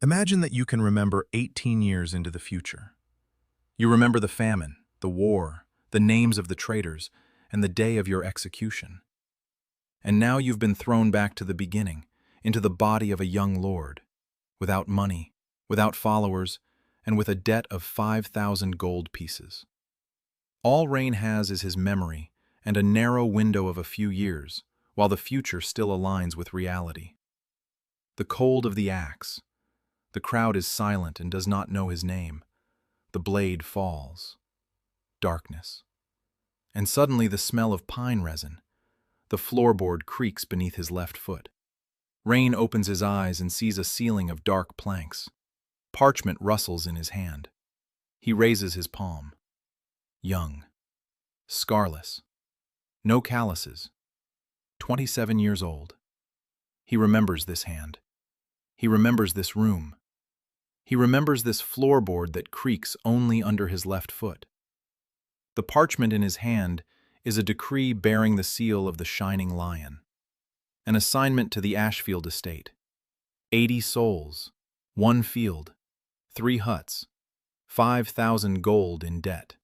Imagine that you can remember 18 years into the future. You remember the famine, the war, the names of the traitors, and the day of your execution. And now you've been thrown back to the beginning, into the body of a young lord, without money, without followers, and with a debt of 5,000 gold pieces. All Rain has is his memory and a narrow window of a few years, while the future still aligns with reality. The cold of the axe. The crowd is silent and does not know his name. The blade falls. Darkness. And suddenly the smell of pine resin. The floorboard creaks beneath his left foot. Rain opens his eyes and sees a ceiling of dark planks. Parchment rustles in his hand. He raises his palm. Young. Scarless. No calluses. 27 years old. He remembers this hand. He remembers this room. He remembers this floorboard that creaks only under his left foot. The parchment in his hand is a decree bearing the seal of the Shining Lion. An assignment to the Ashefield estate. 80 souls, 1 field, 3 huts, 5,000 gold in debt.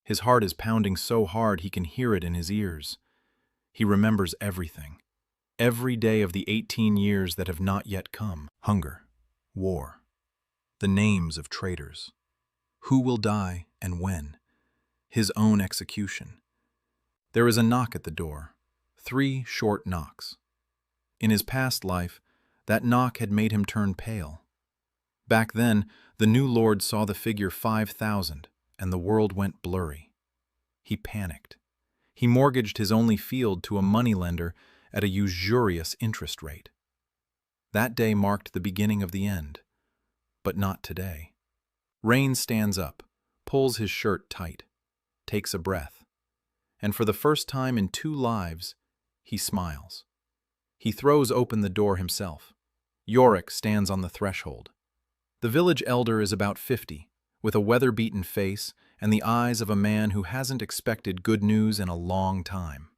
His heart is pounding so hard he can hear it in his ears. He remembers everything. Every day of the 18 years that have not yet come. Hunger, war, the names of traitors. Who will die and when? His own execution. There is a knock at the door. 3 short knocks. In his past life, that knock had made him turn pale. Back then, the new lord saw the figure 5,000, and the world went blurry. He panicked. He mortgaged his only field to a moneylender at a usurious interest rate. That day marked the beginning of the end, but not today. Rain stands up, pulls his shirt tight, takes a breath, and for the first time in 2 lives, he smiles. He throws open the door himself. Yorick stands on the threshold. The village elder is about 50, with a weather-beaten face and the eyes of a man who hasn't expected good news in a long time.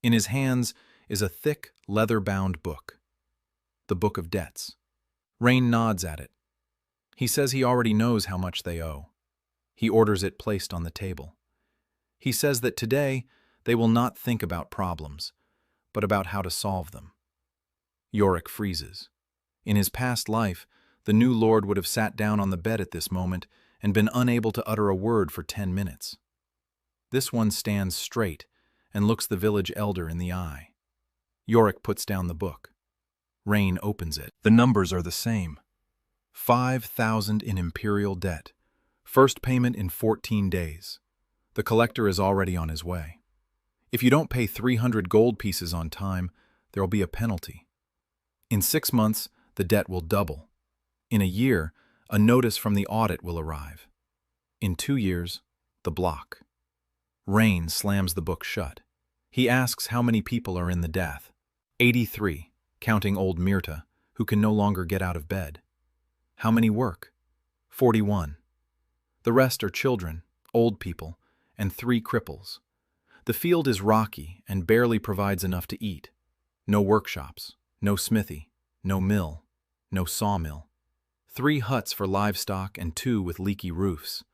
In his hands is a thick, leather-bound book. The Book of Debts. Rain nods at it. He says he already knows how much they owe. He orders it placed on the table. He says that today they will not think about problems, but about how to solve them. Yorick freezes. In his past life, the new lord would have sat down on the bed at this moment and been unable to utter a word for 10 minutes. This one stands straight and looks the village elder in the eye. Yorick puts down the book. Rain opens it. The numbers are the same. 5,000 in imperial debt. First payment in 14 days. The collector is already on his way. If you don't pay 300 gold pieces on time, there will be a penalty. In 6 months, the debt will double. In a year, a notice from the audit will arrive. In 2 years, the block. Rain slams the book shut. He asks how many people are in the death. 83, counting old Myrta, who can no longer get out of bed. How many work? 41. The rest are children, old people, and 3 cripples. The field is rocky and barely provides enough to eat. No workshops, no smithy, no mill, no sawmill. 3 huts for livestock and 2 with leaky roofs.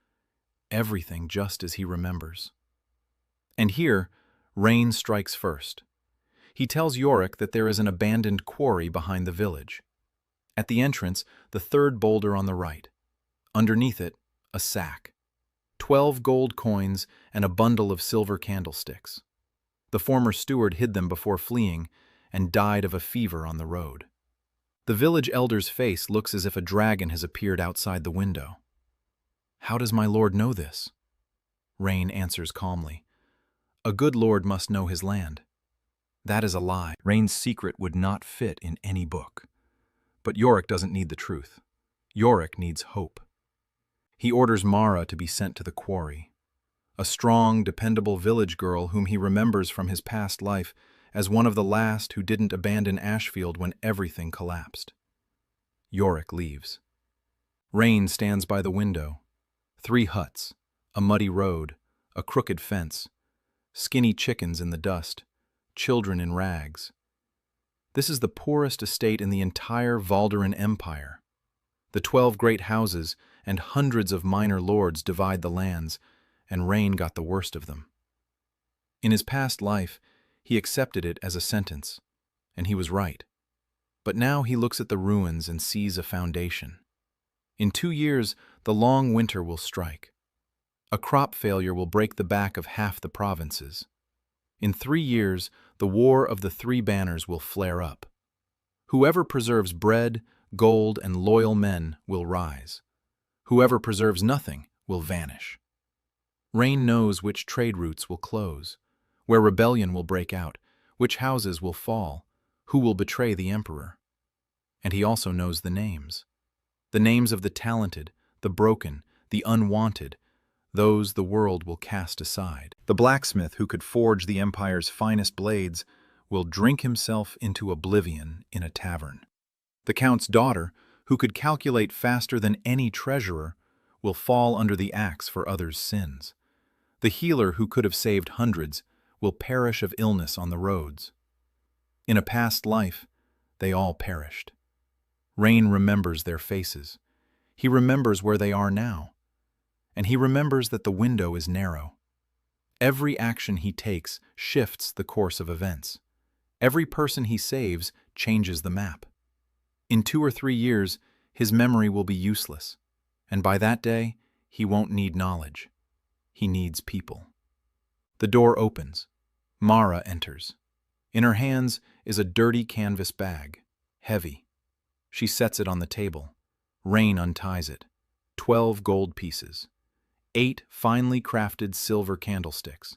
Everything just as he remembers. And here, Rain strikes first. He tells Yorick that there is an abandoned quarry behind the village. At the entrance, the 3rd boulder on the right. Underneath it, a sack. 12 gold coins and a bundle of silver candlesticks. The former steward hid them before fleeing and died of a fever on the road. The village elder's face looks as if a dragon has appeared outside the window. How does my lord know this? Rain answers calmly. A good lord must know his land. That is a lie. Rain's secret would not fit in any book. But Yorick doesn't need the truth. Yorick needs hope. He orders Mara to be sent to the quarry. A strong, dependable village girl whom he remembers from his past life as one of the last who didn't abandon Ashefield when everything collapsed. Yorick leaves. Rain stands by the window. 3 huts, a muddy road, a crooked fence, skinny chickens in the dust, children in rags. This is the poorest estate in the entire Valderan Empire, The 12 great houses and hundreds of minor lords divide the lands, and Reign got the worst of them. In his past life, he accepted it as a sentence, and he was right. But now he looks at the ruins and sees a foundation. In 2 years, the long winter will strike. A crop failure will break the back of half the provinces. In 3 years, the War of the Three Banners will flare up. Whoever preserves bread, gold, and loyal men will rise. Whoever preserves nothing will vanish. Reign knows which trade routes will close, where rebellion will break out, which houses will fall, who will betray the emperor. And he also knows the names of the talented, the broken, the unwanted, those the world will cast aside. The blacksmith who could forge the empire's finest blades will drink himself into oblivion in a tavern. The count's daughter, who could calculate faster than any treasurer, will fall under the axe for others' sins. The healer who could have saved hundreds will perish of illness on the roads. In a past life, they all perished. Reign remembers their faces. He remembers where they are now. And he remembers that the window is narrow. Every action he takes shifts the course of events. Every person he saves changes the map. In 2 or 3 years, his memory will be useless, and by that day, he won't need knowledge. He needs people. The door opens. Mara enters. In her hands is a dirty canvas bag, heavy. She sets it on the table. Reign unties it. 12 gold pieces. 8 finely crafted silver candlesticks.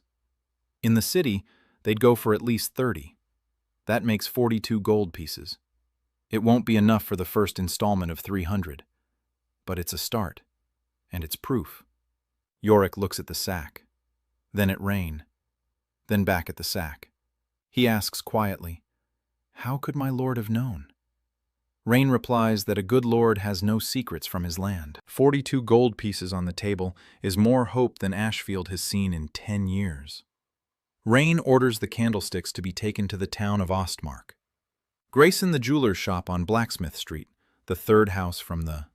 In the city, they'd go for at least 30. That makes 42 gold pieces. It won't be enough for the first installment of 300. But it's a start, and it's proof. Yorick looks at the sack, then at Reign, then back at the sack. He asks quietly, "How could my lord have known?" Reign replies that a good lord has no secrets from his land. 42 gold pieces on the table is more hope than Ashefield has seen in 10 years. Reign orders the candlesticks to be taken to the town of Ostmark. Grayson the jeweler's shop on Blacksmith Street, the third house from the...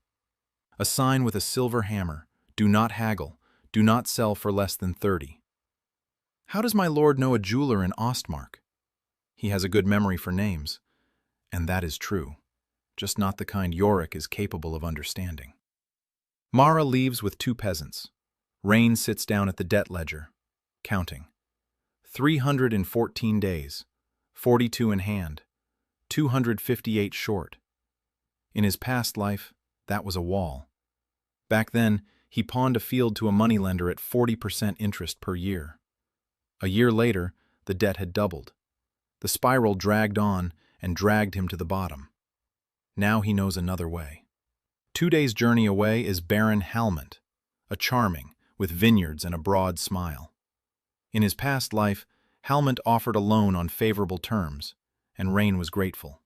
A sign with a silver hammer, "Do not haggle, do not sell for less than 30. How does my lord know a jeweler in Ostmark? He has a good memory for names, and that is true, just not the kind Yorick is capable of understanding. Mara leaves with 2 peasants. Reign sits down at the debt ledger, counting. 314 days, 42 in hand, 258 short. In his past life, that was a wall. Back then, he pawned a field to a moneylender at 40% interest per year. A year later, the debt had doubled. The spiral dragged on and dragged him to the bottom. Now he knows another way. 2 days' journey away is Baron Halmont, a charming, with vineyards and a broad smile. In his past life, Halmont offered a loan on favorable terms, and Reign was grateful.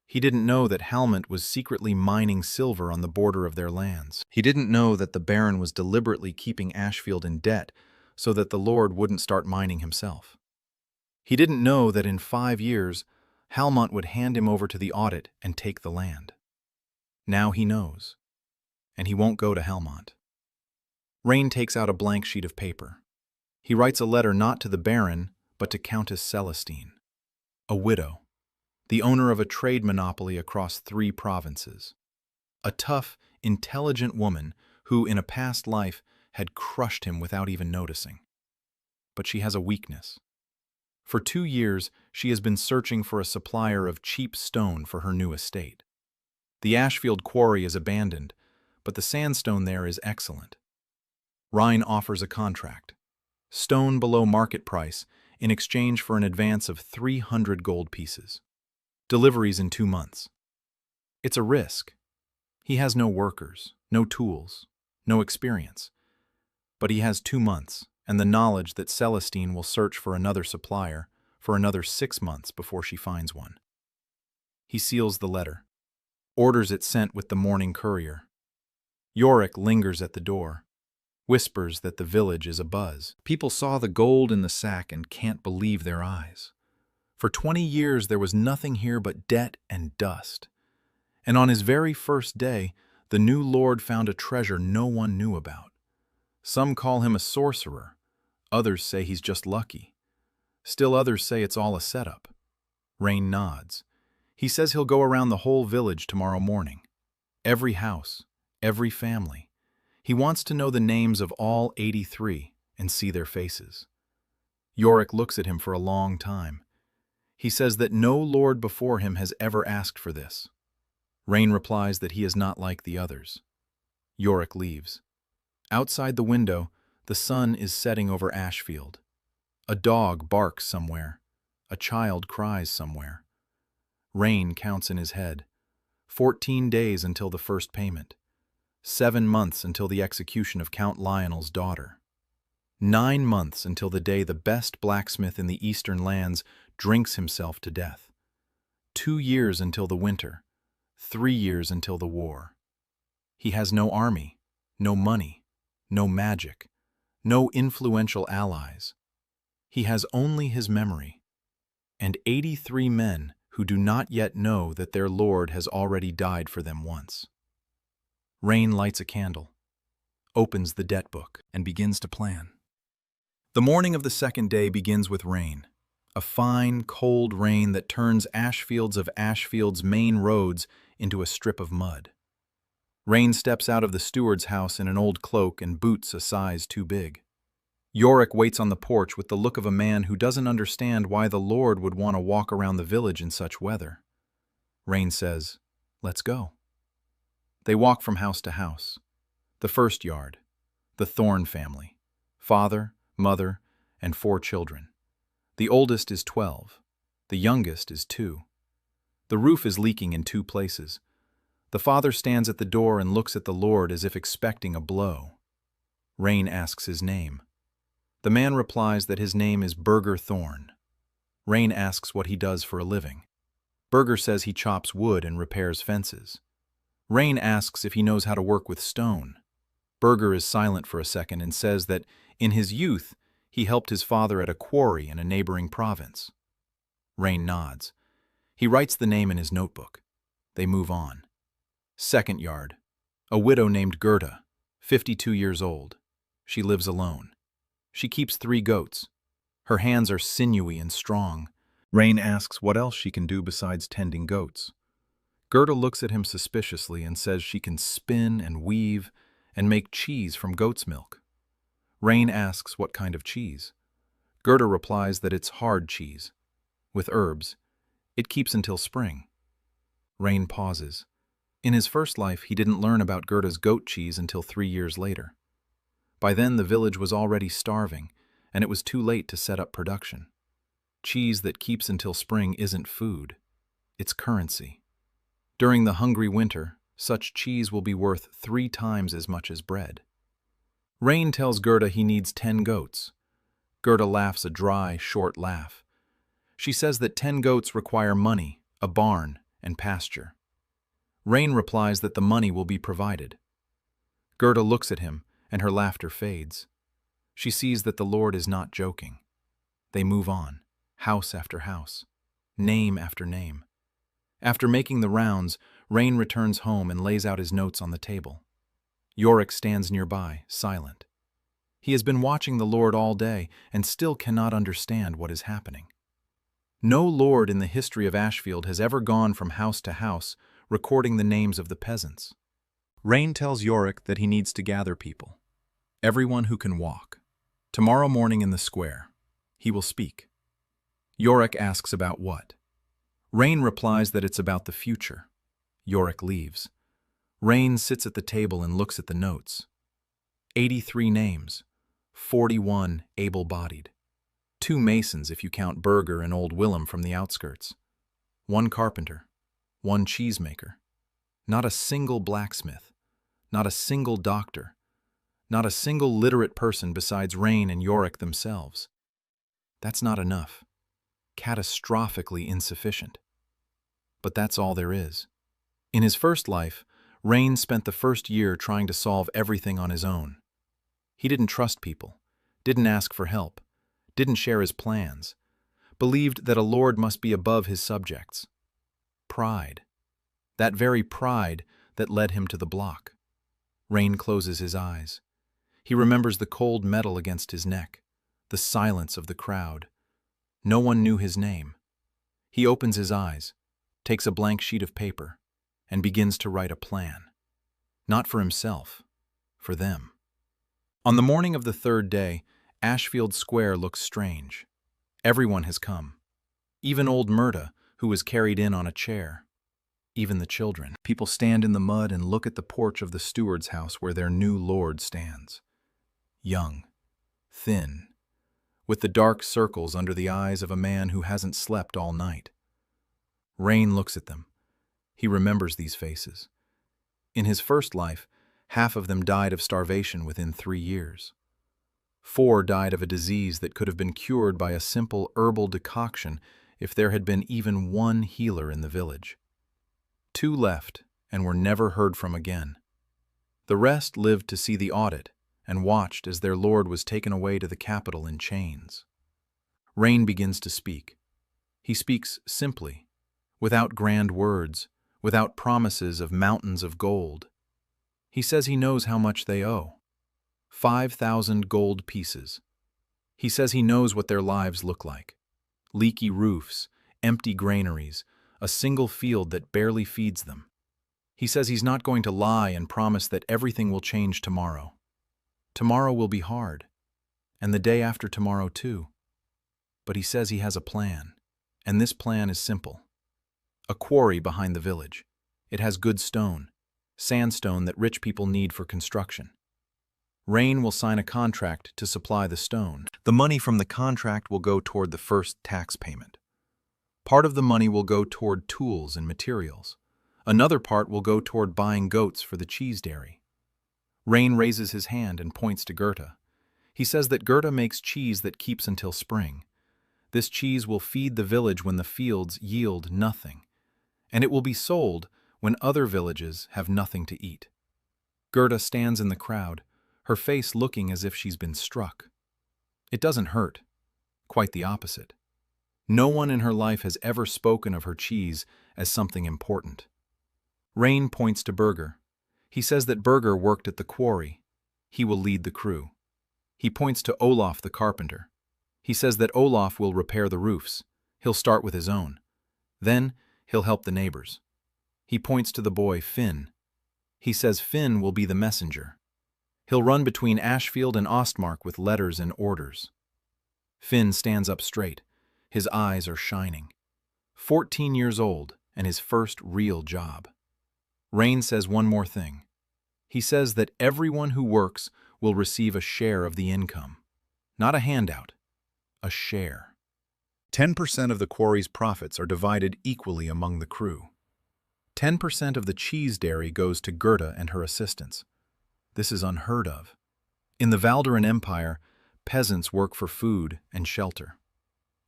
He didn't know that Halmont was secretly mining silver on the border of their lands. He didn't know that the Baron was deliberately keeping Ashefield in debt so that the Lord wouldn't start mining himself. He didn't know that in 5 years, Halmont would hand him over to the audit and take the land. Now he knows, and he won't go to Halmont. Reign takes out a blank sheet of paper. He writes a letter not to the Baron, but to Countess Celestine, a widow, the owner of a trade monopoly across 3 provinces. A tough, intelligent woman who, in a past life, had crushed him without even noticing. But she has a weakness. For 2 years, she has been searching for a supplier of cheap stone for her new estate. The Ashefield quarry is abandoned, but the sandstone there is excellent. Reign offers a contract, stone below market price, in exchange for an advance of 300 gold pieces. Deliveries in 2 months. It's a risk. He has no workers, no tools, no experience. But he has 2 months, and the knowledge that Celestine will search for another supplier for another 6 months before she finds one. He seals the letter, orders it sent with the morning courier. Yorick lingers at the door, whispers that the village is abuzz. People saw the gold in the sack and can't believe their eyes. For 20 years there was nothing here but debt and dust. And on his very first day, the new lord found a treasure no one knew about. Some call him a sorcerer, others say he's just lucky. Still others say it's all a setup. Rain nods. He says he'll go around the whole village tomorrow morning. Every house, every family. He wants to know the names of all 83 and see their faces. Yorick looks at him for a long time. He says that no lord before him has ever asked for this. Rain replies that he is not like the others. Yorick leaves. Outside the window, the sun is setting over Ashefield. A dog barks somewhere. A child cries somewhere. Rain counts in his head. 14 days until the first payment. 7 months until the execution of Count Lionel's daughter. 9 months until the day the best blacksmith in the eastern lands drinks himself to death. 2 years until the winter. 3 years until the war. He has no army, no money, no magic, no influential allies. He has only his memory, and 83 men who do not yet know that their lord has already died for them once. Rain lights a candle, opens the debt book, and begins to plan. The morning of the second day begins with rain, a fine, cold rain that turns Ashefield's main roads into a strip of mud. Rain steps out of the steward's house in an old cloak and boots a size too big. Yorick waits on the porch with the look of a man who doesn't understand why the Lord would want to walk around the village in such weather. Rain says, "Let's go." They walk from house to house. The first yard, the Thorne family, father, mother, and 4 children. The oldest is 12. The youngest is 2. The roof is leaking in 2 places. The father stands at the door and looks at the Lord as if expecting a blow. Rain asks his name. The man replies that his name is Burger Thorne. Rain asks what he does for a living. Burger says he chops wood and repairs fences. Rain asks if he knows how to work with stone. Burger is silent for a second and says that in his youth he helped his father at a quarry in a neighboring province. Rain nods. He writes the name in his notebook. They move on. Second yard. A widow named Gerda, 52 years old. She lives alone. She keeps 3 goats. Her hands are sinewy and strong. Rain asks what else she can do besides tending goats. Gerda looks at him suspiciously and says she can spin and weave and make cheese from goat's milk. Rain asks what kind of cheese. Gerda replies that it's hard cheese. With herbs, it keeps until spring. Rain pauses. In his first life, he didn't learn about Gerda's goat cheese until 3 years later. By then, the village was already starving, and it was too late to set up production. Cheese that keeps until spring isn't food. It's currency. During the hungry winter, such cheese will be worth 3 times as much as bread. Rain tells Gerda he needs 10 goats. Gerda laughs a dry, short laugh. She says that 10 goats require money, a barn, and pasture. Rain replies that the money will be provided. Gerda looks at him, and her laughter fades. She sees that the Lord is not joking. They move on, house after house, name after name. After making the rounds, Rain returns home and lays out his notes on the table. Yorick stands nearby, silent. He has been watching the Lord all day and still cannot understand what is happening. No lord in the history of Ashefield has ever gone from house to house recording the names of the peasants. Rain tells Yorick that he needs to gather people. Everyone who can walk. Tomorrow morning in the square. He will speak. Yorick asks about what. Rain replies that it's about the future. Yorick leaves. Rain sits at the table and looks at the notes. 83 names. 41 able-bodied. 2 masons if you count Burger and old Willem from the outskirts. 1 carpenter. 1 cheesemaker. Not a single blacksmith. Not a single doctor. Not a single literate person besides Rain and Yorick themselves. That's not enough. Catastrophically insufficient. But that's all there is. In his first life, Rain spent the first year trying to solve everything on his own. He didn't trust people, didn't ask for help, didn't share his plans, believed that a lord must be above his subjects. Pride. That very pride, that led him to the block. Rain closes his eyes. He remembers the cold metal against his neck, the silence of the crowd. No one knew his name. He opens his eyes, takes a blank sheet of paper, and begins to write a plan. Not for himself, for them. On the morning of the third day, Ashefield Square looks strange. Everyone has come. Even old Murda, who was carried in on a chair. Even the children. People stand in the mud and look at the porch of the steward's house where their new lord stands. Young, thin, with the dark circles under the eyes of a man who hasn't slept all night. Rain looks at them. He remembers these faces. In his first life, half of them died of starvation within 3 years. 4 died of a disease that could have been cured by a simple herbal decoction if there had been even one healer in the village. 2 left and were never heard from again. The rest lived to see the audit and watched as their lord was taken away to the capital in chains. Rain begins to speak. He speaks simply, without grand words, without promises of mountains of gold. He says he knows how much they owe. 5,000 gold pieces. He says he knows what their lives look like. Leaky roofs, empty granaries, a single field that barely feeds them. He says he's not going to lie and promise that everything will change tomorrow. Tomorrow will be hard, and the day after tomorrow too. But he says he has a plan, and this plan is simple. A quarry behind the village. It has good stone, sandstone that rich people need for construction. Rain will sign a contract to supply the stone. The money from the contract will go toward the first tax payment. Part of the money will go toward tools and materials. Another part will go toward buying goats for the cheese dairy. Rain raises his hand and points to Goethe. He says that Goethe makes cheese that keeps until spring. This cheese will feed the village when the fields yield nothing, and it will be sold when other villages have nothing to eat. Goethe stands in the crowd, her face looking as if she's been struck. It doesn't hurt. Quite the opposite. No one in her life has ever spoken of her cheese as something important. Rain points to Berger. He says that Berger worked at the quarry. He will lead the crew. He points to Olaf the carpenter. He says that Olaf will repair the roofs. He'll start with his own. Then he'll help the neighbors. He points to the boy, Finn. He says Finn will be the messenger. He'll run between Ashefield and Ostmark with letters and orders. Finn stands up straight. His eyes are shining. 14 years old and his first real job. Rain says one more thing. He says that everyone who works will receive a share of the income. Not a handout, a share. 10% of the quarry's profits are divided equally among the crew. 10% of the cheese dairy goes to Goethe and her assistants. This is unheard of. In the Valderan Empire, peasants work for food and shelter.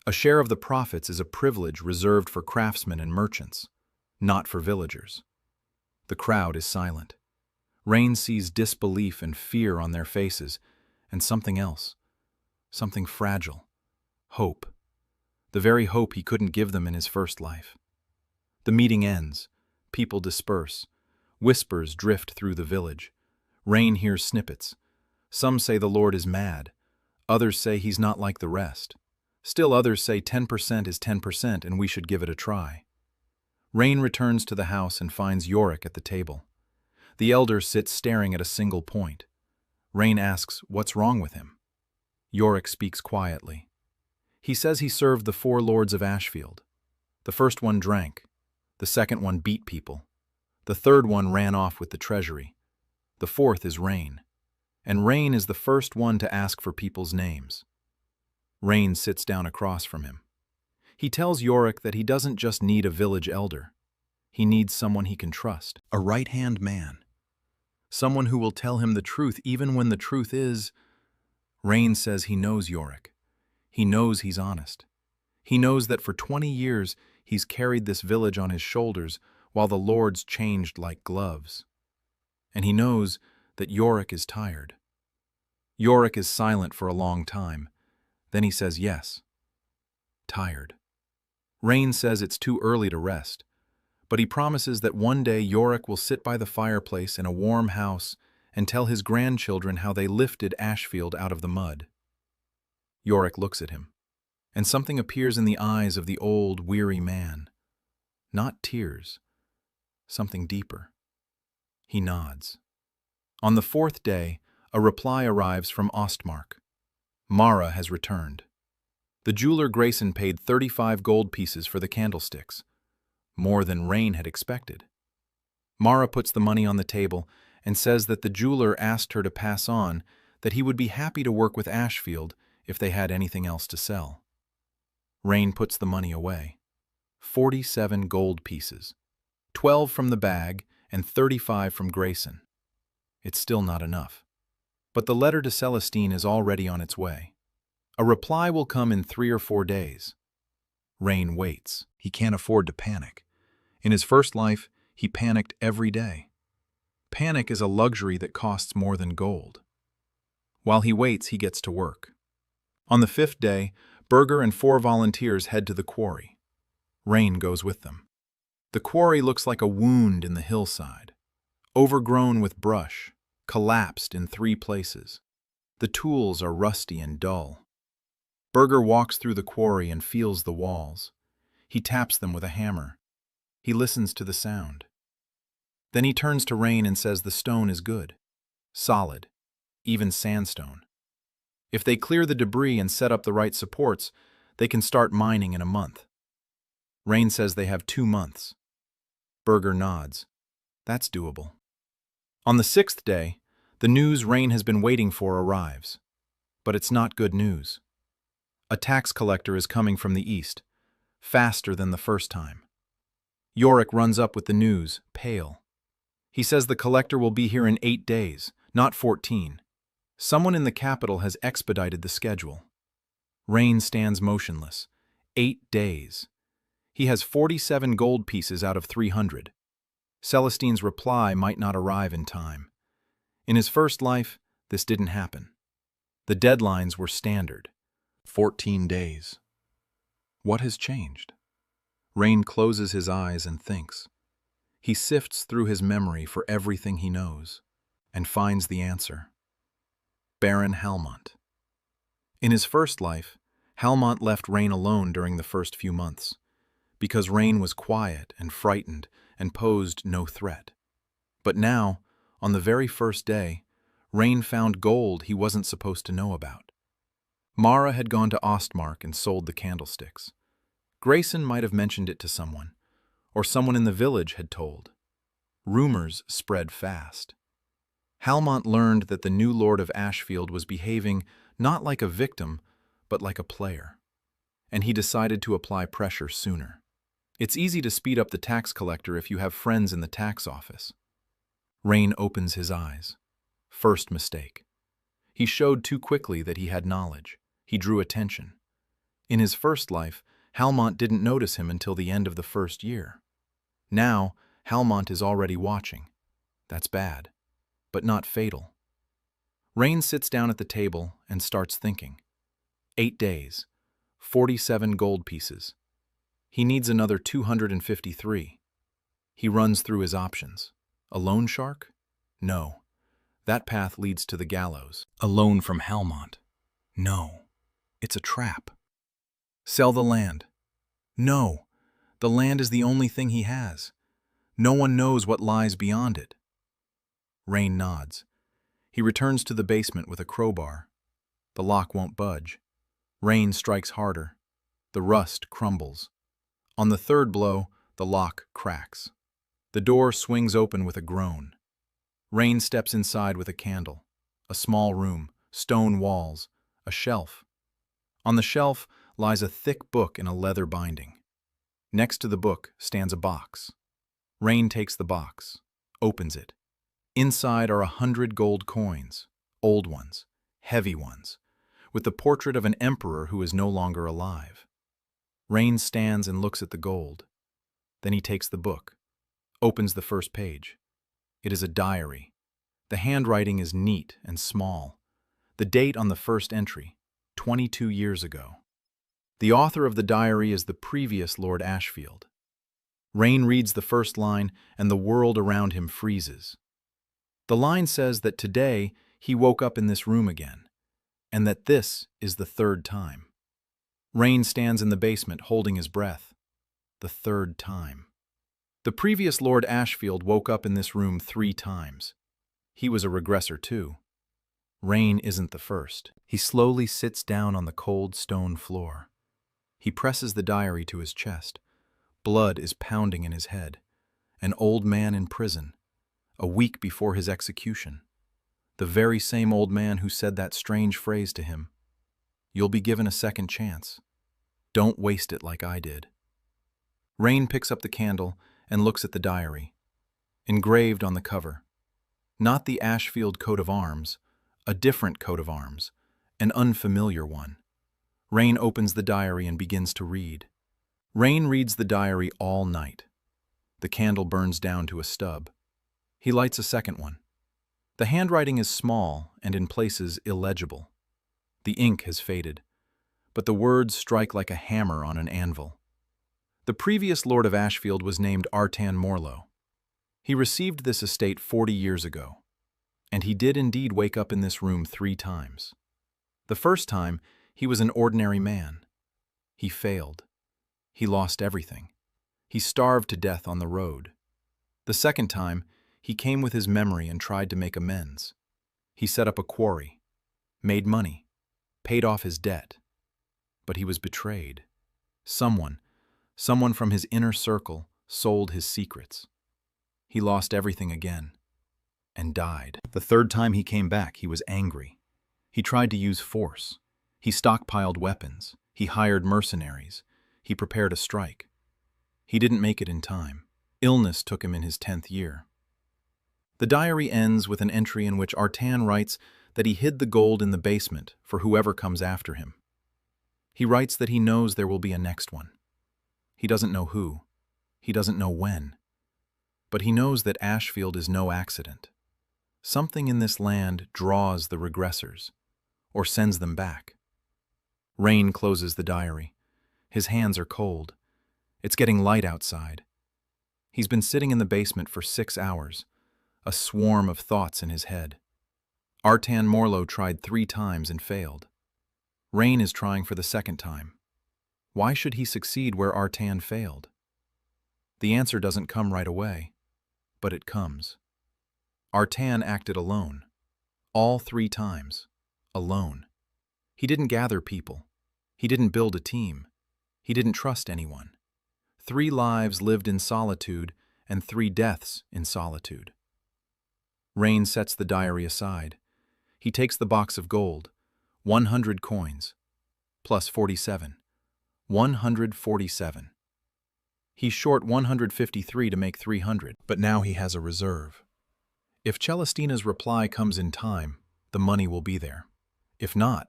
A share of the profits is a privilege reserved for craftsmen and merchants, not for villagers. The crowd is silent. Rain sees disbelief and fear on their faces, and something else, something fragile, hope, the very hope he couldn't give them in his first life. The meeting ends. People disperse. Whispers drift through the village. Rain hears snippets. Some say the Lord is mad. Others say he's not like the rest. Still others say 10% is 10% and we should give it a try. Rain returns to the house and finds Yorick at the table. The elder sits staring at a single point. Rain asks what's wrong with him. Yorick speaks quietly. He says he served the 4 lords of Ashefield. The first one drank. The second one beat people. The third one ran off with the treasury. The fourth is Rain. And Rain is the first one to ask for people's names. Rain sits down across from him. He tells Yorick that he doesn't just need a village elder. He needs someone he can trust, a right-hand man. Someone who will tell him the truth even when the truth is... Rain says he knows Yorick. He knows he's honest. He knows that for 20 years he's carried this village on his shoulders while the lords changed like gloves. And he knows that Yorick is tired. Yorick is silent for a long time. Then he says yes. Tired. Rain says it's too early to rest, but he promises that one day Yorick will sit by the fireplace in a warm house and tell his grandchildren how they lifted Ashefield out of the mud. Yorick looks at him, and something appears in the eyes of the old, weary man. Not tears, something deeper. He nods. On the fourth day, a reply arrives from Ostmark. Mara has returned. The jeweler Grayson paid 35 gold pieces for the candlesticks, more than Rain had expected. Mara puts the money on the table and says that the jeweler asked her to pass on that he would be happy to work with Ashefield if they had anything else to sell. Rain puts the money away. 47 gold pieces, 12 from the bag and 35 from Grayson. It's still not enough. But the letter to Celestine is already on its way. A reply will come in 3 or 4 days. Rain waits. He can't afford to panic. In his first life, he panicked every day. Panic is a luxury that costs more than gold. While he waits, he gets to work. On the 5th day, Berger and 4 volunteers head to the quarry. Rain goes with them. The quarry looks like a wound in the hillside, overgrown with brush, collapsed in 3 places. The tools are rusty and dull. Berger walks through the quarry and feels the walls. He taps them with a hammer. He listens to the sound. Then he turns to Rain and says the stone is good, solid, even sandstone. If they clear the debris and set up the right supports, they can start mining in a month. Rain says they have 2 months. Berger nods. That's doable. On the 6th day, the news Rain has been waiting for arrives. But it's not good news. A tax collector is coming from the east, faster than the first time. Yorick runs up with the news, pale. He says the collector will be here in 8 days, not 14. Someone in the capital has expedited the schedule. Rain stands motionless. 8 days. He has 47 gold pieces out of 300. Celestine's reply might not arrive in time. In his first life, this didn't happen. The deadlines were standard. 14 days. What has changed? Rain closes his eyes and thinks. He sifts through his memory for everything he knows, and finds the answer. Baron Halmont. In his first life, Halmont left Rain alone during the first few months, because Rain was quiet and frightened and posed no threat. But now, on the very first day, Rain found gold he wasn't supposed to know about. Mara had gone to Ostmark and sold the candlesticks. Grayson might have mentioned it to someone, or someone in the village had told. Rumors spread fast. Halmont learned that the new Lord of Ashefield was behaving not like a victim, but like a player, and he decided to apply pressure sooner. It's easy to speed up the tax collector if you have friends in the tax office. Rain opens his eyes. First mistake. He showed too quickly that he had knowledge. He drew attention. In his first life, Halmont didn't notice him until the end of the first year. Now, Halmont is already watching. That's bad, but not fatal. Rain sits down at the table and starts thinking. 8 days, 47 gold pieces. He needs another 253. He runs through his options. A loan shark? No. That path leads to the gallows. A loan from Halmont? No. It's a trap. Sell the land? No. The land is the only thing he has. No one knows what lies beyond it. Rain nods. He returns to the basement with a crowbar. The lock won't budge. Rain strikes harder. The rust crumbles. On the 3rd blow, the lock cracks. The door swings open with a groan. Rain steps inside with a candle. A small room, stone walls, a shelf. On the shelf lies a thick book in a leather binding. Next to the book stands a box. Rain takes the box, opens it. Inside are 100 gold coins, old ones, heavy ones, with the portrait of an emperor who is no longer alive. Rain stands and looks at the gold. Then he takes the book, opens the first page. It is a diary. The handwriting is neat and small. The date on the first entry, 22 years ago. The author of the diary is the previous Lord Ashefield. Rain reads the first line, and the world around him freezes. The line says that today he woke up in this room again, and that this is the third time. Rain stands in the basement holding his breath. The third time. The previous Lord Ashefield woke up in this room 3 times. He was a regressor too. Rain isn't the first. He slowly sits down on the cold stone floor. He presses the diary to his chest. Blood is pounding in his head. An old man in prison, a week before his execution. The very same old man who said that strange phrase to him. You'll be given a second chance. Don't waste it like I did. Rain picks up the candle and looks at the diary. Engraved on the cover. Not the Ashefield coat of arms, a different coat of arms, an unfamiliar one. Rain opens the diary and begins to read. Rain reads the diary all night. The candle burns down to a stub. He lights a second one. The handwriting is small and in places illegible. The ink has faded, but the words strike like a hammer on an anvil. The previous Lord of Ashefield was named Artan Morlow. He received this estate 40 years ago, and he did indeed wake up in this room 3 times. The first time, he was an ordinary man. He failed. He lost everything. He starved to death on the road. The second time, he came with his memory and tried to make amends. He set up a quarry, made money, paid off his debt. But he was betrayed. Someone from his inner circle sold his secrets. He lost everything again and died. The third time he came back, he was angry. He tried to use force. He stockpiled weapons. He hired mercenaries. He prepared a strike. He didn't make it in time. Illness took him in his 10th year. The diary ends with an entry in which Artan writes that he hid the gold in the basement for whoever comes after him. He writes that he knows there will be a next one. He doesn't know who. He doesn't know when. But he knows that Ashefield is no accident. Something in this land draws the regressors, or sends them back. Rain closes the diary. His hands are cold. It's getting light outside. He's been sitting in the basement for 6 hours, a swarm of thoughts in his head. Artan Morlow tried 3 times and failed. Rain is trying for the 2nd time. Why should he succeed where Artan failed? The answer doesn't come right away, but it comes. Artan acted alone. All 3 times. Alone. He didn't gather people. He didn't build a team. He didn't trust anyone. 3 lives lived in solitude and 3 deaths in solitude. Rain sets the diary aside. He takes the box of gold, 100 coins, plus 47. 147. He's short 153 to make 300, but now he has a reserve. If Celestina's reply comes in time, the money will be there. If not,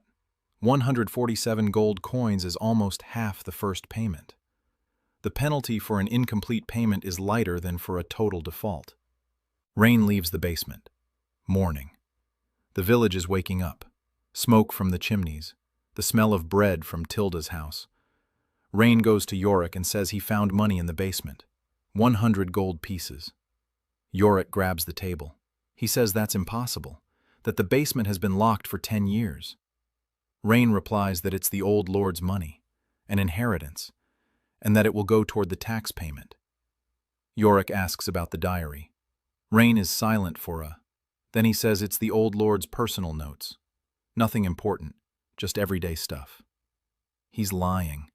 147 gold coins is almost half the first payment. The penalty for an incomplete payment is lighter than for a total default. Rain leaves the basement. Morning. The village is waking up. Smoke from the chimneys. The smell of bread from Tilda's house. Rain goes to Yorick and says he found money in the basement. 100 gold pieces. Yorick grabs the table. He says that's impossible, that the basement has been locked for 10 years. Rain replies that it's the old lord's money, an inheritance, and that it will go toward the tax payment. Yorick asks about the diary. Rain is silent for a... Then he says it's the old lord's personal notes. Nothing important, just everyday stuff. He's lying.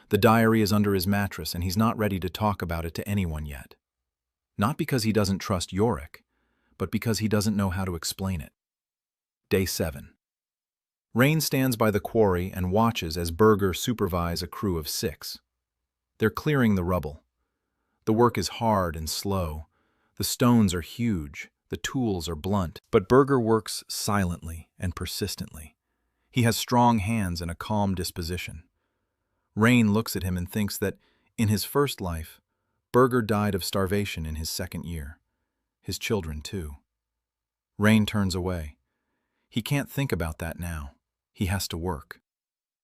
The diary is under his mattress and he's not ready to talk about it to anyone yet. Not because he doesn't trust Yorick, but because he doesn't know how to explain it. Day 7. Rain stands by the quarry and watches as Berger supervise a crew of 6. They're clearing the rubble. The work is hard and slow. The stones are huge. The tools are blunt. But Berger works silently and persistently. He has strong hands and a calm disposition. Rain looks at him and thinks that, in his first life, Berger died of starvation in his 2nd year. His children, too. Rain turns away. He can't think about that now. He has to work.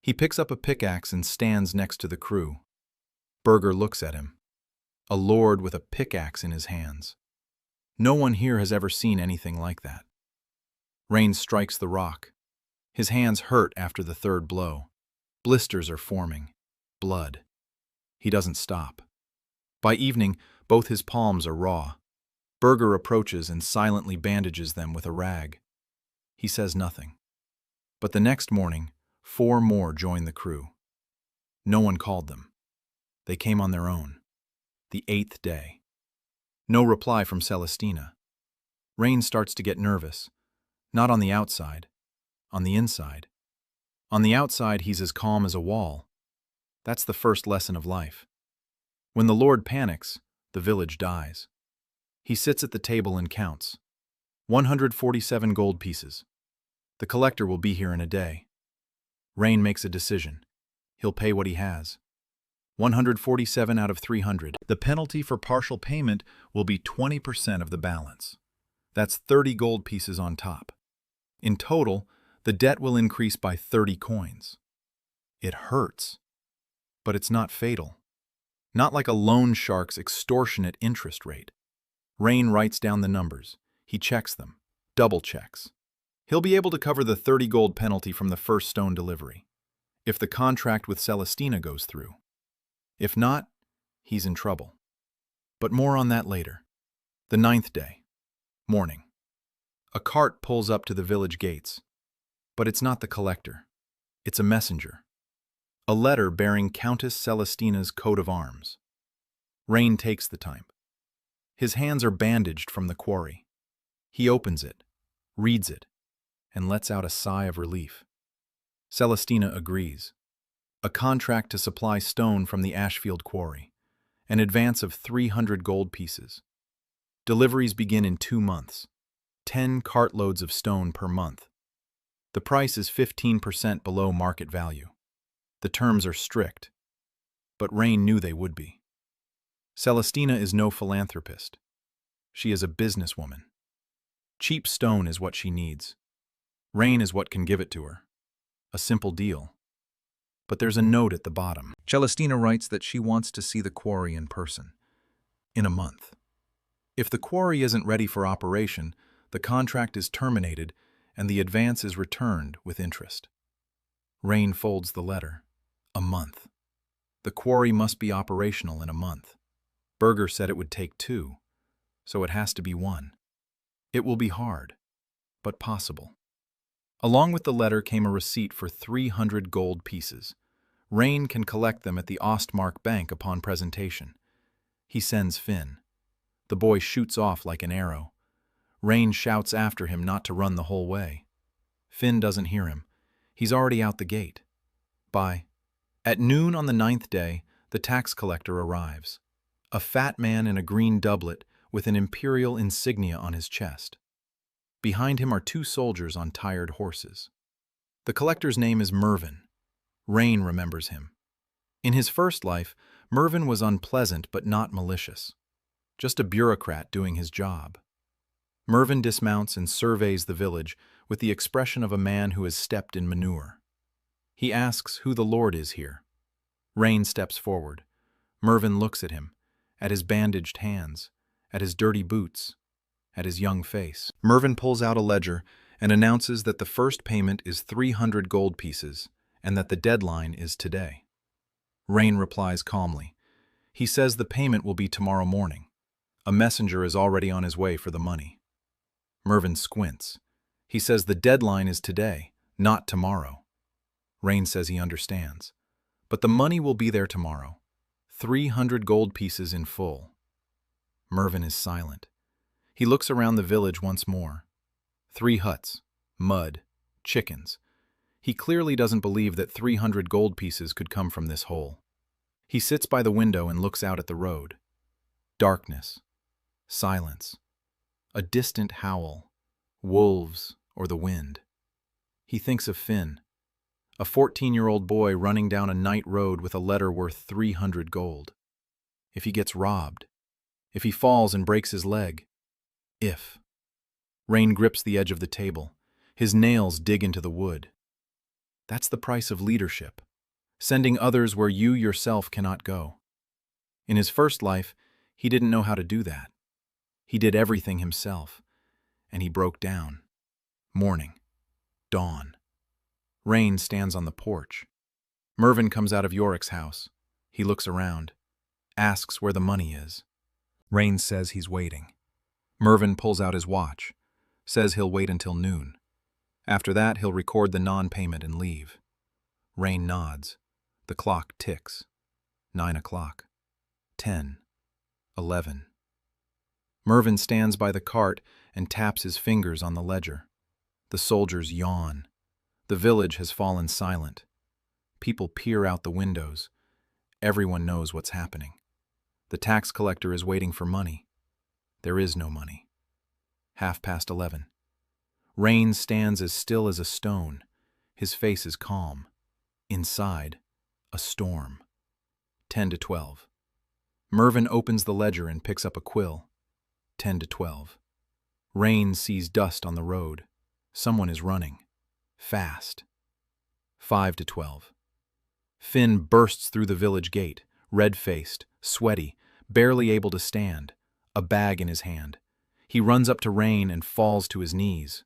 He picks up a pickaxe and stands next to the crew. Berger looks at him. a lord with a pickaxe in his hands. No one here has ever seen anything like that. Rain strikes the rock. His hands hurt after the third blow. Blisters are forming. Blood. He doesn't stop. By evening, both his palms are raw. Berger approaches and silently bandages them with a rag. He says nothing. But the next morning, 4 more join the crew. No one called them. They came on their own. The 8th day. No reply from Celestina. Rain starts to get nervous. Not on the outside. On the inside. On the outside, he's as calm as a wall. That's the first lesson of life. When the Lord panics, the village dies. He sits at the table and counts. 147 gold pieces. The collector will be here in a day. Rain makes a decision. He'll pay what he has. 147 out of 300. The penalty for partial payment will be 20% of the balance. That's 30 gold pieces on top. In total, the debt will increase by 30 coins. It hurts, but it's not fatal. Not like a loan shark's extortionate interest rate. Rain writes down the numbers. He checks them, double checks. He'll be able to cover the 30 gold penalty from the first stone delivery, if the contract with Celestina goes through. If not, he's in trouble. But more on that later. The 9th day. Morning. A cart pulls up to the village gates. But it's not the collector. It's a messenger. A letter bearing Countess Celestina's coat of arms. Rain takes the time. His hands are bandaged from the quarry. He opens it, reads it, and lets out a sigh of relief. Celestina agrees. A contract to supply stone from the Ashefield quarry. An advance of 300 gold pieces. Deliveries begin in 2 months. 10 cartloads of stone per month. The price is 15% below market value. The terms are strict, but Rain knew they would be. Celestina is no philanthropist. She is a businesswoman. Cheap stone is what she needs. Rain is what can give it to her. A simple deal. But there's a note at the bottom. Celestina writes that she wants to see the quarry in person. In a month. If the quarry isn't ready for operation, the contract is terminated and the advance is returned with interest. Rain folds the letter. A month. The quarry must be operational in a month. Berger said it would take 2, so it has to be 1. It will be hard, but possible. Along with the letter came a receipt for 300 gold pieces. Rain can collect them at the Ostmark Bank upon presentation. He sends Finn. The boy shoots off like an arrow. Rain shouts after him not to run the whole way. Finn doesn't hear him. He's already out the gate. At noon on the 9th day, the tax collector arrives. A fat man in a green doublet with an imperial insignia on his chest. Behind him are 2 soldiers on tired horses. The collector's name is Mervyn. Rain remembers him. In his first life, Mervyn was unpleasant but not malicious. Just a bureaucrat doing his job. Mervyn dismounts and surveys the village with the expression of a man who has stepped in manure. He asks who the Lord is here. Rain steps forward. Mervyn looks at him, at his bandaged hands, at his dirty boots, at his young face. Mervyn pulls out a ledger and announces that the first payment is 300 gold pieces and that the deadline is today. Rain replies calmly. He says the payment will be tomorrow morning. A messenger is already on his way for the money. Mervyn squints. He says the deadline is today, not tomorrow. Rain says he understands. But the money will be there tomorrow. 300 gold pieces in full. Mervyn is silent. He looks around the village once more. 3 huts, mud, chickens. He clearly doesn't believe that 300 gold pieces could come from this hole. He sits by the window and looks out at the road. Darkness. Silence. A distant howl. Wolves or the wind. He thinks of Finn. A 14-year-old boy running down a night road with a letter worth 300 gold. If he gets robbed. If he falls and breaks his leg. If. Rain grips the edge of the table. His nails dig into the wood. That's the price of leadership. Sending others where you yourself cannot go. In his first life, He didn't know how to do that. He did everything himself, and he broke down. Morning. Dawn. Rain stands on the porch. Mervyn comes out of Yorick's house. He looks around, asks where the money is. Rain says he's waiting. Mervyn pulls out his watch, says he'll wait until noon. After that, he'll record the non-payment and leave. Rain nods. The clock ticks. 9 o'clock. 10. 11. Mervyn stands by the cart and taps his fingers on the ledger. The soldiers yawn. The village has fallen silent. People peer out the windows. Everyone knows what's happening. The tax collector is waiting for money. There is no money. 11:30. Rain stands as still as a stone. His face is calm. Inside, a storm. 10:12. Mervyn opens the ledger and picks up a quill. 10:12. Rain sees dust on the road. Someone is running. Fast. 5:12. Finn bursts through the village gate, red-faced, sweaty, barely able to stand, a bag in his hand. He runs up to Rain and falls to his knees.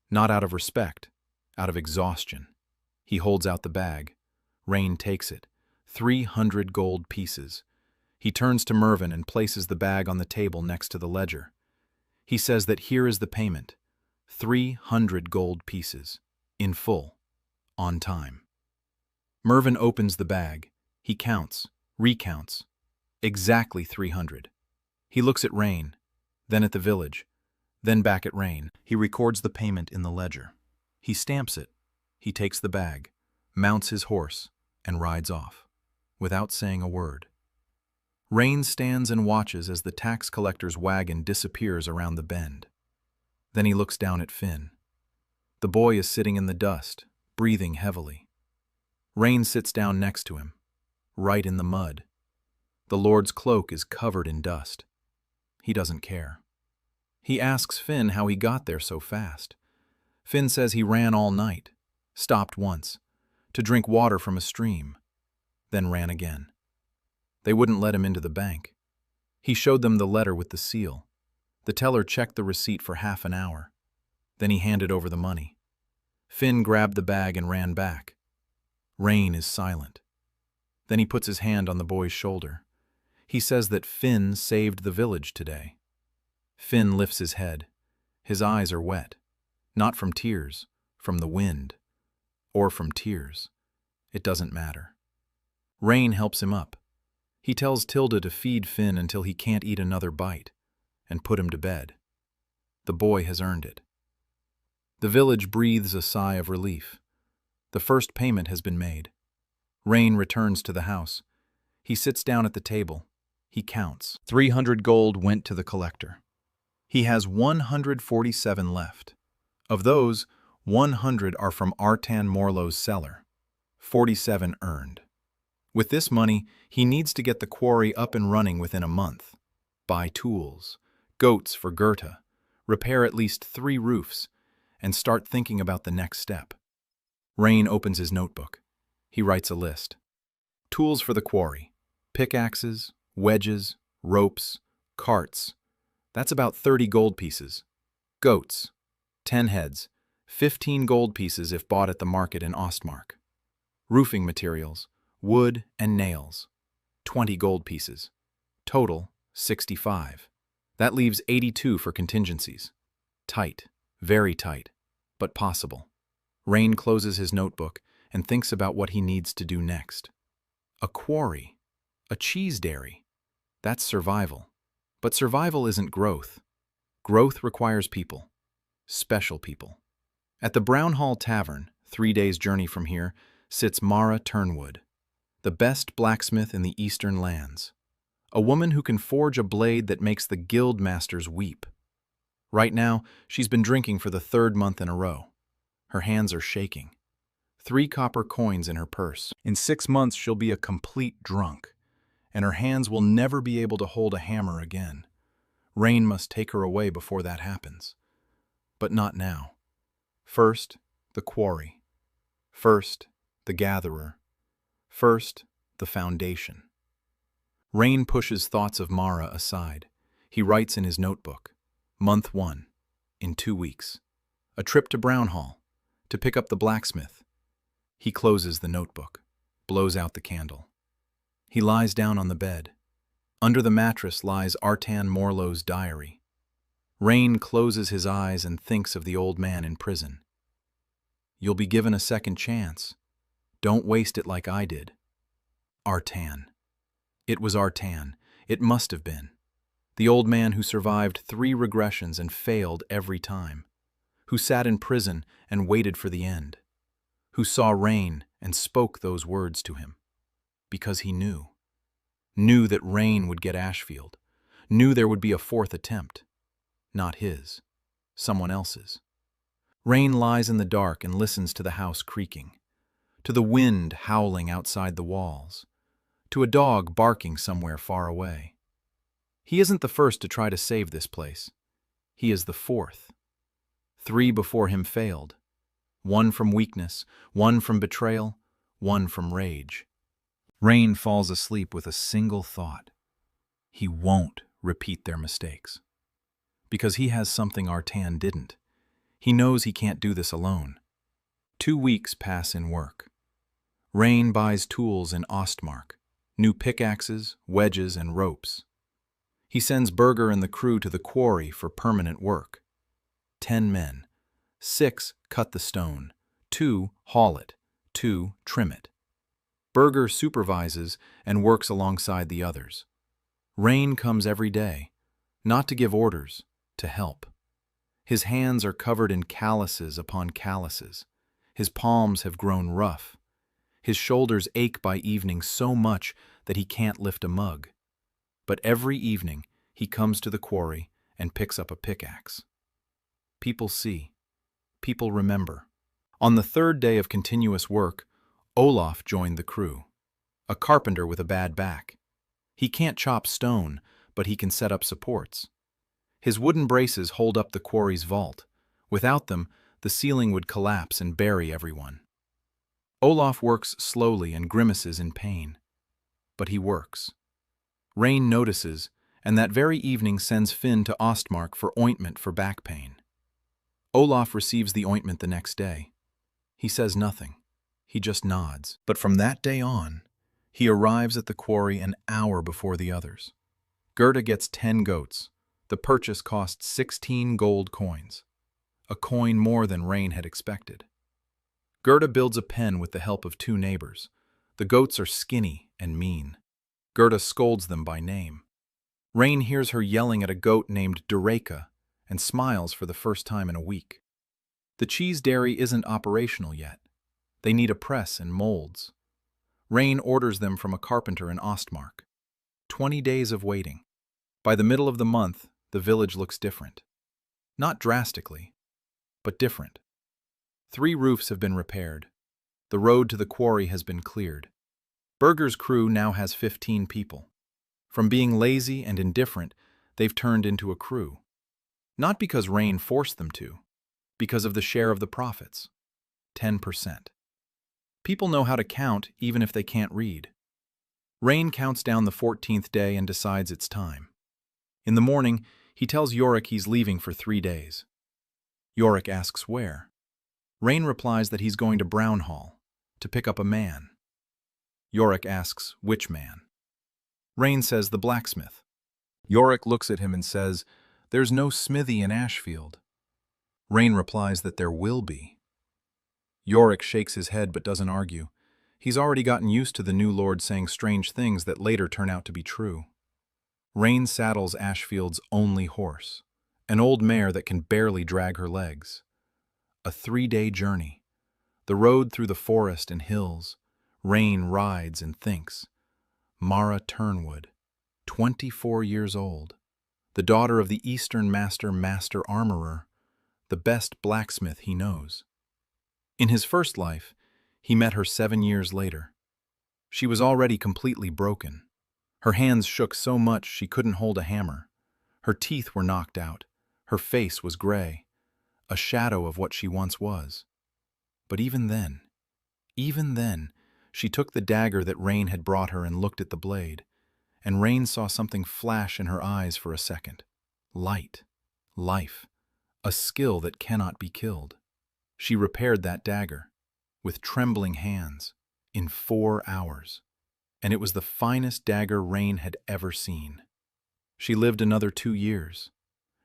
Not out of respect, out of exhaustion. He holds out the bag. Rain takes it. 300 gold pieces. He turns to Mervyn and places the bag on the table next to the ledger. He says that here is the payment. 300 gold pieces. In full. On time. Mervyn opens the bag. He counts, recounts. Exactly 300. He looks at Rain, then at the village, then back at Rain. He records the payment in the ledger. He stamps it. He takes the bag, mounts his horse, and rides off, without saying a word. Rain stands and watches as the tax collector's wagon disappears around the bend. Then he looks down at Finn. The boy is sitting in the dust, breathing heavily. Rain sits down next to him, right in the mud. The Lord's cloak is covered in dust. He doesn't care. He asks Finn how he got there so fast. Finn says he ran all night, stopped once, to drink water from a stream, then ran again. They wouldn't let him into the bank. He showed them the letter with the seal. The teller checked the receipt for half an hour. Then he handed over the money. Finn grabbed the bag and ran back. Rain is silent. Then he puts his hand on the boy's shoulder. He says that Finn saved the village today. Finn lifts his head. His eyes are wet. Not from tears, from the wind. Or from tears. It doesn't matter. Rain helps him up. He tells Tilda to feed Finn until he can't eat another bite, and put him to bed. The boy has earned it. The village breathes a sigh of relief. The first payment has been made. Rain returns to the house. He sits down at the table. He counts. 300 gold went to the collector. He has 147 left. Of those, 100 are from Artan Morlow's cellar. 47 earned. With this money, he needs to get the quarry up and running within a month. Buy tools, goats for Goethe, repair at least 3 roofs, and start thinking about the next step. Rain opens his notebook. He writes a list. Tools for the quarry. Pickaxes, wedges, ropes, carts. That's about 30 gold pieces. Goats. 10 heads. 15 gold pieces if bought at the market in Ostmark. Roofing materials. Wood and nails. 20 gold pieces. Total, 65. That leaves 82 for contingencies. Tight. Very tight. But possible. Rain closes his notebook and thinks about what he needs to do next. A quarry. A cheese dairy. That's survival. But survival isn't growth. Growth requires people. Special people. At the Brown Hall Tavern, 3 days' journey from here, sits Mara Turnwood, the best blacksmith in the eastern lands. A woman who can forge a blade that makes the guild masters weep. Right now, she's been drinking for the 3rd month in a row. Her hands are shaking. 3 copper coins in her purse. In 6 months, she'll be a complete drunk, and her hands will never be able to hold a hammer again. Rain must take her away before that happens. But not now. First, the quarry. First, the gatherer. First, the foundation. Rain pushes thoughts of Mara aside. He writes in his notebook, Month 1, in 2 weeks. A trip to Brownhall, to pick up the blacksmith. He closes the notebook, blows out the candle. He lies down on the bed. Under the mattress lies Artan Morlow's diary. Rain closes his eyes and thinks of the old man in prison. You'll be given a second chance. Don't waste it like I did. Artan. It was Artan. It must have been. The old man who survived 3 regressions and failed every time. Who sat in prison and waited for the end. Who saw Rain and spoke those words to him. Because he knew. Knew that Rain would get Ashefield. Knew there would be a 4th attempt. Not his. Someone else's. Rain lies in the dark and listens to the house creaking. To the wind howling outside the walls. To a dog barking somewhere far away. He isn't the first to try to save this place. He is the 4th. 3 before him failed. 1 from weakness, 1 from betrayal, 1 from rage. Rain falls asleep with a single thought. He won't repeat their mistakes. Because he has something Artan didn't. He knows he can't do this alone. 2 weeks pass in work. Rain buys tools in Ostmark, new pickaxes, wedges, and ropes. He sends Berger and the crew to the quarry for permanent work. 10 men. 6 cut the stone, 2 haul it, 2 trim it. Berger supervises and works alongside the others. Rain comes every day, not to give orders, to help. His hands are covered in calluses upon calluses. His palms have grown rough. His shoulders ache by evening so much that he can't lift a mug. But every evening he comes to the quarry and picks up a pickaxe. People see. People remember. On the 3rd day of continuous work, Olaf joined the crew. A carpenter with a bad back. He can't chop stone, but he can set up supports. His wooden braces hold up the quarry's vault. Without them, the ceiling would collapse and bury everyone. Olaf works slowly and grimaces in pain. But he works. Rain notices, and that very evening sends Finn to Ostmark for ointment for back pain. Olaf receives the ointment the next day. He says nothing. He just nods. But from that day on, he arrives at the quarry an hour before the others. Gerda gets 10 goats. The purchase costs 16 gold coins. A coin more than Rain had expected. Gerda builds a pen with the help of 2 neighbors. The goats are skinny and mean. Gerda scolds them by name. Rain hears her yelling at a goat named Dureka and smiles for the first time in a week. The cheese dairy isn't operational yet. They need a press and molds. Rain orders them from a carpenter in Ostmark. 20 days of waiting. By the middle of the month, the village looks different. Not drastically, but different. 3 roofs have been repaired. The road to the quarry has been cleared. Berger's crew now has 15 people. From being lazy and indifferent, they've turned into a crew. Not because Rain forced them to, because of the share of the profits. 10%. People know how to count even if they can't read. Rain counts down the 14th day and decides it's time. In the morning, he tells Yorick he's leaving for 3 days. Yorick asks where. Rain replies that he's going to Brownhall, to pick up a man. Yorick asks which man. Rain says the blacksmith. Yorick looks at him and says, "There's no smithy in Ashefield." Rain replies that there will be. Yorick shakes his head but doesn't argue. He's already gotten used to the new lord saying strange things that later turn out to be true. Rain saddles Ashefield's only horse, an old mare that can barely drag her legs. A 3-day journey. The road through the forest and hills. Rain rides and thinks. Mara Turnwood, 24 years old, the daughter of the Eastern Master Armorer, the best blacksmith he knows. In his first life, he met her 7 years later. She was already completely broken. Her hands shook so much she couldn't hold a hammer. Her teeth were knocked out. Her face was gray, a shadow of what she once was. But even then, she took the dagger that Rain had brought her and looked at the blade, and Rain saw something flash in her eyes for a second. Light. Life. A skill that cannot be killed. She repaired that dagger, with trembling hands, in 4 hours, and it was the finest dagger Rain had ever seen. She lived another 2 years.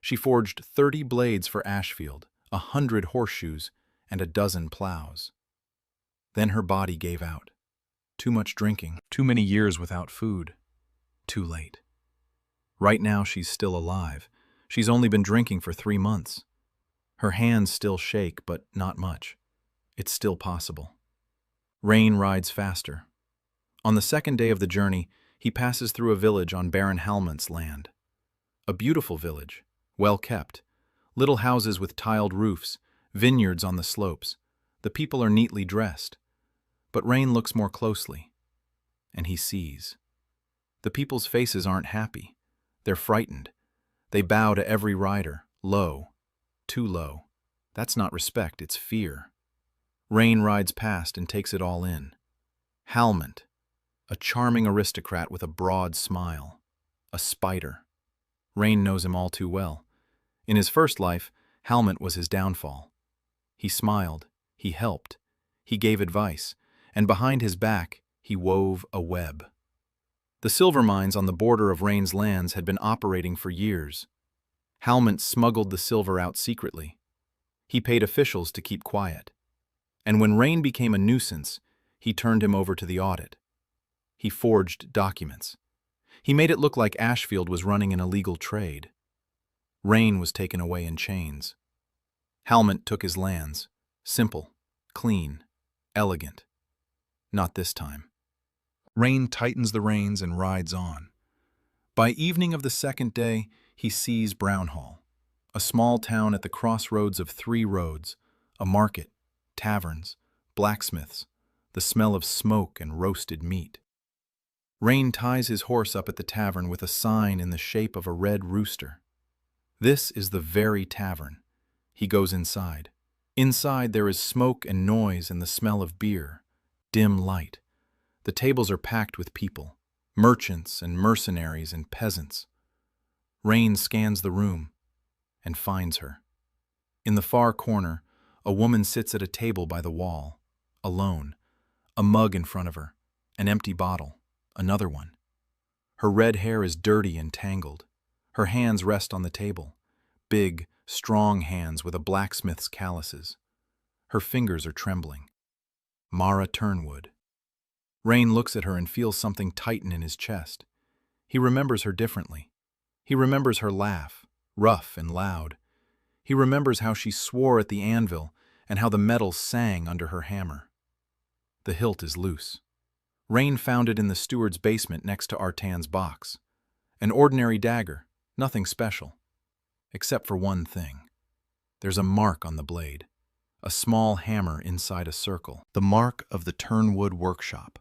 She forged 30 blades for Ashefield, 100 horseshoes, and 12 plows. Then her body gave out. Too much drinking, too many years without food. Too late. Right now she's still alive. She's only been drinking for 3 months. Her hands still shake, but not much. It's still possible. Rain rides faster. On the 2nd day of the journey, he passes through a village on Baron Halmont's land. A beautiful village, well kept. Little houses with tiled roofs, vineyards on the slopes. The people are neatly dressed. But Rain looks more closely, and he sees. The people's faces aren't happy. They're frightened. They bow to every rider, low, too low. That's not respect, it's fear. Rain rides past and takes it all in. Halmont, a charming aristocrat with a broad smile. A spider. Rain knows him all too well. In his first life, Halmont was his downfall. He smiled, he helped, he gave advice, and behind his back, he wove a web. The silver mines on the border of Rain's lands had been operating for years. Halmont smuggled the silver out secretly. He paid officials to keep quiet. And when Rain became a nuisance, he turned him over to the audit. He forged documents. He made it look like Ashefield was running an illegal trade. Rain was taken away in chains. Halmont took his lands. Simple, clean, elegant. Not this time. Rain tightens the reins and rides on. By evening of the 2nd day, he sees Brownhall, a small town at the crossroads of 3 roads, a market, taverns, blacksmiths, the smell of smoke and roasted meat. Rain ties his horse up at the tavern with a sign in the shape of a red rooster. This is the very tavern. He goes inside. Inside there is smoke and noise and the smell of beer. Dim light. The tables are packed with people, merchants and mercenaries and peasants. Rain scans the room and finds her. In the far corner, a woman sits at a table by the wall, alone, a mug in front of her, an empty bottle, another one. Her red hair is dirty and tangled. Her hands rest on the table, big, strong hands with a blacksmith's calluses. Her fingers are trembling. Mara Turnwood. Rain looks at her and feels something tighten in his chest. He remembers her differently. He remembers her laugh, rough and loud. He remembers how she swore at the anvil and how the metal sang under her hammer. The hilt is loose. Rain found it in the steward's basement next to Artan's box. An ordinary dagger, nothing special. Except for one thing. There's a mark on the blade. A small hammer inside a circle. The mark of the Turnwood workshop.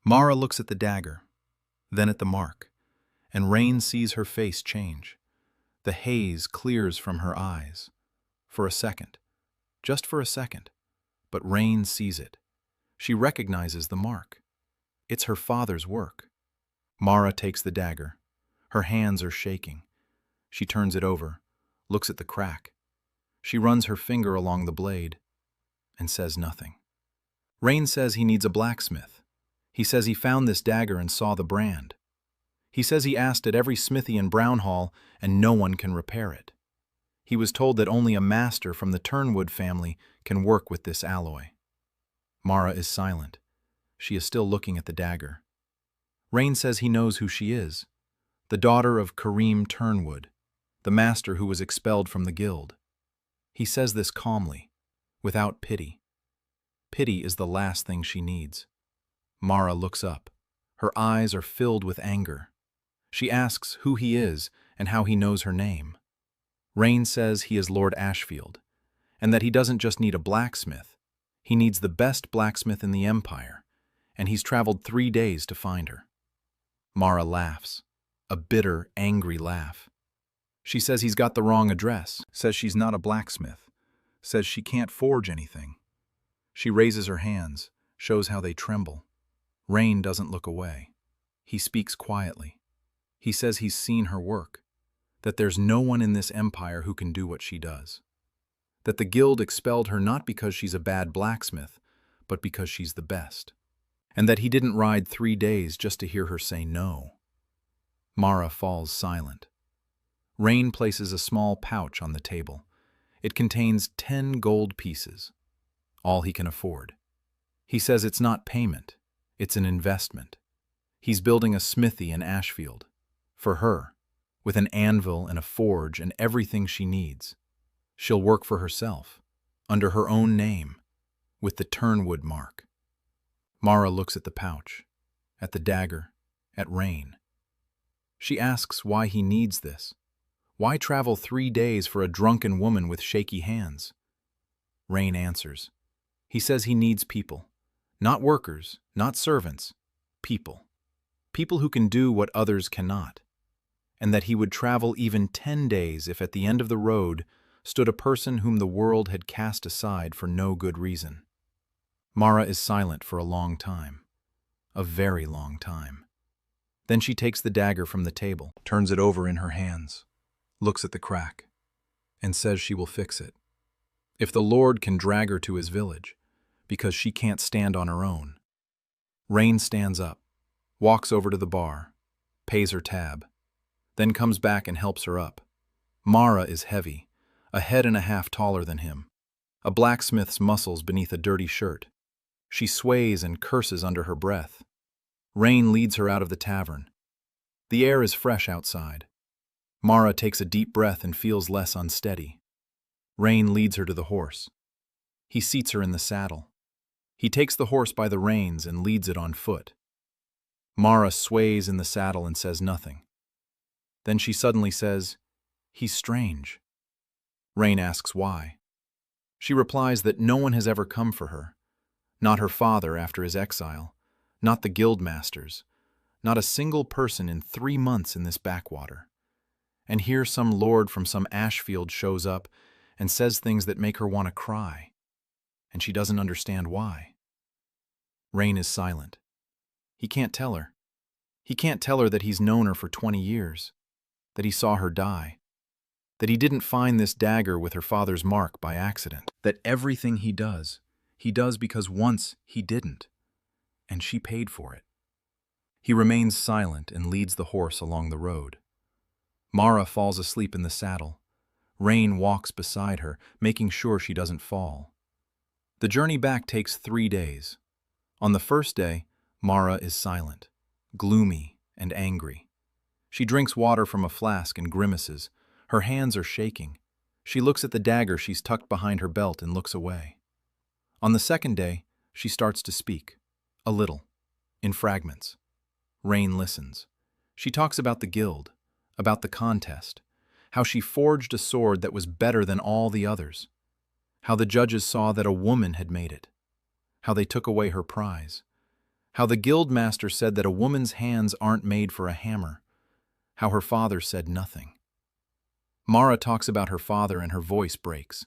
Mara looks at the dagger, then at the mark, and Rain sees her face change. The haze clears from her eyes. For a second. Just for a second. But Rain sees it. She recognizes the mark. It's her father's work. Mara takes the dagger. Her hands are shaking. She turns it over, looks at the crack. She runs her finger along the blade and says nothing. Rain says he needs a blacksmith. He says he found this dagger and saw the brand. He says he asked at every smithy in Brownhall and no one can repair it. He was told that only a master from the Turnwood family can work with this alloy. Mara is silent. She is still looking at the dagger. Rain says he knows who she is. The daughter of Kareem Turnwood, the master who was expelled from the guild. He says this calmly, without pity. Pity is the last thing she needs. Mara looks up. Her eyes are filled with anger. She asks who he is and how he knows her name. Rain says he is Lord Ashefield, and that he doesn't just need a blacksmith. He needs the best blacksmith in the empire, and he's traveled 3 days to find her. Mara laughs, a bitter, angry laugh. She says he's got the wrong address, says she's not a blacksmith, says she can't forge anything. She raises her hands, shows how they tremble. Rain doesn't look away. He speaks quietly. He says he's seen her work, that there's no one in this empire who can do what she does, that the guild expelled her not because she's a bad blacksmith, but because she's the best, and that he didn't ride 3 days just to hear her say no. Mara falls silent. Rain places a small pouch on the table. It contains 10 gold pieces, all he can afford. He says it's not payment, it's an investment. He's building a smithy in Ashefield, for her, with an anvil and a forge and everything she needs. She'll work for herself, under her own name, with the turnwood mark. Mara looks at the pouch, at the dagger, at Rain. She asks why he needs this. Why travel 3 days for a drunken woman with shaky hands? Rain answers. He says he needs people. Not workers, not servants. People. People who can do what others cannot. And that he would travel even 10 days if at the end of the road stood a person whom the world had cast aside for no good reason. Mara is silent for a long time. A very long time. Then she takes the dagger from the table, turns it over in her hands, looks at the crack, and says she will fix it. If the Lord can drag her to his village, because she can't stand on her own. Rain stands up, walks over to the bar, pays her tab, then comes back and helps her up. Mara is heavy, a head and a half taller than him, a blacksmith's muscles beneath a dirty shirt. She sways and curses under her breath. Rain leads her out of the tavern. The air is fresh outside. Mara takes a deep breath and feels less unsteady. Rain leads her to the horse. He seats her in the saddle. He takes the horse by the reins and leads it on foot. Mara sways in the saddle and says nothing. Then she suddenly says, "He's strange." Rain asks why. She replies that no one has ever come for her. Not her father after his exile, not the guild masters, not a single person in 3 months in this backwater. And here some lord from some Ashefield shows up and says things that make her want to cry. And she doesn't understand why. Rain is silent. He can't tell her. He can't tell her that he's known her for 20 years, that he saw her die, that he didn't find this dagger with her father's mark by accident, that everything he does because once he didn't, and she paid for it. He remains silent and leads the horse along the road. Mara falls asleep in the saddle. Rain walks beside her, making sure she doesn't fall. The journey back takes 3 days. On the first day, Mara is silent, gloomy and angry. She drinks water from a flask and grimaces. Her hands are shaking. She looks at the dagger she's tucked behind her belt and looks away. On the second day, she starts to speak, a little, in fragments. Rain listens. She talks about the guild, about the contest, how she forged a sword that was better than all the others, how the judges saw that a woman had made it, how they took away her prize, how the guild master said that a woman's hands aren't made for a hammer, how her father said nothing. Mara talks about her father and her voice breaks.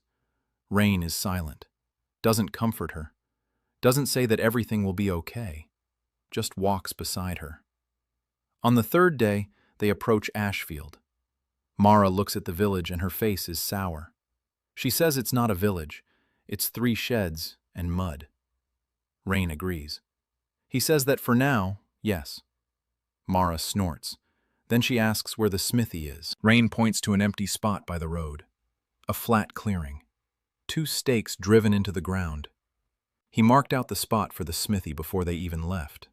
Rain is silent, doesn't comfort her, doesn't say that everything will be okay, just walks beside her. On the third day, they approach Ashefield. Mara looks at the village and her face is sour. She says it's not a village, it's 3 sheds and mud. Rain agrees. He says that for now, yes. Mara snorts. Then she asks where the smithy is. Rain points to an empty spot by the road. A flat clearing. 2 stakes driven into the ground. He marked out the spot for the smithy before they even left.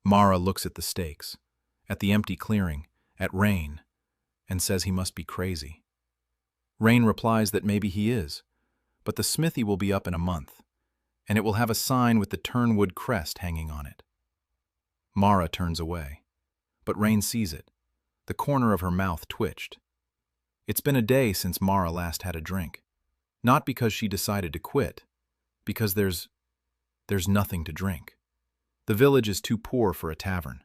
Mara looks at the stakes, at the empty clearing, at Rain, and says he must be crazy. Rain replies that maybe he is, but the smithy will be up in a month, and it will have a sign with the turnwood crest hanging on it. Mara turns away, but Rain sees it. The corner of her mouth twitched. It's been a day since Mara last had a drink. Not because she decided to quit, because there's nothing to drink. The village is too poor for a tavern.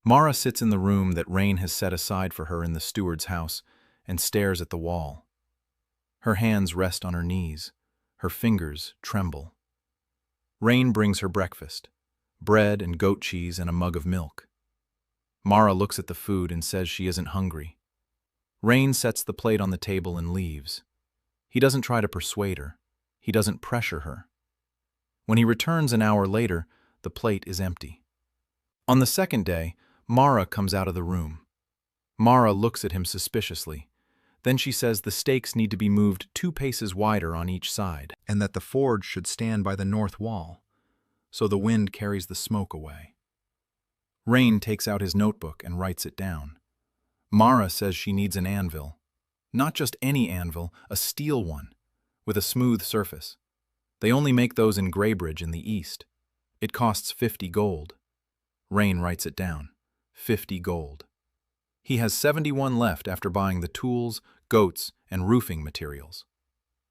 Mara sits in the room that Rain has set aside for her in the steward's house and stares at the wall. Her hands rest on her knees. Her fingers tremble. Rain brings her breakfast, bread and goat cheese and a mug of milk. Mara looks at the food and says she isn't hungry. Rain sets the plate on the table and leaves. He doesn't try to persuade her. He doesn't pressure her. When he returns an hour later, the plate is empty. On the second day, Mara comes out of the room. Mara looks at him suspiciously. Then she says the stakes need to be moved 2 paces wider on each side, and that the forge should stand by the north wall, so the wind carries the smoke away. Rain takes out his notebook and writes it down. Mara says she needs an anvil. Not just any anvil, a steel one, with a smooth surface. They only make those in Greybridge in the east. It costs 50 gold. Rain writes it down. 50 gold. He has 71 left after buying the tools, goats, and roofing materials.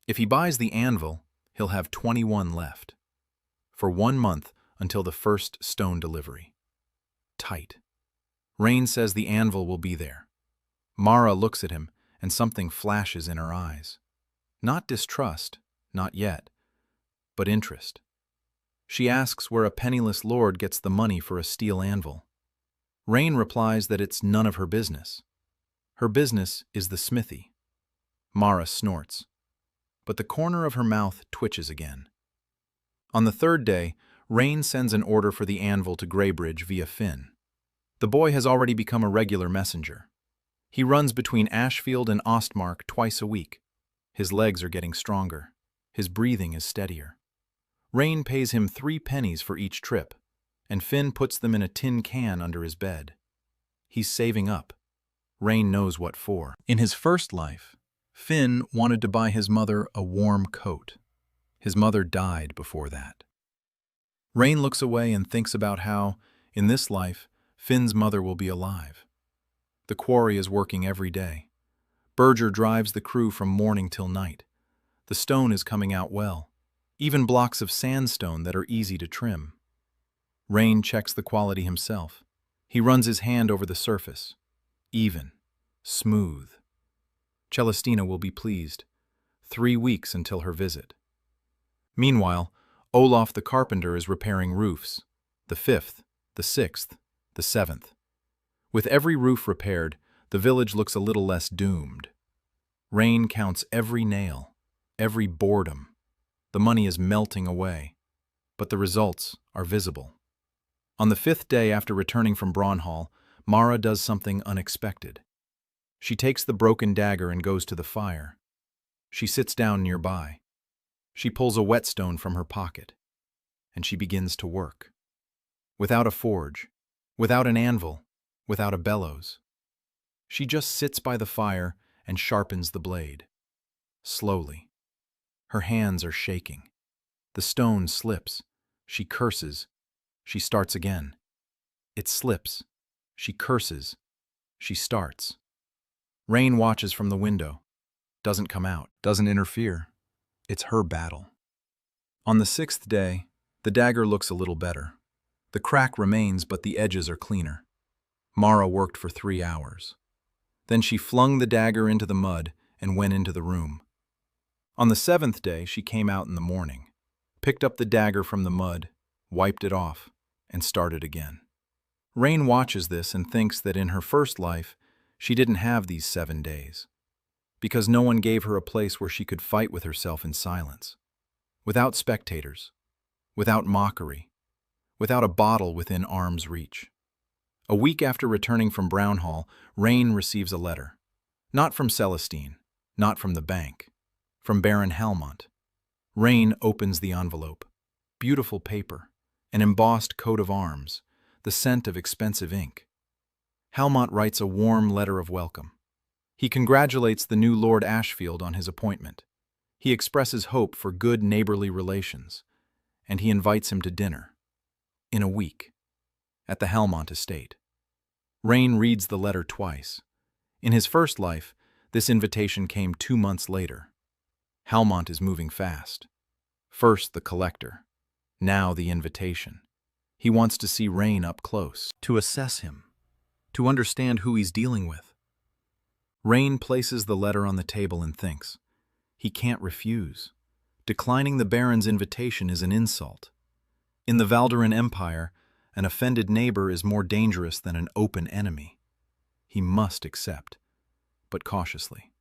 If he buys the anvil, he'll have 21 left. For 1 month until the first stone delivery. Tight. Rain says the anvil will be there. Mara looks at him, and something flashes in her eyes. Not distrust, not yet, but interest. She asks where a penniless lord gets the money for a steel anvil. Rain replies that it's none of her business. Her business is the smithy. Mara snorts, but the corner of her mouth twitches again. On the third day, Rain sends an order for the anvil to Greybridge via Finn. The boy has already become a regular messenger. He runs between Ashefield and Ostmark twice a week. His legs are getting stronger. His breathing is steadier. Rain pays him 3 pennies for each trip, and Finn puts them in a tin can under his bed. He's saving up. Rain knows what for. In his first life, Finn wanted to buy his mother a warm coat. His mother died before that. Rain looks away and thinks about how, in this life, Finn's mother will be alive. The quarry is working every day. Berger drives the crew from morning till night. The stone is coming out well, even blocks of sandstone that are easy to trim. Rain checks the quality himself. He runs his hand over the surface. Even. Smooth. Celestina will be pleased. 3 weeks until her visit. Meanwhile, Olaf the carpenter is repairing roofs. The 5th, the 6th, the 7th. With every roof repaired, the village looks a little less doomed. Rain counts every nail, every boredom. The money is melting away, but the results are visible. On the 5th day after returning from Braunhall, Mara does something unexpected. She takes the broken dagger and goes to the fire. She sits down nearby. She pulls a whetstone from her pocket, and she begins to work. Without a forge, without an anvil, without a bellows. She just sits by the fire and sharpens the blade. Slowly. Her hands are shaking. The stone slips. She curses. She starts again. It slips. She curses. She starts. Rain watches from the window. Doesn't come out. Doesn't interfere. It's her battle. On the 6th day, the dagger looks a little better. The crack remains, but the edges are cleaner. Mara worked for 3 hours. Then she flung the dagger into the mud and went into the room. On the 7th day, she came out in the morning, picked up the dagger from the mud, wiped it off, and started again. Rain watches this and thinks that in her first life, she didn't have these 7 days, because no one gave her a place where she could fight with herself in silence, without spectators, without mockery, without a bottle within arm's reach. A week after returning from Braunhall, Rain receives a letter. Not from Celestine, not from the bank, from Baron Halmont. Rain opens the envelope. Beautiful paper, an embossed coat of arms, the scent of expensive ink. Halmont writes a warm letter of welcome. He congratulates the new Lord Ashefield on his appointment. He expresses hope for good neighborly relations, and he invites him to dinner. In a week, at the Halmont estate. Rain reads the letter twice. In his first life, this invitation came 2 months later. Halmont is moving fast. First the collector, now the invitation. He wants to see Rain up close, to assess him, to understand who he's dealing with. Rain places the letter on the table and thinks. He can't refuse. Declining the Baron's invitation is an insult. In the Valderan Empire, An offended neighbor is more dangerous than an open enemy. He must accept, but cautiously.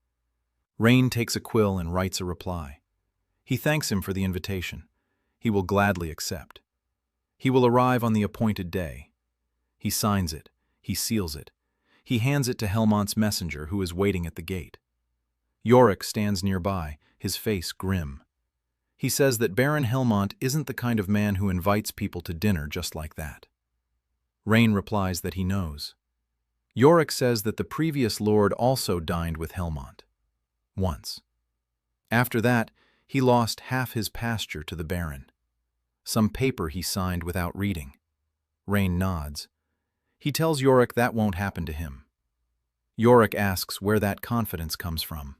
Rain takes a quill and writes a reply. He thanks him for the invitation. He will gladly accept. He will arrive on the appointed day. He signs it. He seals it. He hands it to Helmont's messenger, who is waiting at the gate. Yorick stands nearby, his face grim. He says that Baron Helmont isn't the kind of man who invites people to dinner just like that. Rain replies that he knows. Yorick says that the previous lord also dined with Helmont. Once. After that, he lost half his pasture to the Baron. Some paper he signed without reading. Rain nods. He tells Yorick that won't happen to him. Yorick asks where that confidence comes from.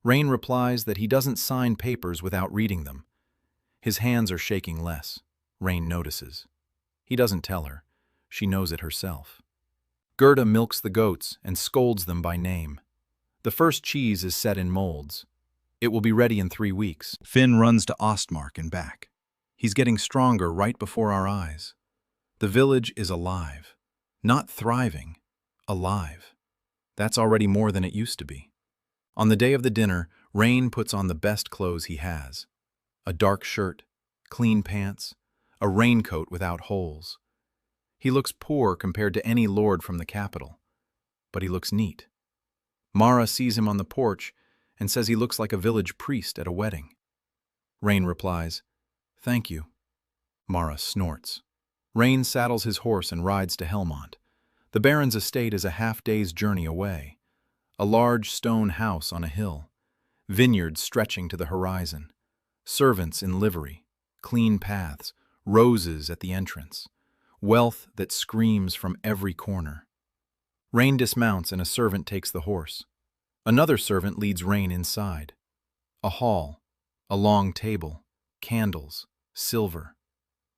Rain replies that he doesn't sign papers without reading them. His hands are shaking less. Rain notices. He doesn't tell her. She knows it herself. Gerda milks the goats and scolds them by name. The first cheese is set in molds. It will be ready in 3 weeks. Finn runs to Ostmark and back. He's getting stronger right before our eyes. The village is alive. Not thriving. Alive. That's already more than it used to be. On the day of the dinner, Rain puts on the best clothes he has. A dark shirt, clean pants, a raincoat without holes. He looks poor compared to any lord from the capital, but he looks neat. Mara sees him on the porch and says he looks like a village priest at a wedding. Rain replies, "Thank you." Mara snorts. Rain saddles his horse and rides to Helmont. The Baron's estate is a half-day's journey away. A large stone house on a hill. Vineyards stretching to the horizon. Servants in livery. Clean paths. Roses at the entrance. Wealth that screams from every corner. Rain dismounts and a servant takes the horse. Another servant leads Rain inside. A hall. A long table. Candles. Silver.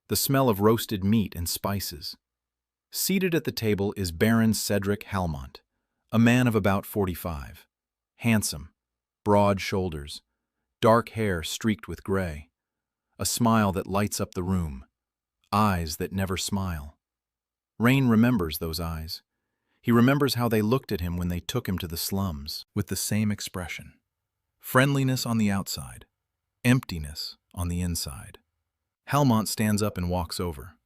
The smell of roasted meat and spices. Seated at the table is Baron Cedric Helmont, a man of about 45. Handsome, broad shoulders, dark hair streaked with gray, a smile that lights up the room, eyes that never smile. Rain remembers those eyes. He remembers how they looked at him when they took him to the slums, with the same expression. Friendliness on the outside, emptiness on the inside. Helmont stands up and walks over.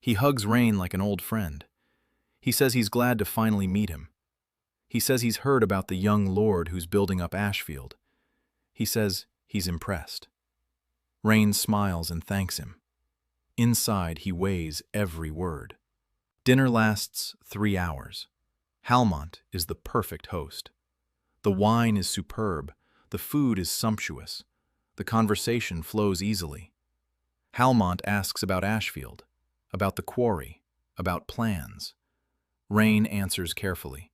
He hugs Rain like an old friend. He says he's glad to finally meet him. He says he's heard about the young lord who's building up Ashefield. He says he's impressed. Rain smiles and thanks him. Inside, he weighs every word. Dinner lasts 3 hours. Helmont is the perfect host. The wine is superb. The food is sumptuous. The conversation flows easily. Helmont asks about Ashefield, about the quarry, about plans. Rain answers carefully.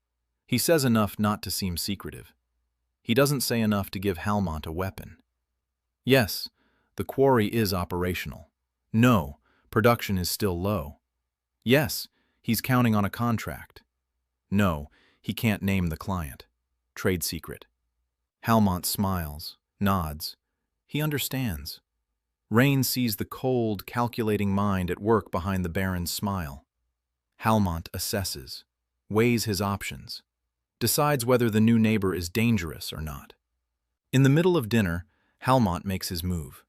He says enough not to seem secretive. He doesn't say enough to give Helmont a weapon. Yes, the quarry is operational. No, production is still low. Yes, he's counting on a contract. No, he can't name the client. Trade secret. Helmont smiles, nods. He understands. Rain sees the cold, calculating mind at work behind the Baron's smile. Helmont assesses, weighs his options, decides whether the new neighbor is dangerous or not. In the middle of dinner, Helmont makes his move.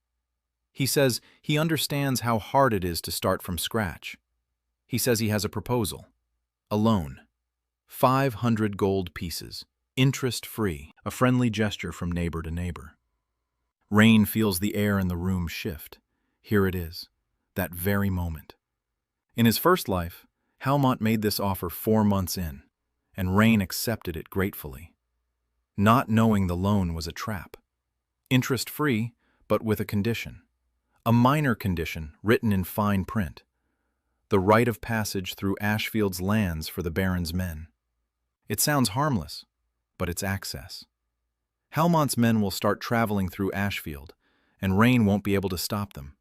He says he understands how hard it is to start from scratch. He says he has a proposal. A loan. 500 gold pieces, interest-free, a friendly gesture from neighbor to neighbor. Rain feels the air in the room shift. Here it is, that very moment. In his first life, Helmont made this offer 4 months in, and Rain accepted it gratefully. Not knowing the loan was a trap. Interest-free, but with a condition. A minor condition written in fine print. The right of passage through Ashefield's lands for the Baron's men. It sounds harmless, but it's access. Helmont's men will start traveling through Ashefield, and Rain won't be able to stop them.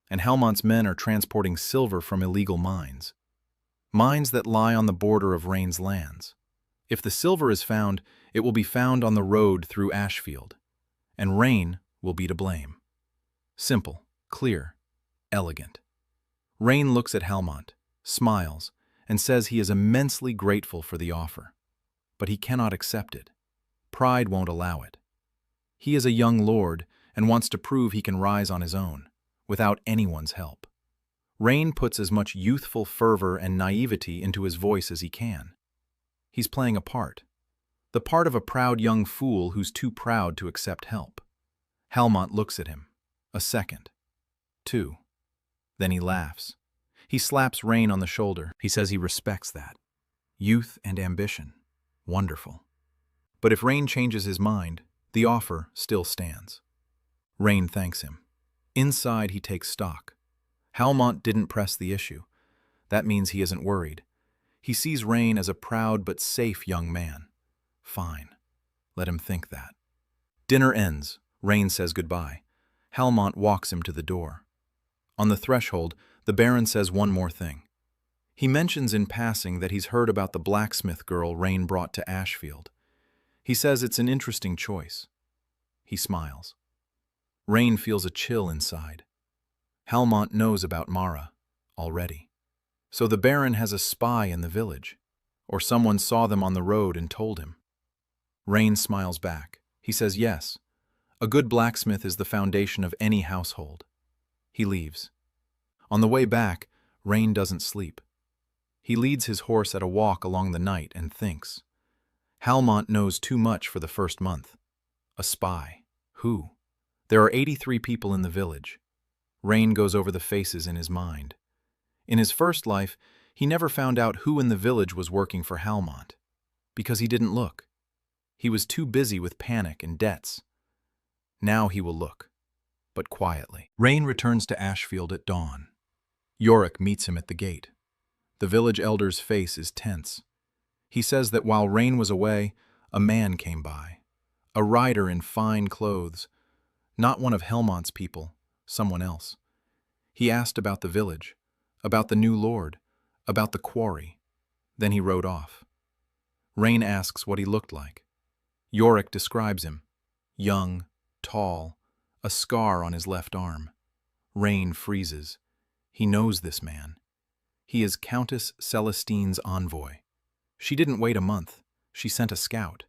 And Helmont's men are transporting silver from illegal mines. Mines that lie on the border of Rain's lands. If the silver is found, it will be found on the road through Ashefield, and Rain will be to blame. Simple, clear, elegant. Rain looks at Helmont, smiles, and says he is immensely grateful for the offer. But he cannot accept it. Pride won't allow it. He is a young lord and wants to prove he can rise on his own, without anyone's help. Rain puts as much youthful fervor and naivety into his voice as he can. He's playing a part. The part of a proud young fool who's too proud to accept help. Helmont looks at him. A second. Two. Then he laughs. He slaps Rain on the shoulder. He says he respects that. Youth and ambition. Wonderful. But if Rain changes his mind, the offer still stands. Rain thanks him. Inside, he takes stock. Helmont didn't press the issue. That means he isn't worried. He sees Rain as a proud but safe young man. Fine. Let him think that. Dinner ends. Rain says goodbye. Helmont walks him to the door. On the threshold, the Baron says one more thing. He mentions in passing that he's heard about the blacksmith girl Rain brought to Ashefield. He says it's an interesting choice. He smiles. Rain feels a chill inside. Helmont knows about Mara already. So the Baron has a spy in the village, or someone saw them on the road and told him. Rain smiles back. He says yes. A good blacksmith is the foundation of any household. He leaves. On the way back, Rain doesn't sleep. He leads his horse at a walk along the night and thinks. Helmont knows too much for the first month. A spy. Who? There are 83 people in the village. Rain goes over the faces in his mind. In his first life, he never found out who in the village was working for Helmont, because he didn't look. He was too busy with panic and debts. Now he will look, but quietly. Rain returns to Ashefield at dawn. Yorick meets him at the gate. The village elder's face is tense. He says that while Rain was away, a man came by. A rider in fine clothes. Not one of Helmont's people, someone else. He asked about the village, about the new lord, about the quarry. Then he rode off. Rain asks what he looked like. Yorick describes him. Young, tall, a scar on his left arm. Rain freezes. He knows this man. He is Countess Celestine's envoy. She didn't wait a month. She sent a scout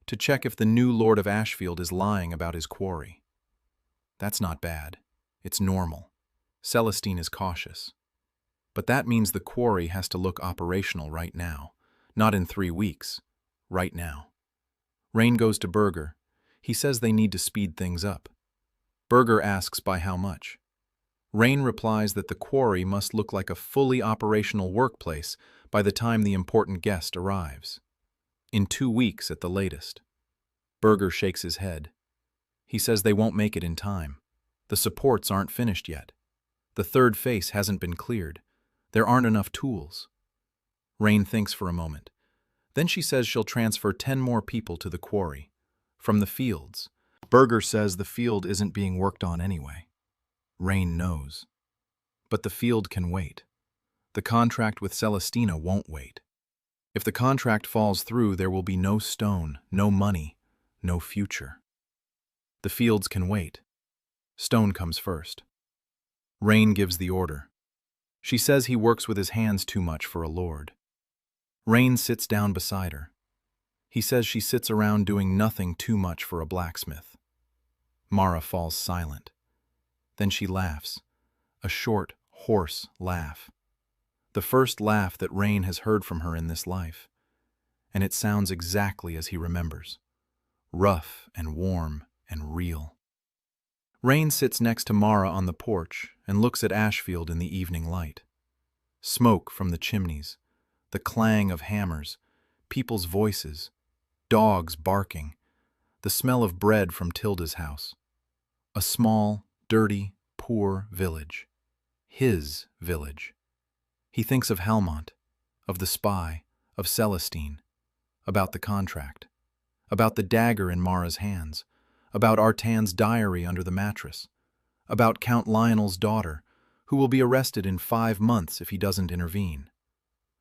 to check if the new Lord of Ashefield is lying about his quarry. That's not bad. It's normal. Celestine is cautious. But that means the quarry has to look operational right now, not in 3 weeks, right now. Rain goes to Berger. He says they need to speed things up. Berger asks by how much. Rain replies that the quarry must look like a fully operational workplace by the time the important guest arrives. In 2 weeks at the latest. Berger shakes his head. He says they won't make it in time. The supports aren't finished yet. The third face hasn't been cleared. There aren't enough tools. Rain thinks for a moment. Then she says she'll transfer 10 more people to the quarry. From the fields. Berger says the field isn't being worked on anyway. Rain knows. But the field can wait. The contract with Celestina won't wait. If the contract falls through, there will be no stone, no money, no future. The fields can wait. Stone comes first. Rain gives the order. She says he works with his hands too much for a lord. Rain sits down beside her. He says she sits around doing nothing too much for a blacksmith. Mara falls silent. Then she laughs, a short, hoarse laugh. The first laugh that Rain has heard from her in this life. And it sounds exactly as he remembers. Rough and warm and real. Rain sits next to Mara on the porch and looks at Ashefield in the evening light. Smoke from the chimneys, the clang of hammers, people's voices, dogs barking, the smell of bread from Tilda's house. A small, dirty, poor village. His village. He thinks of Helmont, of the spy, of Celestine, about the contract, about the dagger in Mara's hands, about Artan's diary under the mattress, about Count Lionel's daughter, who will be arrested in 5 months if he doesn't intervene,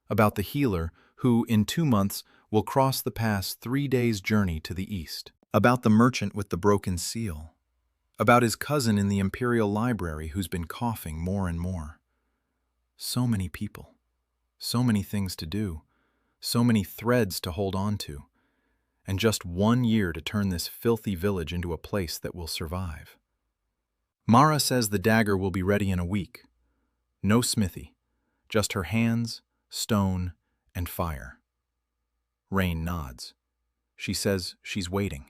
about the healer who, in 2 months, will cross the pass 3 days' journey to the east, about the merchant with the broken seal, about his cousin in the Imperial Library who's been coughing more and more. So many people, so many things to do, so many threads to hold on to, and just 1 year to turn this filthy village into a place that will survive. Mara says the dagger will be ready in a week. No smithy, just her hands, stone, and fire. Rain nods. She says she's waiting.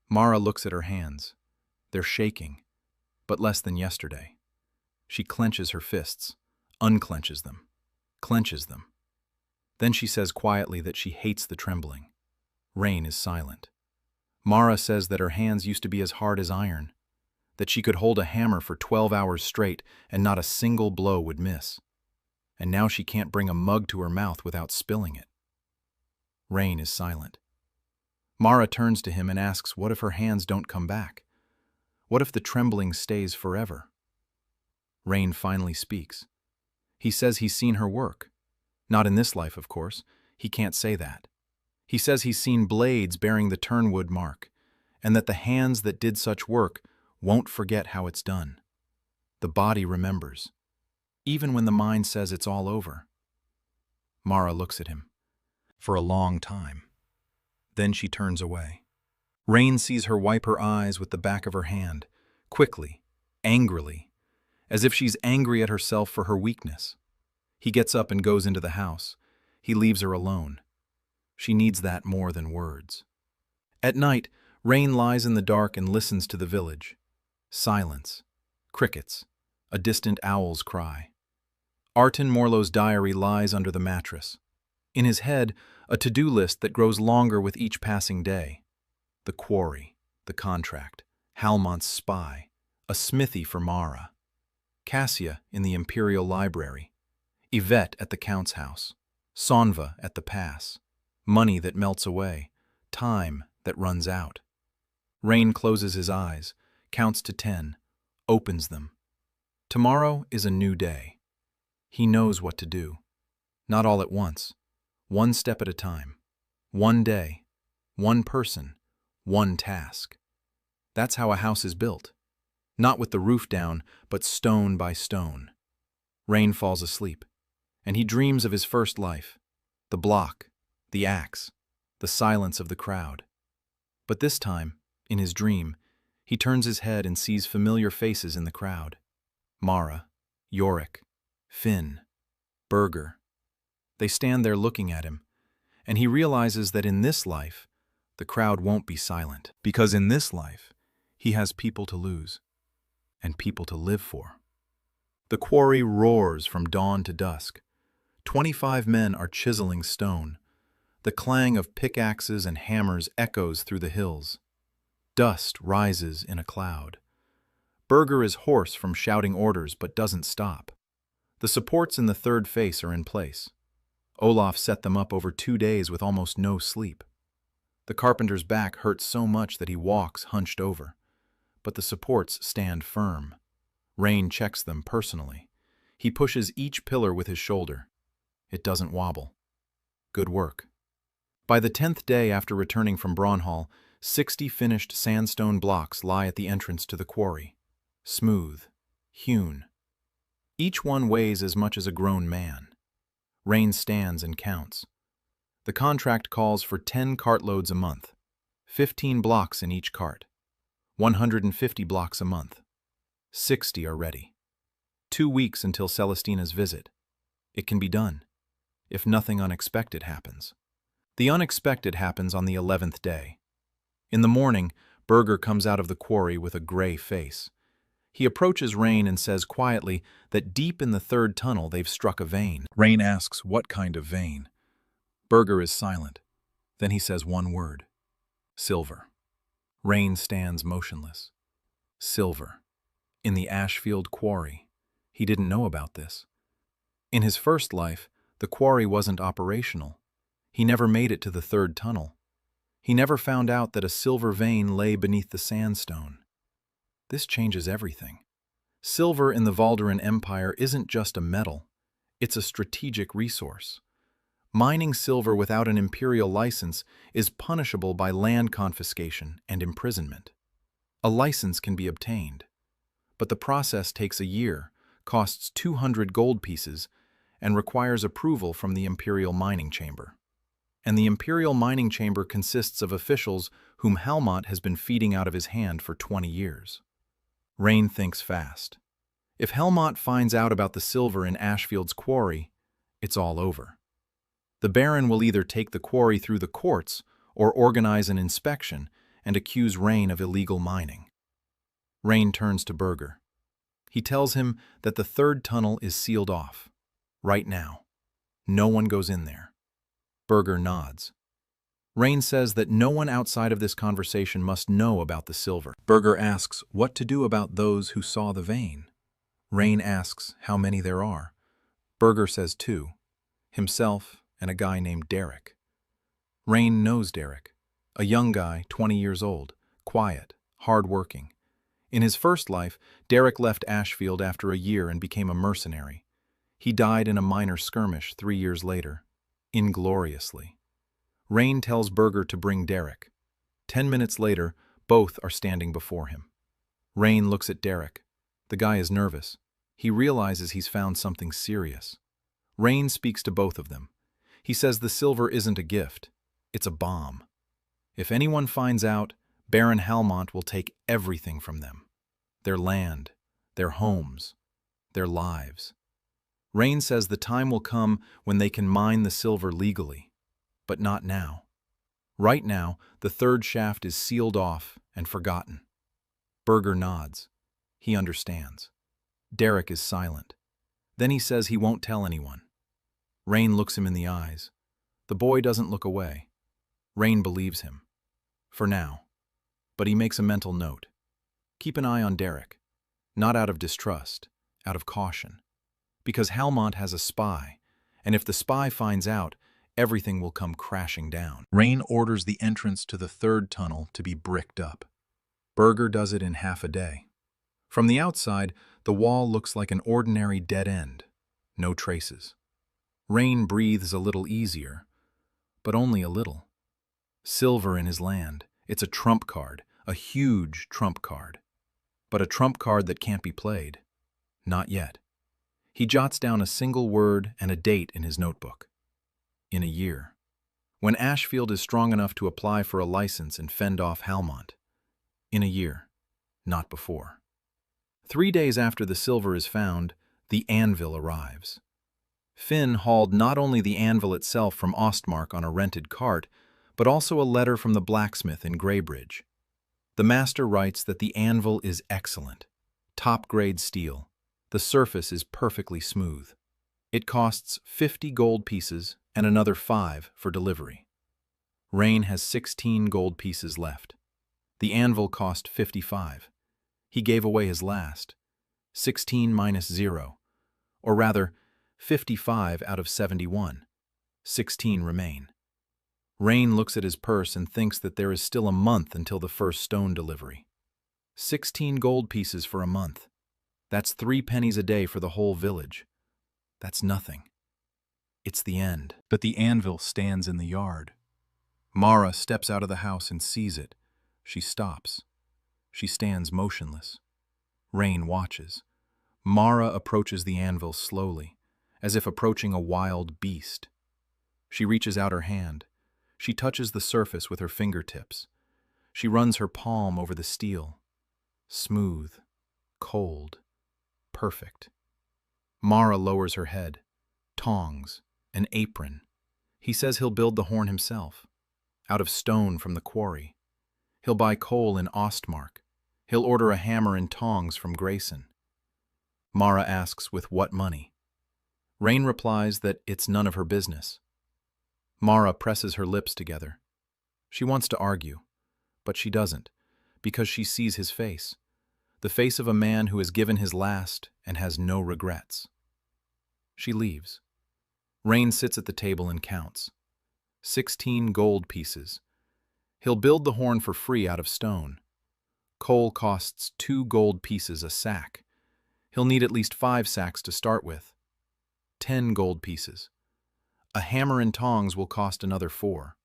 Mara looks at her hands. They're shaking, but less than yesterday. She clenches her fists, unclenches them, clenches them. Then she says quietly that she hates the trembling. Rain is silent. Mara says that her hands used to be as hard as iron, that she could hold a hammer for 12 hours straight and not a single blow would miss. And now she can't bring a mug to her mouth without spilling it. Rain is silent. Mara turns to him and asks what if her hands don't come back? What if the trembling stays forever? Rain finally speaks. He says he's seen her work. Not in this life, of course. He can't say that. He says he's seen blades bearing the turnwood mark, and that the hands that did such work won't forget how it's done. The body remembers, even when the mind says it's all over. Mara looks at him for a long time. Then she turns away. Rain sees her wipe her eyes with the back of her hand, quickly, angrily, as if she's angry at herself for her weakness. He gets up and goes into the house. He leaves her alone. She needs that more than words. At night, Rain lies in the dark and listens to the village. Silence. Crickets. A distant owl's cry. Artin Morlow's diary lies under the mattress. In his head, a to-do list that grows longer with each passing day. The quarry, the contract, Halmont's spy, a smithy for Mara. Cassia in the Imperial Library. Yvette at the Count's house. Sonva at the pass. Money that melts away. Time that runs out. Rain closes his eyes, counts to 10, opens them. Tomorrow is a new day. He knows what to do. Not all at once. One step at a time. One day. One person. One task. That's how a house is built. Not with the roof down, but stone by stone. Rain falls asleep, and he dreams of his first life. The block, the axe, the silence of the crowd. But this time, in his dream, he turns his head and sees familiar faces in the crowd. Mara, Yorick, Finn, Berger. They stand there looking at him, and he realizes that in this life, the crowd won't be silent, because in this life, he has people to lose and people to live for. The quarry roars from dawn to dusk. 25 men are chiseling stone. The clang of pickaxes and hammers echoes through the hills. Dust rises in a cloud. Berger is hoarse from shouting orders but doesn't stop. The supports in the third face are in place. Olaf set them up over 2 days with almost no sleep. The carpenter's back hurts so much that he walks hunched over, but the supports stand firm. Rain checks them personally. He pushes each pillar with his shoulder. It doesn't wobble. Good work. By the 10th day after returning from Braunhall, 60 finished sandstone blocks lie at the entrance to the quarry. Smooth, hewn. Each one weighs as much as a grown man. Rain stands and counts. The contract calls for 10 cartloads a month, 15 blocks in each cart, 150 blocks a month. 60 are ready. 2 weeks until Celestina's visit. It can be done, if nothing unexpected happens. The unexpected happens on the 11th day. In the morning, Berger comes out of the quarry with a gray face. He approaches Rain and says quietly that deep in the 3rd tunnel they've struck a vein. Rain asks what kind of vein. Berger is silent. Then he says one word. Silver. Rain stands motionless. Silver. In the Ashefield quarry. He didn't know about this. In his first life, the quarry wasn't operational. He never made it to the 3rd tunnel. He never found out that a silver vein lay beneath the sandstone. This changes everything. Silver in the Valderan Empire isn't just a metal. It's a strategic resource. Mining silver without an imperial license is punishable by land confiscation and imprisonment. A license can be obtained, but the process takes a year, costs 200 gold pieces, and requires approval from the Imperial Mining Chamber. And the Imperial Mining Chamber consists of officials whom Halmont has been feeding out of his hand for 20 years. Rain thinks fast. If Helmont finds out about the silver in Ashefield's quarry, it's all over. The Baron will either take the quarry through the courts or organize an inspection and accuse Rain of illegal mining. Rain turns to Burger. He tells him that the third tunnel is sealed off. Right now. No one goes in there. Burger nods. Rain says that no one outside of this conversation must know about the silver. Burger asks what to do about those who saw the vein. Rain asks how many there are. Burger says 2, himself and a guy named Derek. Rain knows Derek, a young guy, 20 years old, quiet, hard-working. In his first life, Derek left Ashefield after a year and became a mercenary. He died in a minor skirmish 3 years later, ingloriously. Rain tells Burger to bring Derek. 10 minutes later, both are standing before him. Rain looks at Derek. The guy is nervous. He realizes he's found something serious. Rain speaks to both of them. He says the silver isn't a gift. It's a bomb. If anyone finds out, Baron Halmont will take everything from them. Their land, their homes, their lives. Rain says the time will come when they can mine the silver legally. But not now. Right now, the third shaft is sealed off and forgotten. Burger nods. He understands. Derek is silent. Then he says he won't tell anyone. Rain looks him in the eyes. The boy doesn't look away. Rain believes him. For now. But he makes a mental note. Keep an eye on Derek. Not out of distrust, out of caution. Because Halmont has a spy, and if the spy finds out, everything will come crashing down. Rain orders the entrance to the third tunnel to be bricked up. Burger does it in half a day. From the outside, the wall looks like an ordinary dead end. No traces. Rain breathes a little easier, but only a little. Silver in his land. It's a trump card, a huge trump card. But a trump card that can't be played. Not yet. He jots down a single word and a date in his notebook. In a year. When Ashefield is strong enough to apply for a license and fend off Halmont. In a year. Not before. 3 days after the silver is found, the anvil arrives. Finn hauled not only the anvil itself from Ostmark on a rented cart, but also a letter from the blacksmith in Greybridge. The master writes that the anvil is excellent, top-grade steel. The surface is perfectly smooth. It costs 50 gold pieces and another 5 for delivery. Rain has 16 gold pieces left. The anvil cost 55. He gave away his last. 16 minus 0. Or rather, 55 out of 71. 16 remain. Rain looks at his purse and thinks that there is still a month until the first stone delivery. 16 gold pieces for a month. That's 3 pennies a day for the whole village. That's nothing. It's the end. But the anvil stands in the yard. Mara steps out of the house and sees it. She stops. She stands motionless. Rain watches. Mara approaches the anvil slowly, as if approaching a wild beast. She reaches out her hand. She touches the surface with her fingertips. She runs her palm over the steel. Smooth, cold, perfect. Mara lowers her head. Tongs, an apron. He says he'll build the horn himself, out of stone from the quarry. He'll buy coal in Ostmark. He'll order a hammer and tongs from Grayson. Mara asks with what money. Rain replies that it's none of her business. Mara presses her lips together. She wants to argue, but she doesn't, because she sees his face, the face of a man who has given his last and has no regrets. She leaves. Rain sits at the table and counts. 16 gold pieces. He'll build the horn for free out of stone. Coal costs 2 gold pieces a sack. He'll need at least 5 sacks to start with. 10 gold pieces. A hammer and tongs will cost another 4.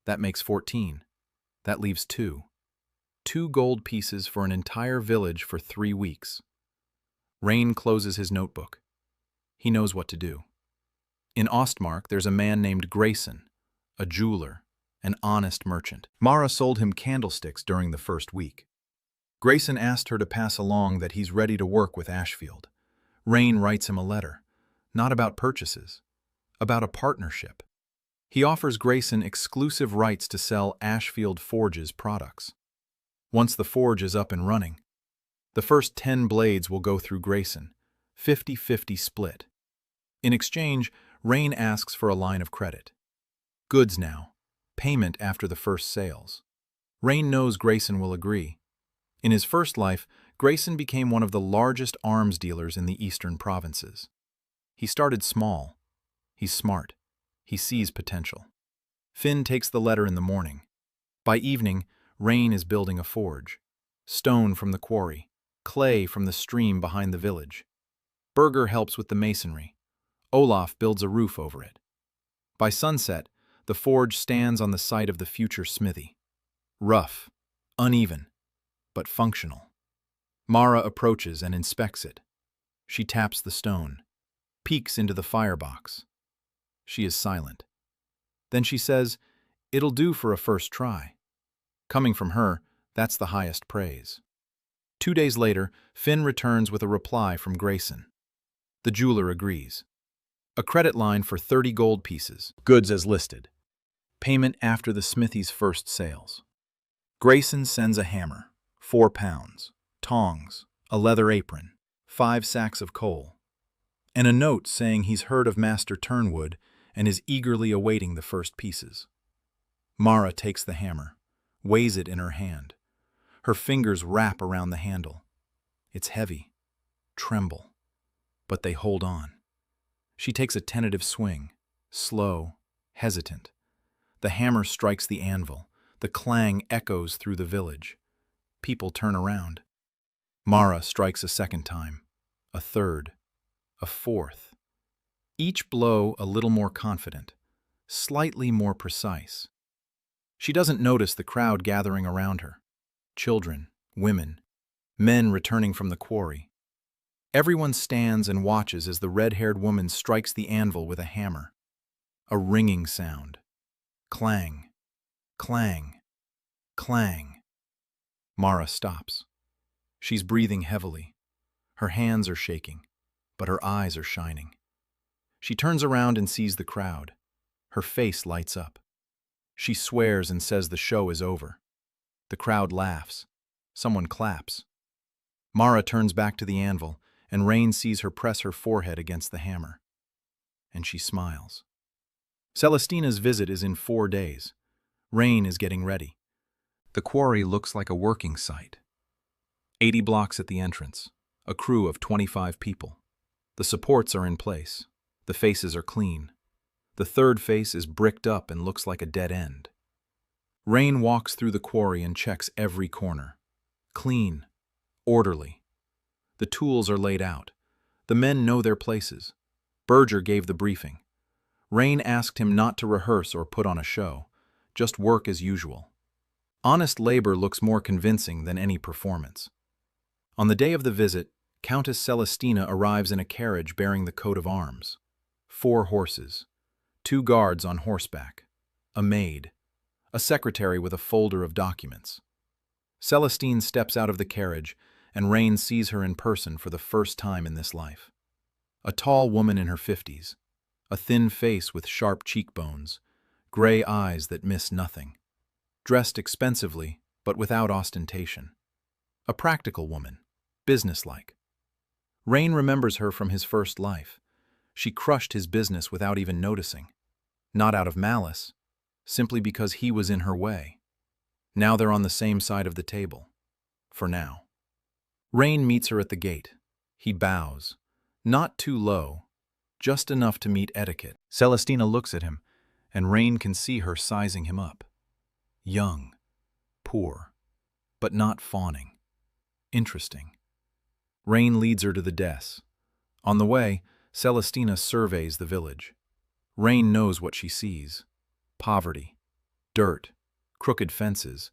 That makes 14. That leaves 2. 2 gold pieces for an entire village for 3 weeks. Rain closes his notebook. He knows what to do. In Ostmark, there's a man named Grayson, a jeweler, an honest merchant. Mara sold him candlesticks during the first week. Grayson asked her to pass along that he's ready to work with Ashefield. Rain writes him a letter, not about purchases, about a partnership. He offers Grayson exclusive rights to sell Ashefield Forge's products. Once the forge is up and running, the first 10 blades will go through Grayson, 50-50 split. In exchange, Rain asks for a line of credit. Goods now, payment after the first sales. Rain knows Grayson will agree. In his first life, Grayson became one of the largest arms dealers in the eastern provinces. He started small. He's smart. He sees potential. Finn takes the letter in the morning. By evening, Rain is building a forge. Stone from the quarry, clay from the stream behind the village. Berger helps with the masonry. Olaf builds a roof over it. By sunset, the forge stands on the site of the future smithy. Rough, uneven, but functional. Mara approaches and inspects it. She taps the stone, peeks into the firebox. She is silent. Then she says, "It'll do for a first try." Coming from her, that's the highest praise. 2 days later, Finn returns with a reply from Grayson. The jeweler agrees. A credit line for 30 gold pieces, goods as listed. Payment after the smithy's first sales. Grayson sends a hammer, 4 pounds, tongs, a leather apron, 5 sacks of coal, and a note saying he's heard of Master Turnwood and is eagerly awaiting the first pieces. Mara takes the hammer, weighs it in her hand. Her fingers wrap around the handle. It's heavy, tremble, but they hold on. She takes a tentative swing, slow, hesitant. The hammer strikes the anvil. The clang echoes through the village. People turn around. Mara strikes a second time, a third, a fourth. Each blow a little more confident, slightly more precise. She doesn't notice the crowd gathering around her. Children, women, men returning from the quarry. Everyone stands and watches as the red-haired woman strikes the anvil with a hammer. A ringing sound. Clang, clang, clang. Mara stops. She's breathing heavily. Her hands are shaking, but her eyes are shining. She turns around and sees the crowd. Her face lights up. She swears and says the show is over. The crowd laughs. Someone claps. Mara turns back to the anvil, and Rain sees her press her forehead against the hammer. And she smiles. Celestina's visit is in 4 days. Rain is getting ready. The quarry looks like a working site. 80 blocks at the entrance, a crew of 25 people. The supports are in place. The faces are clean. The third face is bricked up and looks like a dead end. Rain walks through the quarry and checks every corner. Clean, orderly. The tools are laid out. The men know their places. Berger gave the briefing. Rain asked him not to rehearse or put on a show, just work as usual. Honest labor looks more convincing than any performance. On the day of the visit, Countess Celestina arrives in a carriage bearing the coat of arms. 4 horses, 2 guards on horseback, a maid, a secretary with a folder of documents. Celestine steps out of the carriage, and Rain sees her in person for the first time in this life. A tall woman in her 50s, a thin face with sharp cheekbones, gray eyes that miss nothing. Dressed expensively, but without ostentation. A practical woman, businesslike. Rain remembers her from his first life. She crushed his business without even noticing. Not out of malice, simply because he was in her way. Now they're on the same side of the table. For now. Rain meets her at the gate. He bows. Not too low, just enough to meet etiquette. Celestina looks at him, and Rain can see her sizing him up. Young, poor, but not fawning. Interesting. Rain leads her to the desk. On the way, Celestina surveys the village. Rain knows what she sees. Poverty, dirt, crooked fences.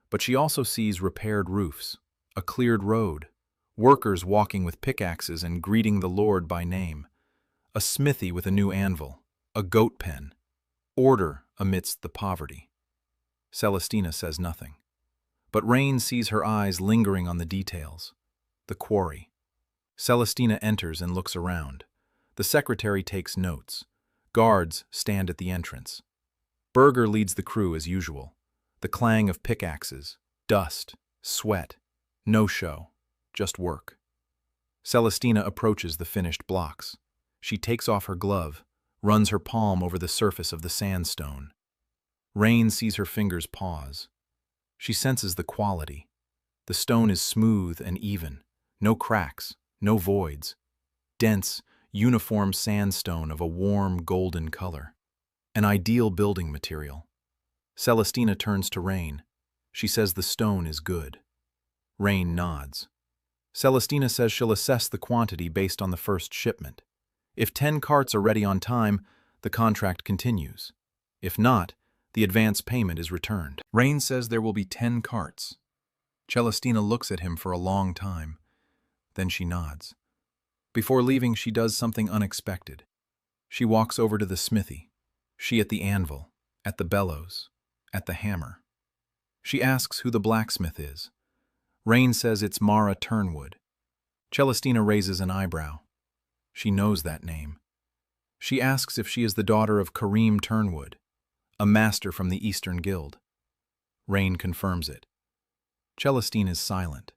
But she also sees repaired roofs, a cleared road, workers walking with pickaxes and greeting the Lord by name, a smithy with a new anvil, a goat pen, order amidst the poverty. Celestina says nothing, but Rain sees her eyes lingering on the details. The quarry. Celestina enters and looks around. The secretary takes notes. Guards stand at the entrance. Berger leads the crew as usual. The clang of pickaxes, dust, sweat, no show, just work. Celestina approaches the finished blocks. She takes off her glove, runs her palm over the surface of the sandstone. Rain sees her fingers pause. She senses the quality. The stone is smooth and even, no cracks, no voids. Dense, uniform sandstone of a warm golden color. An ideal building material. Celestina turns to Rain. She says the stone is good. Rain nods. Celestina says she'll assess the quantity based on the first shipment. If 10 carts are ready on time, the contract continues. If not, the advance payment is returned. Rain says there will be 10 carts. Celestina looks at him for a long time. Then she nods. Before leaving, she does something unexpected. She walks over to the smithy. She at the anvil, at the bellows, at the hammer. She asks who the blacksmith is. Rain says it's Mara Turnwood. Celestina raises an eyebrow. She knows that name. She asks if she is the daughter of Kareem Turnwood, a master from the Eastern Guild. Rain confirms it. Celestine is silent.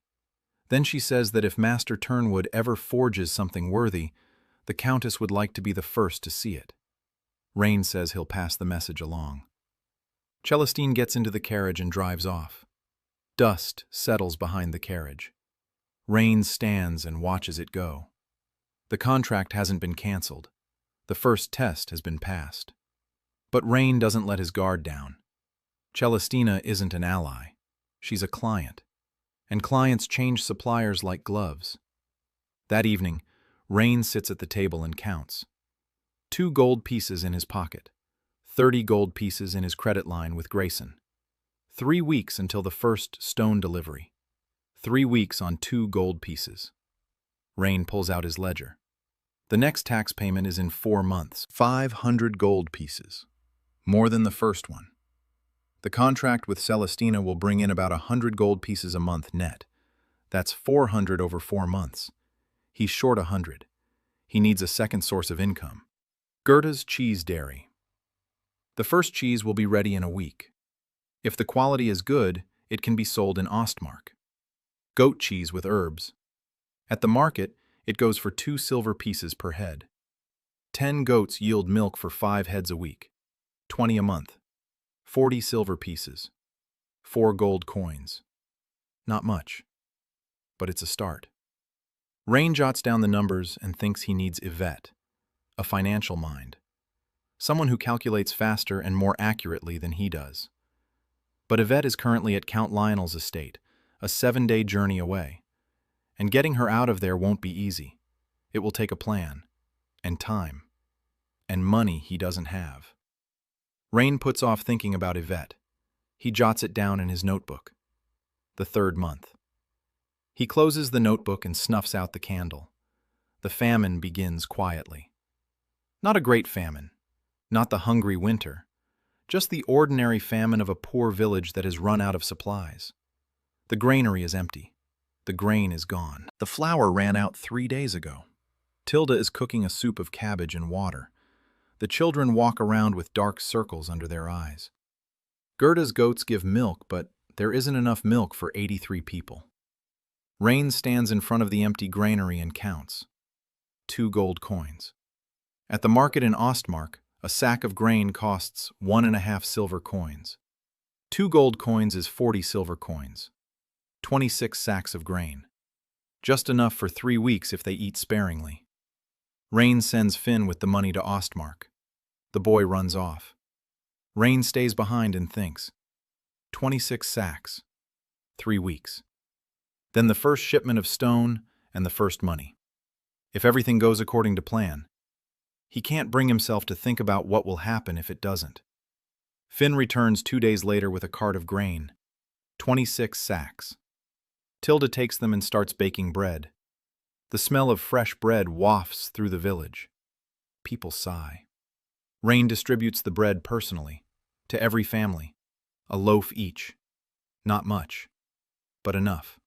Then she says that if Master Turnwood ever forges something worthy, the Countess would like to be the first to see it. Rain says he'll pass the message along. Celestine gets into the carriage and drives off. Dust settles behind the carriage. Rain stands and watches it go. The contract hasn't been canceled. The first test has been passed. But Rain doesn't let his guard down. Celestina isn't an ally. She's a client. And clients change suppliers like gloves. That evening, Rain sits at the table and counts. 2 gold pieces in his pocket. 30 gold pieces in his credit line with Grayson. 3 weeks until the first stone delivery. 3 weeks on 2 gold pieces. Rain pulls out his ledger. The next tax payment is in 4 months. 500 gold pieces. More than the first one. The contract with Celestina will bring in about 100 gold pieces a month net. That's 400 over 4 months. He's short 100. He needs a second source of income. Gerda's Cheese Dairy. The first cheese will be ready in a week. If the quality is good, it can be sold in Ostmark. Goat cheese with herbs. At the market, it goes for 2 silver pieces per head. 10 goats yield milk for 5 heads a week. 20 a month. 40 silver pieces. 4 gold coins. Not much, but it's a start. Rain jots down the numbers and thinks he needs Yvette, a financial mind. Someone who calculates faster and more accurately than he does. But Yvette is currently at Count Lionel's estate, a 7-day journey away. And getting her out of there won't be easy. It will take a plan, and time, and money he doesn't have. Rain puts off thinking about Yvette. He jots it down in his notebook. The 3rd month. He closes the notebook and snuffs out the candle. The famine begins quietly. Not a great famine. Not the hungry winter. Just the ordinary famine of a poor village that has run out of supplies. The granary is empty. The grain is gone. The flour ran out 3 days ago. Tilda is cooking a soup of cabbage and water. The children walk around with dark circles under their eyes. Gerda's goats give milk, but there isn't enough milk for 83 people. Rain stands in front of the empty granary and counts. 2 gold coins. At the market in Ostmark, a sack of grain costs 1.5 silver coins. 2 gold coins is 40 silver coins. 26 sacks of grain. Just enough for 3 weeks if they eat sparingly. Rain sends Finn with the money to Ostmark. The boy runs off. Rain stays behind and thinks. 26 sacks. 3 weeks. Then the first shipment of stone and the first money. If everything goes according to plan. He can't bring himself to think about what will happen if it doesn't. Finn returns 2 days later with a cart of grain. 26 sacks. Tilda takes them and starts baking bread. The smell of fresh bread wafts through the village. People sigh. Rain distributes the bread personally, to every family, a loaf each. Not much, but enough.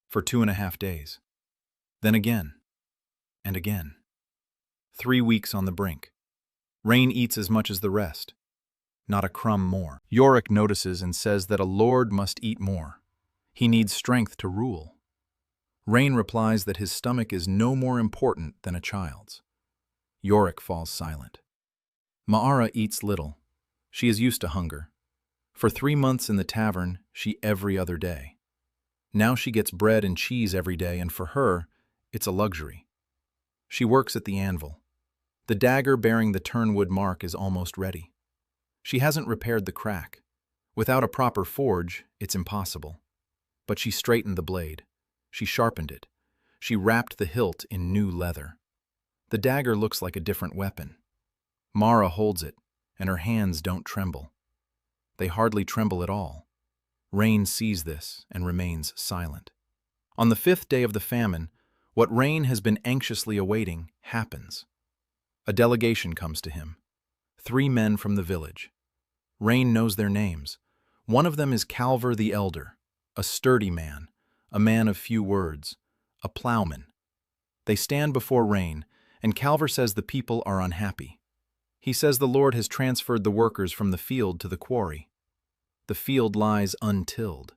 For 2.5 days. Then again, and again. 3 weeks on the brink. Rain eats as much as the rest. Not a crumb more. Yorick notices and says that a lord must eat more. He needs strength to rule. Rain replies that his stomach is no more important than a child's. Yorick falls silent. Ma'ara eats little. She is used to hunger. For 3 months in the tavern, she every other day. Now she gets bread and cheese every day, and for her, it's a luxury. She works at the anvil. The dagger bearing the turnwood mark is almost ready. She hasn't repaired the crack. Without a proper forge, it's impossible. But she straightened the blade. She sharpened it. She wrapped the hilt in new leather. The dagger looks like a different weapon. Mara holds it, and her hands don't tremble. They hardly tremble at all. Rain sees this and remains silent. On the 5th day of the famine, what Rain has been anxiously awaiting happens. A delegation comes to him. 3 men from the village. Rain knows their names. One of them is Calver the Elder, a sturdy man, a man of few words, a plowman. They stand before Rain, and Calver says the people are unhappy. He says the Lord has transferred the workers from the field to the quarry. The field lies untilled.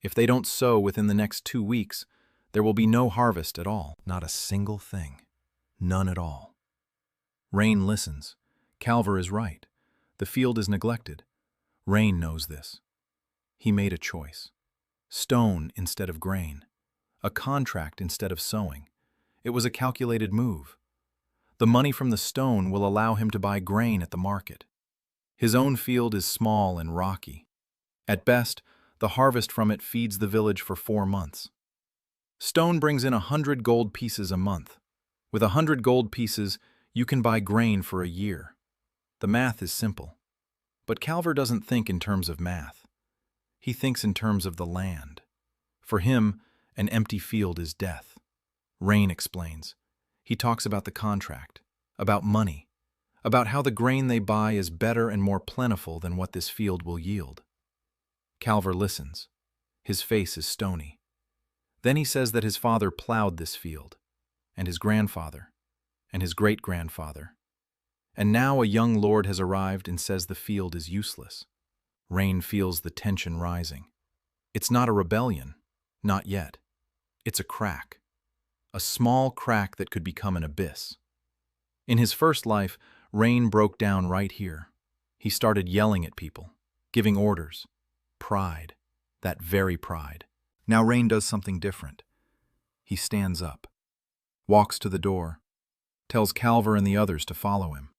If they don't sow within the next 2 weeks, there will be no harvest at all. Not a single thing. None at all. Rain listens. Calver is right. The field is neglected. Rain knows this. He made a choice. Stone instead of grain. A contract instead of sowing. It was a calculated move. The money from the stone will allow him to buy grain at the market. His own field is small and rocky. At best, the harvest from it feeds the village for 4 months. Stone brings in 100 gold pieces a month. With 100 gold pieces, you can buy grain for a year. The math is simple. But Calver doesn't think in terms of math. He thinks in terms of the land. For him, an empty field is death. Rain explains. He talks about the contract, about money, about how the grain they buy is better and more plentiful than what this field will yield. Calver listens. His face is stony. Then he says that his father plowed this field, and his grandfather, and his great-grandfather. And now a young lord has arrived and says the field is useless. Rain feels the tension rising. It's not a rebellion, not yet. It's a crack. A small crack that could become an abyss. In his first life, Rain broke down right here. He started yelling at people, giving orders. Pride, that very pride. Now Rain does something different. He stands up, walks to the door, tells Calver and the others to follow him.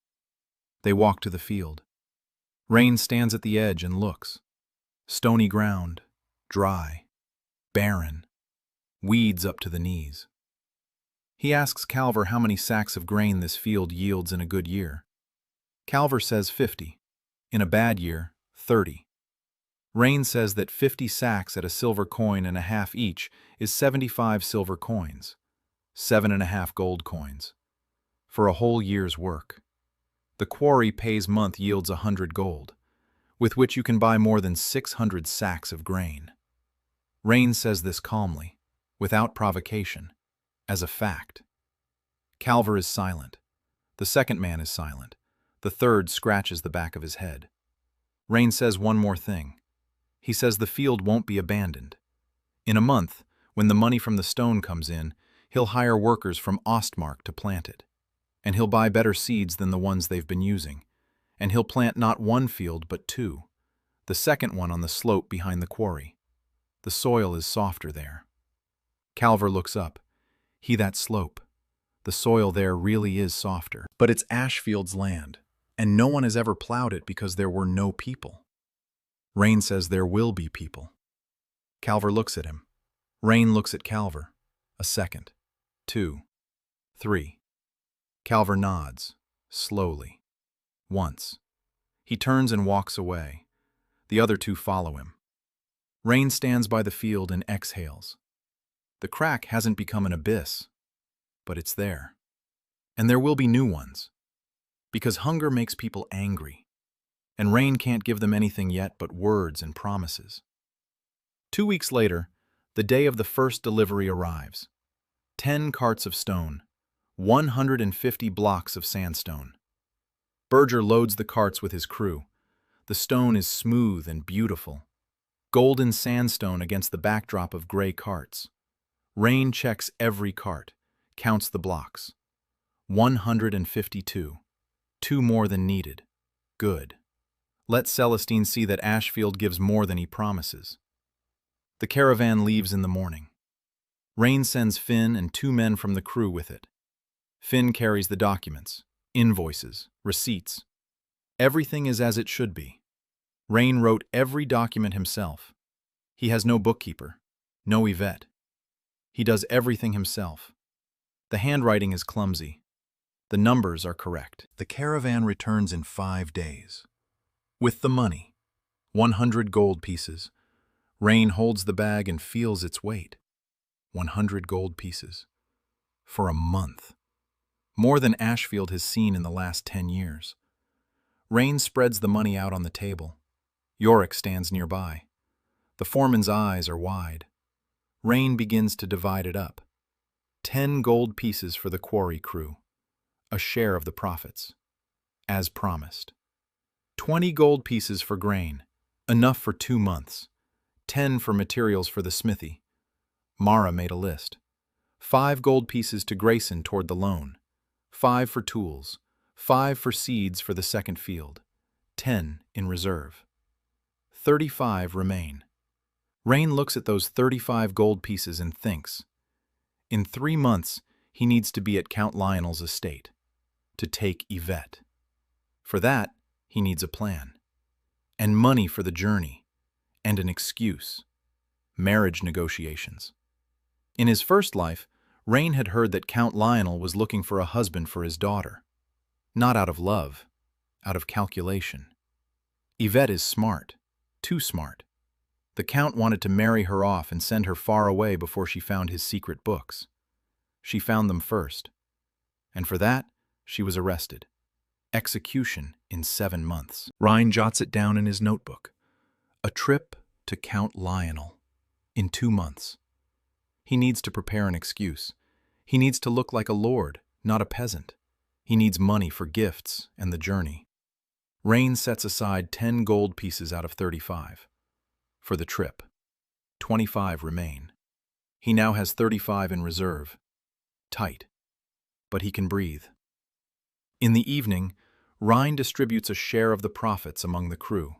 They walk to the field. Rain stands at the edge and looks. Stony ground, dry, barren, weeds up to the knees. He asks Calver how many sacks of grain this field yields in a good year. Calver says 50. In a bad year, 30. Rain says that 50 sacks at a silver coin and a half each is 75 silver coins, 7.5 gold coins, for a whole year's work. The quarry pays month yields 100 gold, with which you can buy more than 600 sacks of grain. Rain says this calmly, without provocation, as a fact. Calver is silent. The second man is silent. The third scratches the back of his head. Rain says one more thing. He says the field won't be abandoned. In a month, when the money from the stone comes in, he'll hire workers from Ostmark to plant it. And he'll buy better seeds than the ones they've been using. And he'll plant not 1 field but 2. The second one on the slope behind the quarry. The soil is softer there. Calver looks up. He that slope. The soil there really is softer. But it's Ashefield's land, and no one has ever plowed it because there were no people. Rain says there will be people. Calver looks at him. Rain looks at Calver. A second. 2. 3. Calver nods, slowly. Once. He turns and walks away. The other 2 follow him. Rain stands by the field and exhales. The crack hasn't become an abyss, but it's there. And there will be new ones. Because hunger makes people angry, and Rain can't give them anything yet but words and promises. 2 weeks later, the day of the first delivery arrives. 10 carts of stone, 150 blocks of sandstone. Berger loads the carts with his crew. The stone is smooth and beautiful, golden sandstone against the backdrop of gray carts. Rain checks every cart, counts the blocks. 152. 2 more than needed. Good. Let Celestine see that Ashefield gives more than he promises. The caravan leaves in the morning. Rain sends Finn and 2 men from the crew with it. Finn carries the documents, invoices, receipts. Everything is as it should be. Rain wrote every document himself. He has no bookkeeper, no Yvette. He does everything himself. The handwriting is clumsy. The numbers are correct. The caravan returns in 5 days. With the money, 100 gold pieces. Rain holds the bag and feels its weight. 100 gold pieces. For a month. More than Ashefield has seen in the last 10 years. Rain spreads the money out on the table. Yorick stands nearby. The foreman's eyes are wide. Rain begins to divide it up. 10 gold pieces for the quarry crew. A share of the profits. As promised. 20 gold pieces for grain. Enough for 2 months. 10 for materials for the smithy. Mara made a list. 5 gold pieces to Grayson toward the loan. 5 for tools. 5 for seeds for the second field. 10 in reserve. 35 remain. Rain looks at those 35 gold pieces and thinks. In 3 months, he needs to be at Count Lionel's estate, to take Yvette. For that, he needs a plan, and money for the journey, and an excuse. Marriage negotiations. In his first life, Rain had heard that Count Lionel was looking for a husband for his daughter. Not out of love, out of calculation. Yvette is smart, too smart. The Count wanted to marry her off and send her far away before she found his secret books. She found them first, and for that, she was arrested. Execution in 7 months. Rhine jots it down in his notebook. A trip to Count Lionel. In 2 months. He needs to prepare an excuse. He needs to look like a lord, not a peasant. He needs money for gifts and the journey. Rain sets aside 10 gold pieces out of 35. For the trip. 25 remain. He now has 35 in reserve. Tight. But he can breathe. In the evening, Rhine distributes a share of the profits among the crew.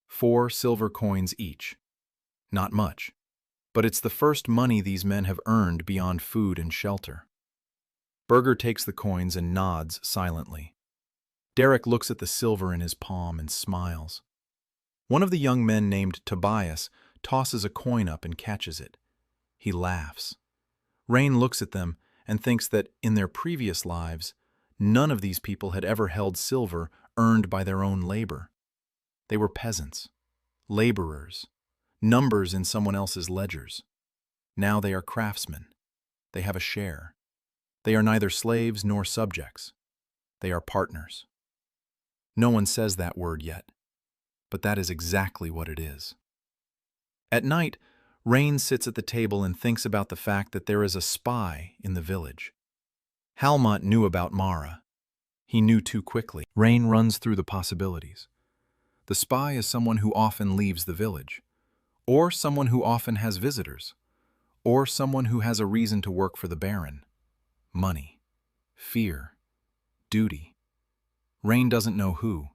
4 silver coins each. Not much, but it's the first money these men have earned beyond food and shelter. Berger takes the coins and nods silently. Derek looks at the silver in his palm and smiles. One of the young men named Tobias tosses a coin up and catches it. He laughs. Rain looks at them and thinks that in their previous lives, none of these people had ever held silver earned by their own labor. They were peasants, laborers, numbers in someone else's ledgers. Now they are craftsmen. They have a share. They are neither slaves nor subjects. They are partners. No one says that word yet, but that is exactly what it is. At night, Rain sits at the table and thinks about the fact that there is a spy in the village. Halmont knew about Mara. He knew too quickly. Rain runs through the possibilities. The spy is someone who often leaves the village, or someone who often has visitors, or someone who has a reason to work for the Baron. Money, fear, duty. Rain doesn't know who,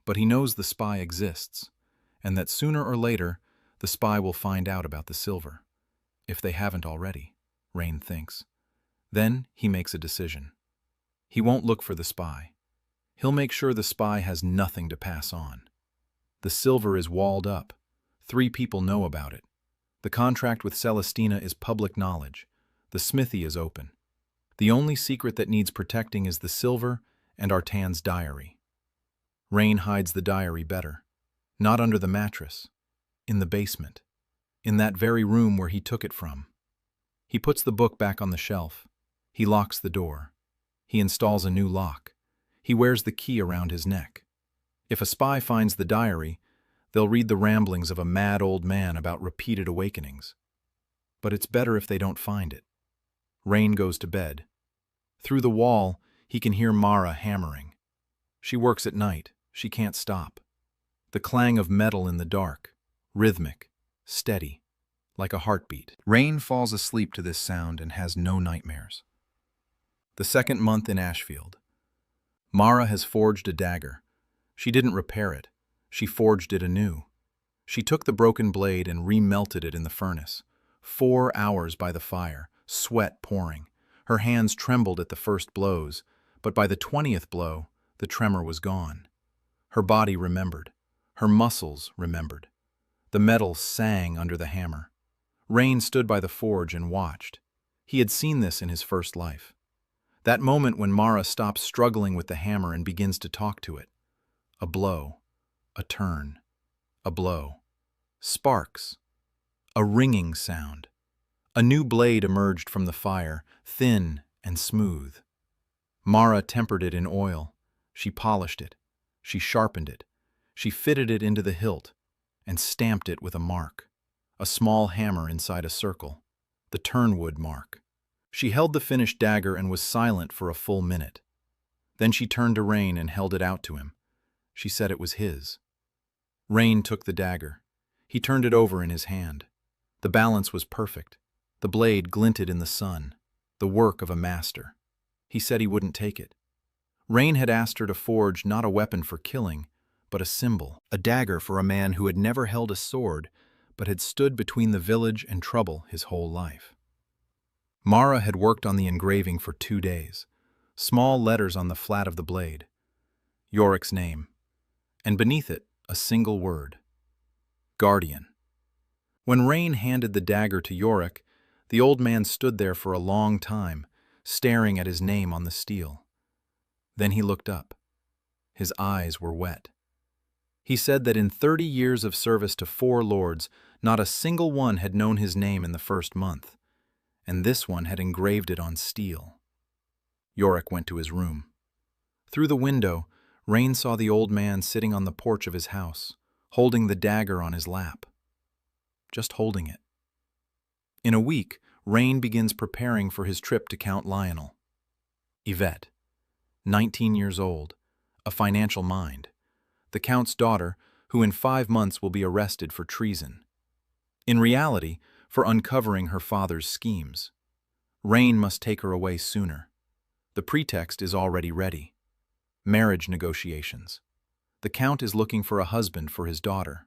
but he knows the spy exists, and that sooner or later, the spy will find out about the silver, if they haven't already, Rain thinks. Then he makes a decision. He won't look for the spy. He'll make sure the spy has nothing to pass on. The silver is walled up. 3 people know about it. The contract with Celestina is public knowledge. The smithy is open. The only secret that needs protecting is the silver and Artan's diary. Rain hides the diary better. Not under the mattress. In the basement. in that very room where he took it from. He puts the book back on the shelf. He locks the door. He installs a new lock. He wears the key around his neck. If a spy finds the diary, they'll read the ramblings of a mad old man about repeated awakenings. But it's better if they don't find it. Rain goes to bed. Through the wall, he can hear Mara hammering. She works at night. She can't stop. The clang of metal in the dark, rhythmic, steady, like a heartbeat. Rain falls asleep to this sound and has no nightmares. The second month in Ashefield. Mara has forged a dagger. She didn't repair it. She forged it anew. She took the broken blade and remelted it in the furnace. 4 hours by the fire, sweat pouring. Her hands trembled at the first blows, but by the 20th blow, the tremor was gone. Her body remembered. Her muscles remembered. The metal sang under the hammer. Rain stood by the forge and watched. He had seen this in his first life. That moment when Mara stops struggling with the hammer and begins to talk to it. A blow, a turn, a blow. Sparks. A ringing sound. A new blade emerged from the fire, thin and smooth. Mara tempered it in oil. She polished it. She sharpened it. She fitted it into the hilt and stamped it with a mark, a small hammer inside a circle, the turnwood mark. She held the finished dagger and was silent for a full minute. Then she turned to Rain and held it out to him. She said it was his. Rain took the dagger. He turned it over in his hand. The balance was perfect. The blade glinted in the sun, the work of a master. He said he wouldn't take it. Rain had asked her to forge not a weapon for killing, but a symbol, a dagger for a man who had never held a sword, but had stood between the village and trouble his whole life. Mara had worked on the engraving for 2 days, small letters on the flat of the blade, Yorick's name, and beneath it a single word, Guardian. When Rain handed the dagger to Yorick, the old man stood there for a long time, staring at his name on the steel. Then he looked up. His eyes were wet. He said that in 30 years of service to 4 lords, not a single one had known his name in the first month, and this one had engraved it on steel. Yorick went to his room. Through the window, Rain saw the old man sitting on the porch of his house, holding the dagger on his lap. Just holding it. In a week, Rain begins preparing for his trip to Count Lionel. Yvette, 19 years old, a financial mind, the Count's daughter, who in 5 months will be arrested for treason. In reality, for uncovering her father's schemes. Rain must take her away sooner. The pretext is already ready. Marriage negotiations. The Count is looking for a husband for his daughter.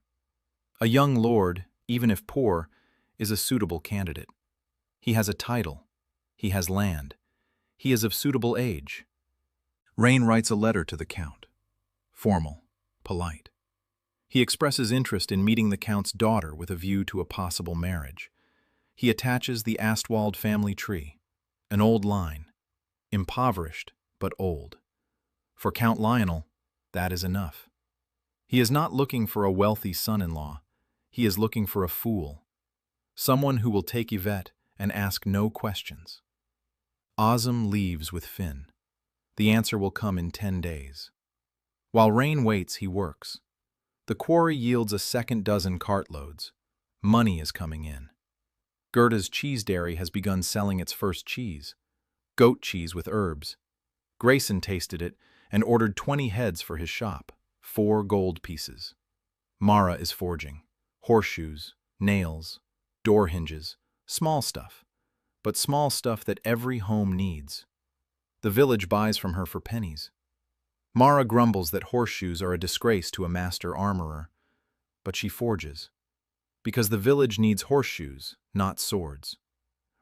A young lord, even if poor, is a suitable candidate. He has a title. He has land. He is of suitable age. Rain writes a letter to the Count. Formal, polite. He expresses interest in meeting the Count's daughter with a view to a possible marriage. He attaches the Astwald family tree, an old line, impoverished but old. For Count Lionel, that is enough. He is not looking for a wealthy son-in-law. He is looking for a fool, someone who will take Yvette and ask no questions. Ozum leaves with Finn. The answer will come in 10 days. While Rain waits, he works. The quarry yields a second dozen cartloads. Money is coming in. Gerda's cheese dairy has begun selling its first cheese, goat cheese with herbs. Grayson tasted it and ordered 20 heads for his shop, 4 gold pieces. Mara is forging. Horseshoes, nails, door hinges, small stuff, but small stuff that every home needs. The village buys from her for pennies. Mara grumbles that horseshoes are a disgrace to a master armorer, but she forges, because the village needs horseshoes, not swords.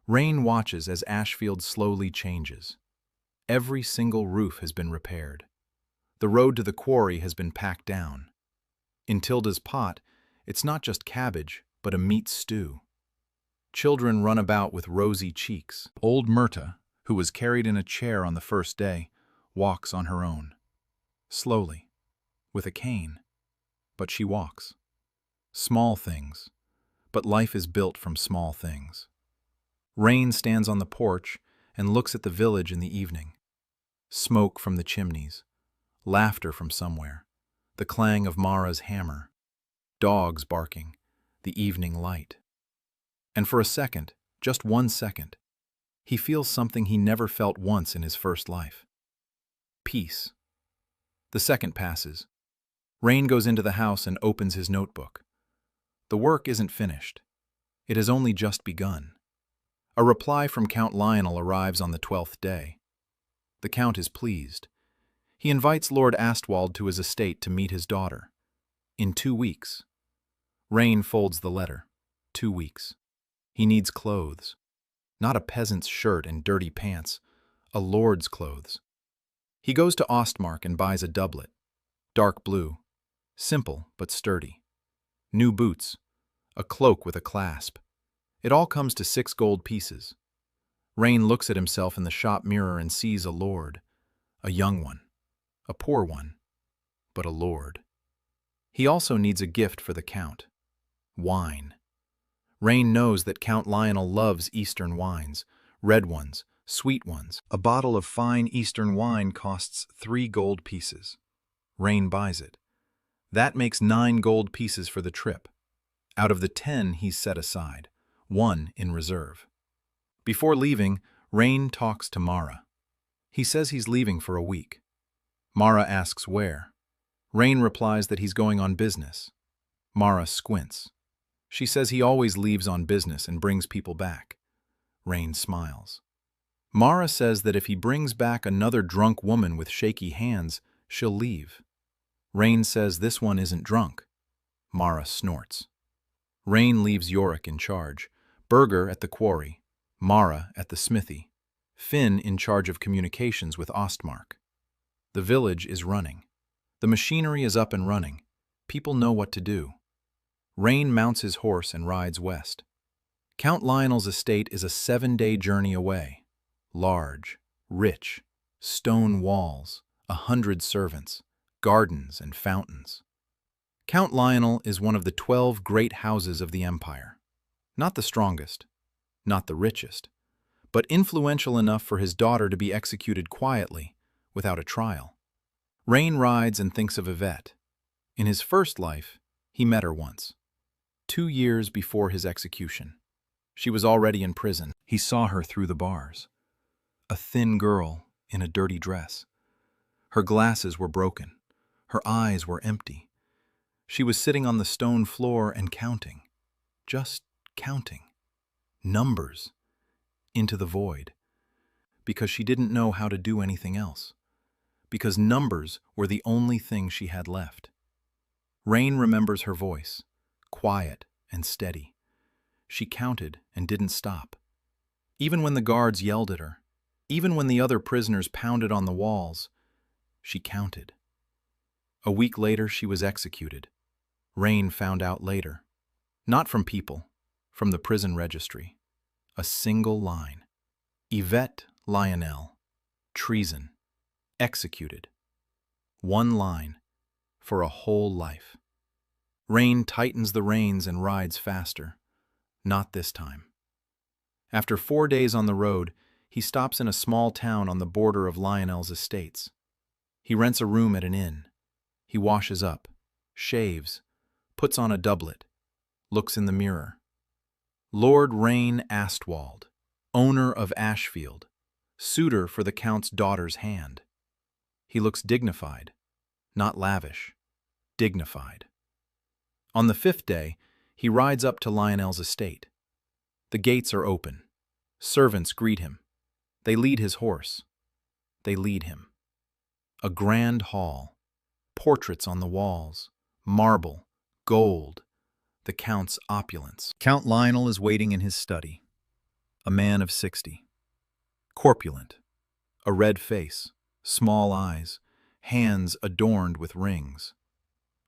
Rain watches as Ashefield slowly changes. Every single roof has been repaired. The road to the quarry has been packed down. In Tilda's pot, it's not just cabbage, but a meat stew. Children run about with rosy cheeks. Old Myrta, who was carried in a chair on the first day, walks on her own. Slowly, with a cane, but she walks. Small things, but life is built from small things. Rain stands on the porch and looks at the village in the evening. Smoke from the chimneys, laughter from somewhere, the clang of Mara's hammer, dogs barking, the evening light. And for a second, just 1 second, he feels something he never felt once in his first life. Peace. The second passes. Rain goes into the house and opens his notebook. The work isn't finished. It has only just begun. A reply from Count Lionel arrives on the 12th day. The Count is pleased. He invites Lord Astwald to his estate to meet his daughter. In 2 weeks. Rain folds the letter. 2 weeks. He needs clothes. Not a peasant's shirt and dirty pants, a lord's clothes. He goes to Ostmark and buys a doublet. Dark blue. Simple but sturdy. New boots. A cloak with a clasp. It all comes to 6 gold pieces. Rain looks at himself in the shop mirror and sees a lord. A young one. A poor one. But a lord. He also needs a gift for the Count. Wine. Rain knows that Count Lionel loves Eastern wines, red ones, sweet ones. A bottle of fine Eastern wine costs 3 gold pieces. Rain buys it. That makes 9 gold pieces for the trip. Out of the 10 he's set aside, 1 in reserve. Before leaving, Rain talks to Mara. He says he's leaving for a week. Mara asks where. Rain replies that he's going on business. Mara squints. She says he always leaves on business and brings people back. Rain smiles. Mara says that if he brings back another drunk woman with shaky hands, she'll leave. Rain says this one isn't drunk. Mara snorts. Rain leaves Yorick in charge, Berger at the quarry, Mara at the smithy, Finn in charge of communications with Ostmark. The village is running. The machinery is up and running. People know what to do. Rain mounts his horse and rides west. Count Lionel's estate is a 7-day journey away. Large, rich, stone walls, 100 servants, gardens and fountains. Count Lionel is one of the 12 great houses of the empire. Not the strongest, not the richest, but influential enough for his daughter to be executed quietly, without a trial. Rain rides and thinks of Yvette. In his first life, he met her once. 2 years before his execution. She was already in prison. He saw her through the bars. A thin girl in a dirty dress. Her glasses were broken. Her eyes were empty. She was sitting on the stone floor and counting. Just counting. Numbers. Into the void. Because she didn't know how to do anything else. Because numbers were the only thing she had left. Rain remembers her voice. Quiet and steady. She counted and didn't stop. Even when the guards yelled at her, even when the other prisoners pounded on the walls, she counted. A week later, she was executed. Rain found out later. Not from people, from the prison registry. A single line. Yvette Lionel. Treason. Executed. 1 line. For a whole life. Rain tightens the reins and rides faster. Not this time. After 4 days on the road, he stops in a small town on the border of Lionel's estates. He rents a room at an inn. He washes up, shaves, puts on a doublet, looks in the mirror. Lord Rain Astwald, owner of Ashefield, suitor for the Count's daughter's hand. He looks dignified, not lavish, dignified. On the 5th day, he rides up to Lionel's estate. The gates are open. Servants greet him. They lead his horse. They lead him. A grand hall. Portraits on the walls. Marble. Gold. The Count's opulence. Count Lionel is waiting in his study. A man of 60. Corpulent. A red face. Small eyes. Hands adorned with rings.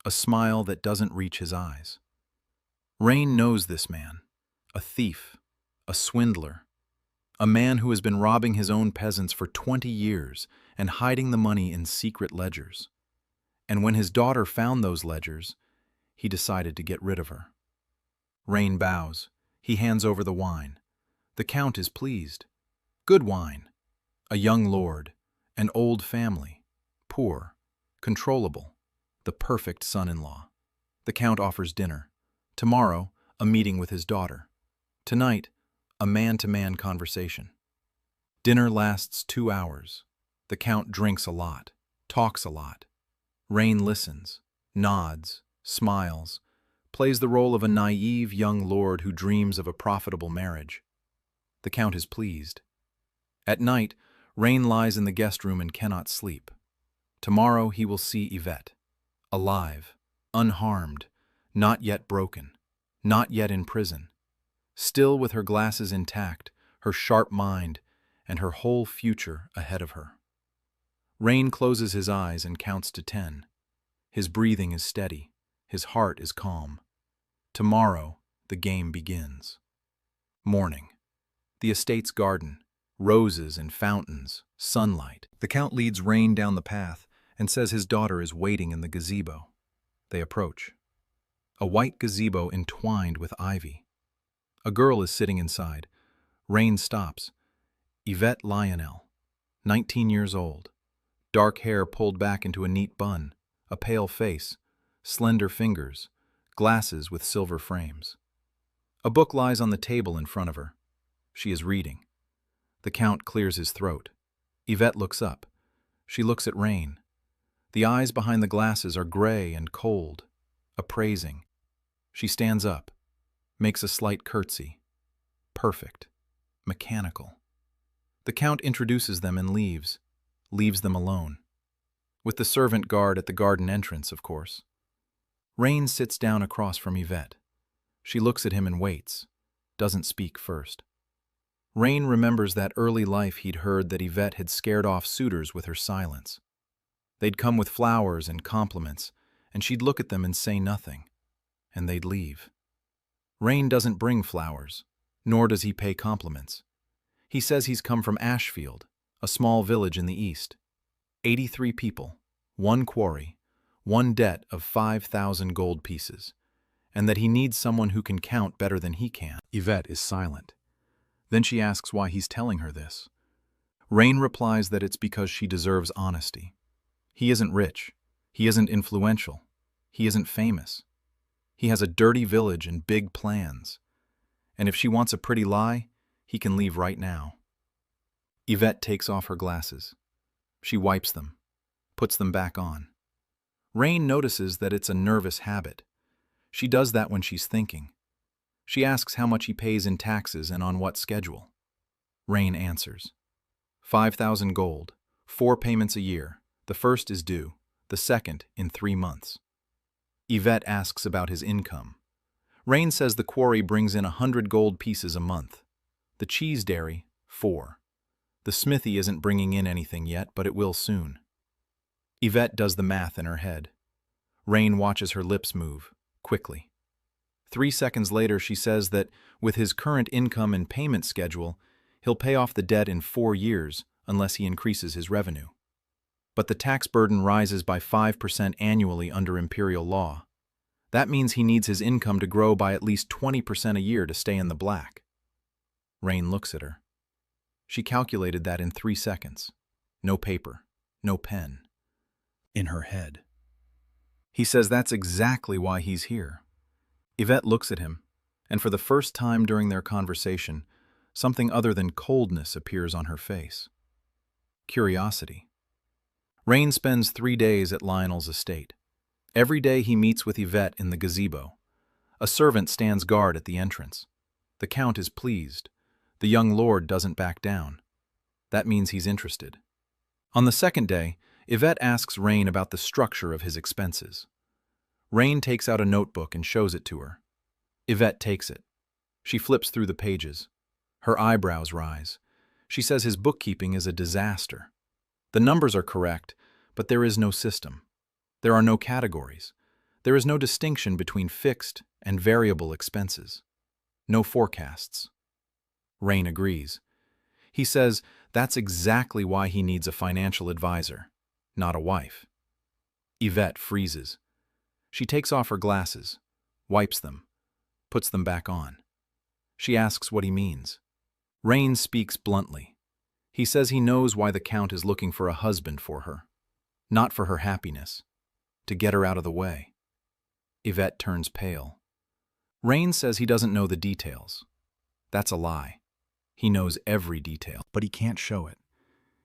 A smile that doesn't reach his eyes. Rain knows this man. A thief. A swindler. A man who has been robbing his own peasants for 20 years and hiding the money in secret ledgers. And when his daughter found those ledgers, he decided to get rid of her. Rain bows. He hands over the wine. The Count is pleased. Good wine. A young lord. An old family. Poor. Controllable. The perfect son-in-law. The Count offers dinner. Tomorrow, a meeting with his daughter. Tonight, a man-to-man conversation. Dinner lasts 2 hours. The Count drinks a lot, talks a lot. Rain listens, nods, smiles, plays the role of a naive young lord who dreams of a profitable marriage. The Count is pleased. At night, Rain lies in the guest room and cannot sleep. Tomorrow he will see Yvette, alive, unharmed, not yet broken, not yet in prison, still with her glasses intact, her sharp mind, and her whole future ahead of her. Rain closes his eyes and counts to 10. His breathing is steady. His heart is calm. Tomorrow, the game begins. Morning. The estate's garden. Roses and fountains. Sunlight. The Count leads Rain down the path and says his daughter is waiting in the gazebo. They approach. A white gazebo entwined with ivy. A girl is sitting inside. Rain stops. Yvette Lionel, 19 years old. Dark hair pulled back into a neat bun, a pale face, slender fingers, glasses with silver frames. A book lies on the table in front of her. She is reading. The Count clears his throat. Yvette looks up. She looks at Rain. The eyes behind the glasses are gray and cold, appraising. She stands up, makes a slight curtsy. Perfect. Mechanical. The Count introduces them and leaves them alone. With the servant guard at the garden entrance, of course. Rain sits down across from Yvette. She looks at him and waits, doesn't speak first. Rain remembers that early life he'd heard that Yvette had scared off suitors with her silence. They'd come with flowers and compliments, and she'd look at them and say nothing, and they'd leave. Rain doesn't bring flowers, nor does he pay compliments. He says he's come from Ashefield, a small village in the east. 83 people, 1 quarry, 1 debt of 5,000 gold pieces, and that he needs someone who can count better than he can. Yvette is silent. Then she asks why he's telling her this. Rain replies that it's because she deserves honesty. He isn't rich. He isn't influential. He isn't famous. He has a dirty village and big plans. And if she wants a pretty lie, he can leave right now. Yvette takes off her glasses. She wipes them, puts them back on. Rain notices that it's a nervous habit. She does that when she's thinking. She asks how much he pays in taxes and on what schedule. Rain answers. 5,000 gold, 4 payments a year. The first is due, the second in 3 months. Yvette asks about his income. Rain says the quarry brings in 100 gold pieces a month. The cheese dairy, 4. The smithy isn't bringing in anything yet, but it will soon. Yvette does the math in her head. Rain watches her lips move, quickly. 3 seconds later, she says that with his current income and payment schedule, he'll pay off the debt in 4 years unless he increases his revenue. But the tax burden rises by 5% annually under imperial law. That means he needs his income to grow by at least 20% a year to stay in the black. Rain looks at her. She calculated that in 3 seconds. No paper, no pen. In her head. He says that's exactly why he's here. Yvette looks at him, and for the first time during their conversation, something other than coldness appears on her face. Curiosity. Rain spends 3 days at Lionel's estate. Every day he meets with Yvette in the gazebo. A servant stands guard at the entrance. The Count is pleased. The young lord doesn't back down. That means he's interested. On the second day, Yvette asks Rain about the structure of his expenses. Rain takes out a notebook and shows it to her. Yvette takes it. She flips through the pages. Her eyebrows rise. She says his bookkeeping is a disaster. The numbers are correct, but there is no system. There are no categories. There is no distinction between fixed and variable expenses. No forecasts. Rain agrees. He says that's exactly why he needs a financial advisor, not a wife. Yvette freezes. She takes off her glasses, wipes them, puts them back on. She asks what he means. Rain speaks bluntly. He says he knows why the Count is looking for a husband for her. Not for her happiness. To get her out of the way. Yvette turns pale. Rain says he doesn't know the details. That's a lie. He knows every detail, but he can't show it.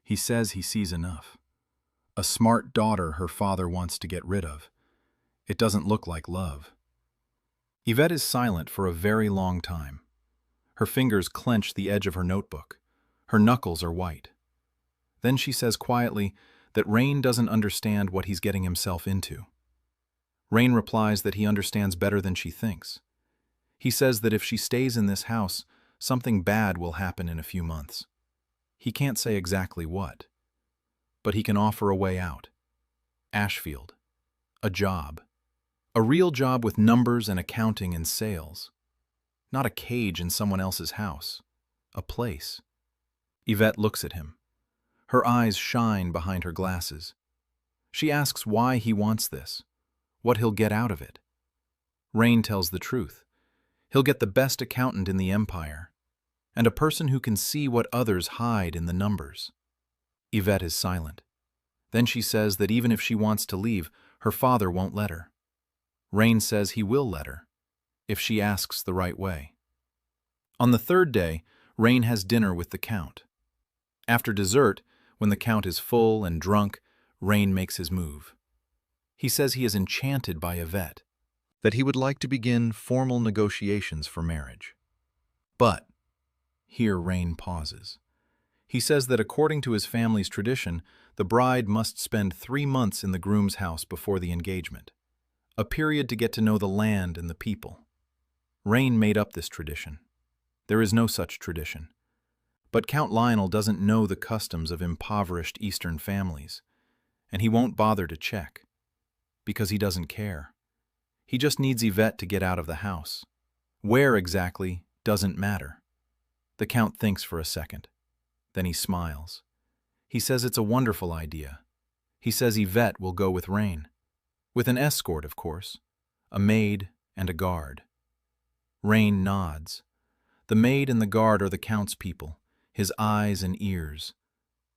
He says he sees enough. A smart daughter her father wants to get rid of. It doesn't look like love. Yvette is silent for a very long time. Her fingers clench the edge of her notebook. Her knuckles are white. Then she says quietly that Rain doesn't understand what he's getting himself into. Rain replies that he understands better than she thinks. He says that if she stays in this house, something bad will happen in a few months. He can't say exactly what, but he can offer a way out. Ashefield. A job. A real job with numbers and accounting and sales. Not a cage in someone else's house. A place. Yvette looks at him. Her eyes shine behind her glasses. She asks why he wants this, what he'll get out of it. Rain tells the truth. He'll get the best accountant in the empire, and a person who can see what others hide in the numbers. Yvette is silent. Then she says that even if she wants to leave, her father won't let her. Rain says he will let her, if she asks the right way. On the third day, Rain has dinner with the Count. After dessert, when the Count is full and drunk, Rain makes his move. He says he is enchanted by Yvette, that he would like to begin formal negotiations for marriage. But, here Rain pauses. He says that according to his family's tradition, the bride must spend 3 months in the groom's house before the engagement, a period to get to know the land and the people. Rain made up this tradition. There is no such tradition. But Count Lionel doesn't know the customs of impoverished Eastern families, and he won't bother to check, because he doesn't care. He just needs Yvette to get out of the house. Where exactly doesn't matter. The Count thinks for a second. Then he smiles. He says it's a wonderful idea. He says Yvette will go with Rain. With an escort, of course. A maid and a guard. Rain nods. The maid and the guard are the Count's people, his eyes and ears.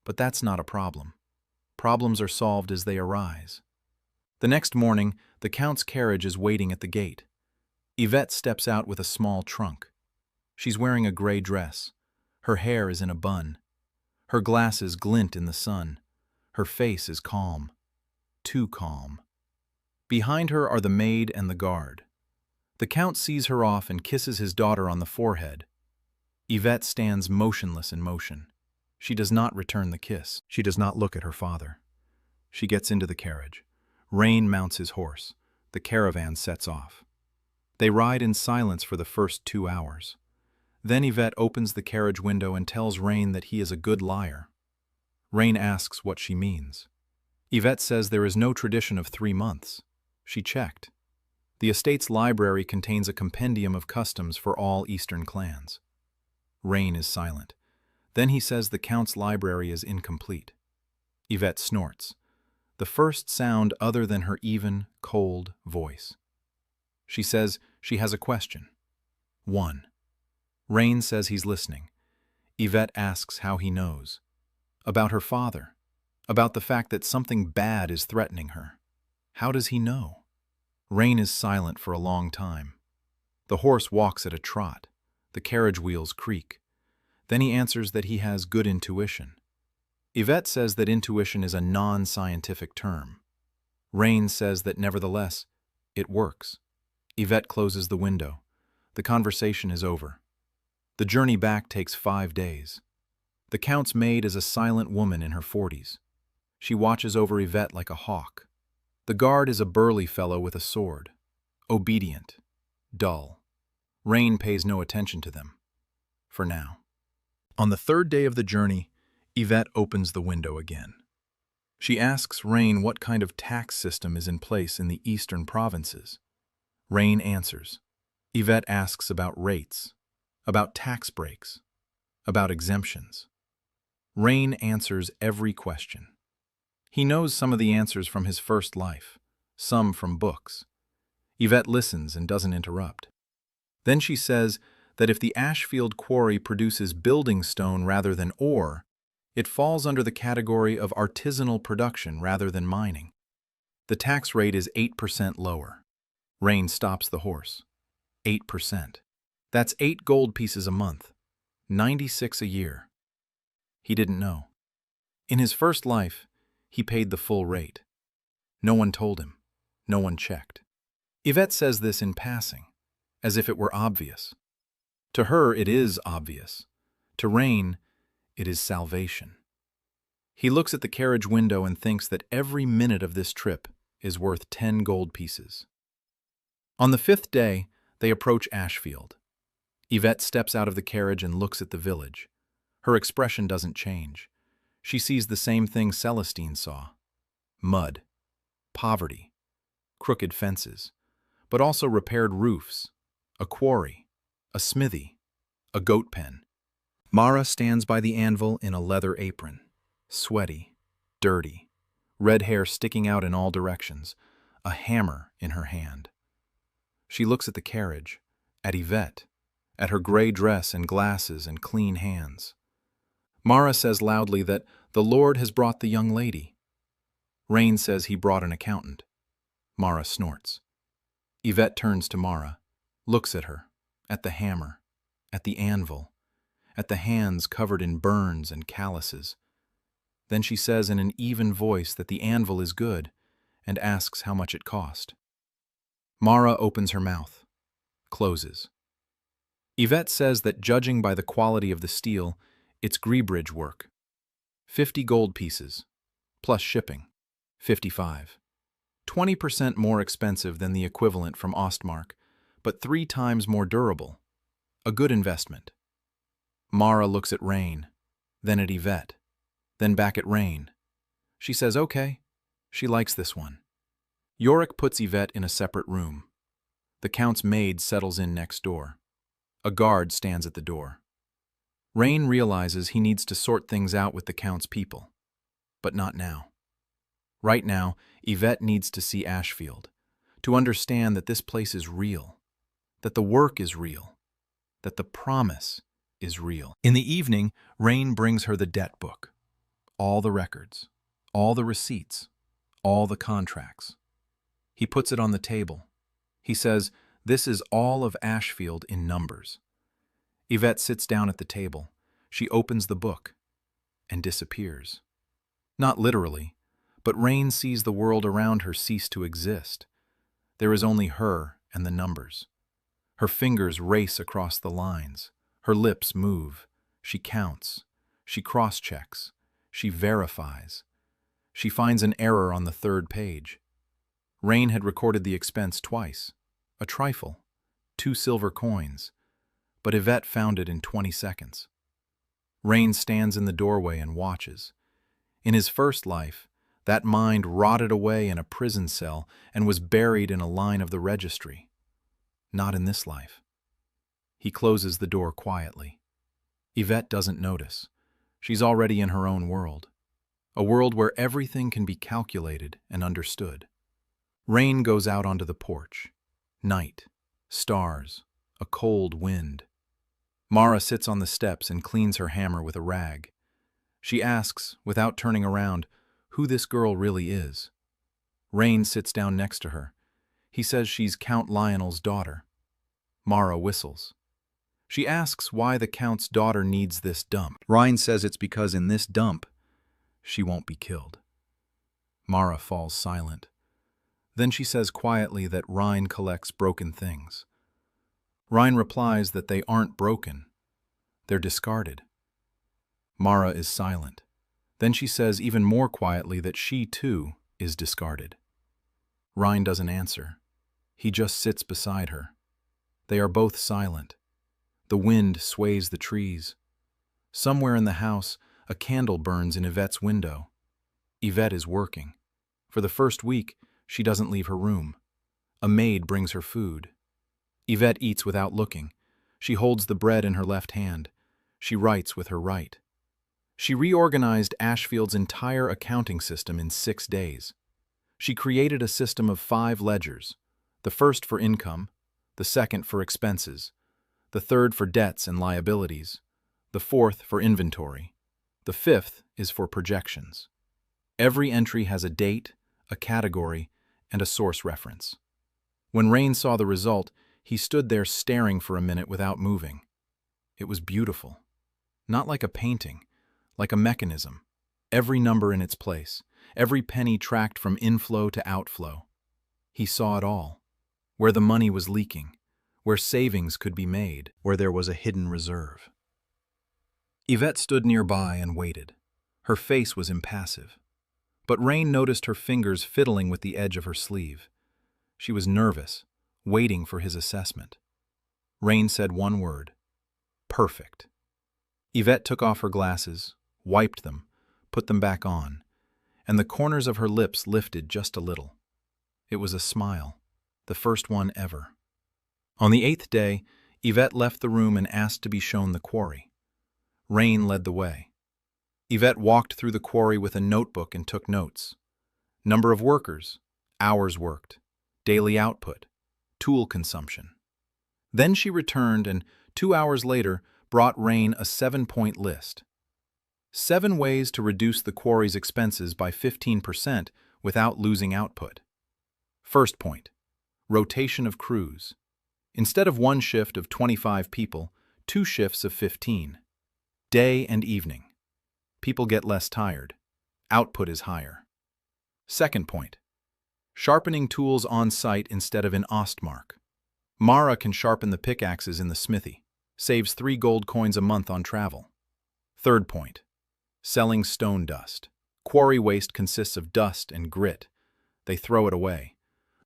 But that's not a problem. Problems are solved as they arise. The next morning, the Count's carriage is waiting at the gate. Yvette steps out with a small trunk. She's wearing a gray dress. Her hair is in a bun. Her glasses glint in the sun. Her face is calm. Too calm. Behind her are the maid and the guard. The Count sees her off and kisses his daughter on the forehead. Yvette stands motionless in motion. She does not return the kiss. She does not look at her father. She gets into the carriage. Rain mounts his horse. The caravan sets off. They ride in silence for the first 2 hours. Then Yvette opens the carriage window and tells Rain that he is a good liar. Rain asks what she means. Yvette says there is no tradition of 3 months. She checked. The estate's library contains a compendium of customs for all Eastern clans. Rain is silent. Then he says the Count's library is incomplete. Yvette snorts. The first sound other than her even, cold voice. She says she has a question. 1. Rain says he's listening. Yvette asks how he knows. About her father. About the fact that something bad is threatening her. How does he know? Rain is silent for a long time. The horse walks at a trot. The carriage wheels creak. Then he answers that he has good intuition. Yvette says that intuition is a non-scientific term. Rain says that nevertheless, it works. Yvette closes the window. The conversation is over. The journey back takes 5 days. The Count's maid is a silent woman in her 40s. She watches over Yvette like a hawk. The guard is a burly fellow with a sword. Obedient. Dull. Rain pays no attention to them. For now. On the 3rd day of the journey, Yvette opens the window again. She asks Rain what kind of tax system is in place in the eastern provinces. Rain answers. Yvette asks about rates, about tax breaks, about exemptions. Rain answers every question. He knows some of the answers from his first life, some from books. Yvette listens and doesn't interrupt. Then she says that if the Ashfield quarry produces building stone rather than ore, it falls under the category of artisanal production rather than mining. The tax rate is 8% lower. Rain stops the horse. 8%. That's 8 gold pieces a month. 96 a year. He didn't know. In his first life, he paid the full rate. No one told him. No one checked. Yvette says this in passing, as if it were obvious. To her, it is obvious. To Rain, it is salvation. He looks at the carriage window and thinks that every minute of this trip is worth 10 gold pieces. On the 5th day, they approach Ashfield. Yvette steps out of the carriage and looks at the village. Her expression doesn't change. She sees the same thing Celestine saw. Mud, poverty, crooked fences, but also repaired roofs, a quarry, a smithy, a goat pen. Mara stands by the anvil in a leather apron, sweaty, dirty, red hair sticking out in all directions, a hammer in her hand. She looks at the carriage, at Yvette, at her gray dress and glasses and clean hands. Mara says loudly that the Lord has brought the young lady. Rain says he brought an accountant. Mara snorts. Yvette turns to Mara, looks at her, at the hammer, at the anvil, at the hands covered in burns and calluses. Then she says in an even voice that the anvil is good and asks how much it cost. Mara opens her mouth, closes. Yvette says that judging by the quality of the steel, it's Greebridge work. 50 gold pieces, plus shipping, 55. 20% more expensive than the equivalent from Ostmark, but 3 times more durable. A good investment. Mara looks at Rain, then at Yvette, then back at Rain. She says, okay, she likes this one. Yorick puts Yvette in a separate room. The Count's maid settles in next door. A guard stands at the door. Rain realizes he needs to sort things out with the Count's people, but not now. Right now, Yvette needs to see Ashfield, to understand that this place is real, that the work is real, that the promise is real. In the evening, Rain brings her the debt book, all the records, all the receipts, all the contracts. He puts it on the table. He says, this is all of Ashfield in numbers. Yvette sits down at the table. She opens the book and disappears. Not literally, but Rain sees the world around her cease to exist. There is only her and the numbers. Her fingers race across the lines. Her lips move. She counts. She cross-checks. She verifies. She finds an error on the 3rd page. Rain had recorded the expense twice. A trifle. 2 silver coins. But Yvette found it in 20 seconds. Rain stands in the doorway and watches. In his first life, that mind rotted away in a prison cell and was buried in a line of the registry. Not in this life. He closes the door quietly. Yvette doesn't notice. She's already in her own world. A world where everything can be calculated and understood. Rain goes out onto the porch. Night, stars, a cold wind. Mara sits on the steps and cleans her hammer with a rag. She asks, without turning around, who this girl really is. Rain sits down next to her. He says she's Count Lionel's daughter. Mara whistles. She asks why the Count's daughter needs this dump. Rain says it's because in this dump, she won't be killed. Mara falls silent. Then she says quietly that Rain collects broken things. Rain replies that they aren't broken. They're discarded. Mara is silent. Then she says even more quietly that she, too, is discarded. Rain doesn't answer. He just sits beside her. They are both silent. The wind sways the trees. Somewhere in the house, a candle burns in Yvette's window. Yvette is working. For the first week, she doesn't leave her room. A maid brings her food. Yvette eats without looking. She holds the bread in her left hand. She writes with her right. She reorganized Ashfield's entire accounting system in 6 days. She created a system of 5 ledgers, the first for income, the second for expenses, the third for debts and liabilities, the fourth for inventory, the fifth is for projections. Every entry has a date, a category, and a source reference. When Rain saw the result, he stood there staring for a minute without moving. It was beautiful. Not like a painting, like a mechanism. Every number in its place, every penny tracked from inflow to outflow. He saw it all. Where the money was leaking, where savings could be made, where there was a hidden reserve. Yvette stood nearby and waited. Her face was impassive. But Rain noticed her fingers fiddling with the edge of her sleeve. She was nervous, waiting for his assessment. Rain said one word: perfect. Yvette took off her glasses, wiped them, put them back on, and the corners of her lips lifted just a little. It was a smile, the first one ever. On the 8th day, Yvette left the room and asked to be shown the quarry. Rain led the way. Yvette walked through the quarry with a notebook and took notes. Number of workers, hours worked, daily output, tool consumption. Then she returned and 2 hours later brought Rain a 7-point list. 7 ways to reduce the quarry's expenses by 15% without losing output. First point: rotation of crews. Instead of one shift of 25 people, 2 shifts of 15. Day and evening. People get less tired. Output is higher. Second point: sharpening tools on site instead of in Ostmark. Mara can sharpen the pickaxes in the smithy. Saves 3 gold coins a month on travel. Third point: selling stone dust. Quarry waste consists of dust and grit. They throw it away.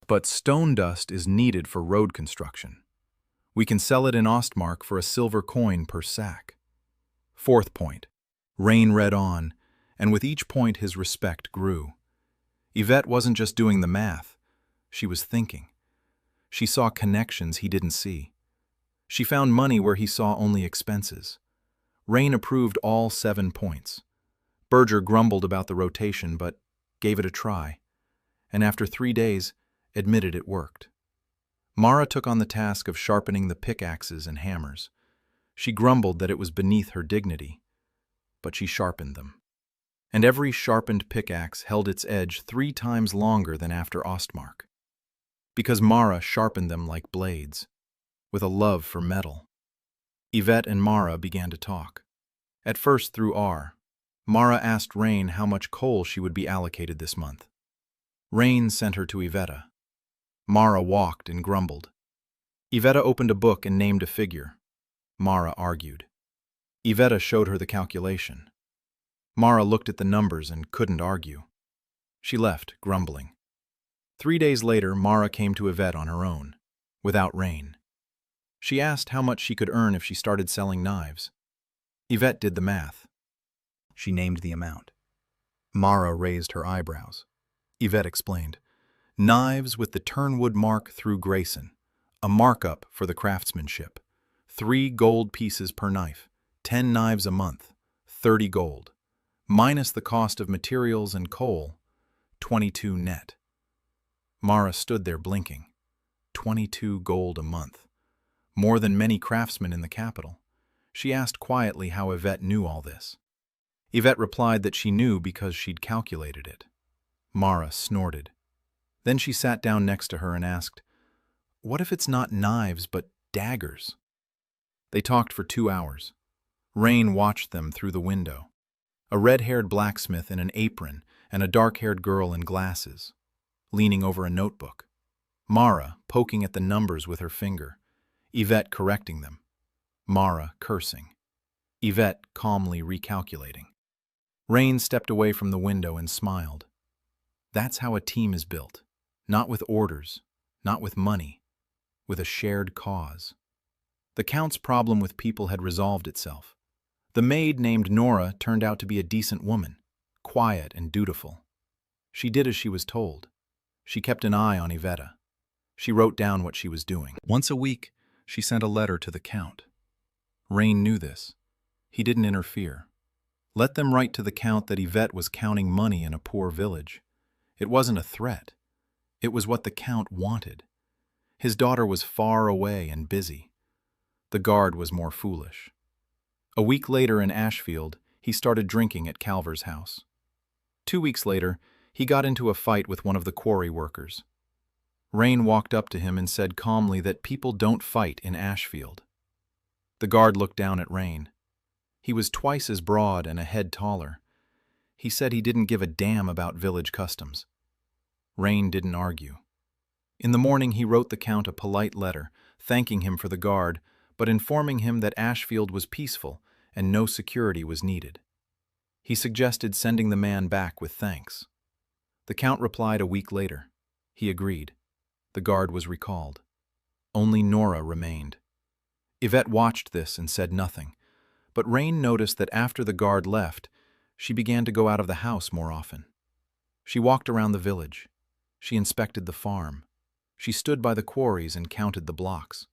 But stone dust is needed for road construction. We can sell it in Ostmark for a silver coin per sack. Fourth point: Rain read on, and with each point his respect grew. Yvette wasn't just doing the math. She was thinking. She saw connections he didn't see. She found money where he saw only expenses. Rain approved all 7 points. Berger grumbled about the rotation, but gave it a try, and after 3 days, admitted it worked. Mara took on the task of sharpening the pickaxes and hammers. She grumbled that it was beneath her dignity, but she sharpened them. And every sharpened pickaxe held its edge 3 times longer than after Ostmark. Because Mara sharpened them like blades, with a love for metal. Yvette and Mara began to talk. At first through R. Mara asked Rain how much coal she would be allocated this month. Rain sent her to Yvette. Mara walked and grumbled. Yvette opened a book and named a figure. Mara argued. Yvette showed her the calculation. Mara looked at the numbers and couldn't argue. She left, grumbling. 3 days later, Mara came to Yvette on her own, without Rain. She asked how much she could earn if she started selling knives. Yvette did the math. She named the amount. Mara raised her eyebrows. Yvette explained, "Knives with the turnwood mark through Grayson, a markup for the craftsmanship. 3 gold pieces per knife, 10 knives a month, 30 gold. Minus the cost of materials and coal, 22 net." Mara stood there blinking. 22 gold a month. More than many craftsmen in the capital. She asked quietly how Yvette knew all this. Yvette replied that she knew because she'd calculated it. Mara snorted. Then she sat down next to her and asked, "What if it's not knives but daggers?" They talked for 2 hours. Rain watched them through the window. A red-haired blacksmith in an apron and a dark-haired girl in glasses, leaning over a notebook. Mara poking at the numbers with her finger. Yvette correcting them. Mara cursing. Yvette calmly recalculating. Rain stepped away from the window and smiled. That's how a team is built. Not with orders, not with money, with a shared cause. The Count's problem with people had resolved itself. The maid named Nora turned out to be a decent woman, quiet and dutiful. She did as she was told. She kept an eye on Yvette. She wrote down what she was doing. Once a week, she sent a letter to the Count. Rain knew this. He didn't interfere. Let them write to the Count that Yvette was counting money in a poor village. It wasn't a threat. It was what the Count wanted. His daughter was far away and busy. The guard was more foolish. A week later in Ashefield, he started drinking at Calver's house. 2 weeks later, he got into a fight with one of the quarry workers. Rain walked up to him and said calmly that people don't fight in Ashefield. The guard looked down at Rain. He was twice as broad and a head taller. He said he didn't give a damn about village customs. Rain didn't argue. In the morning he wrote the Count a polite letter, thanking him for the guard, but informing him that Ashefield was peaceful and no security was needed. He suggested sending the man back with thanks. The Count replied a week later. He agreed. The guard was recalled. Only Nora remained. Yvette watched this and said nothing, but Rain noticed that after the guard left, she began to go out of the house more often. She walked around the village. She inspected the farm. She stood by the quarries and counted the blocks.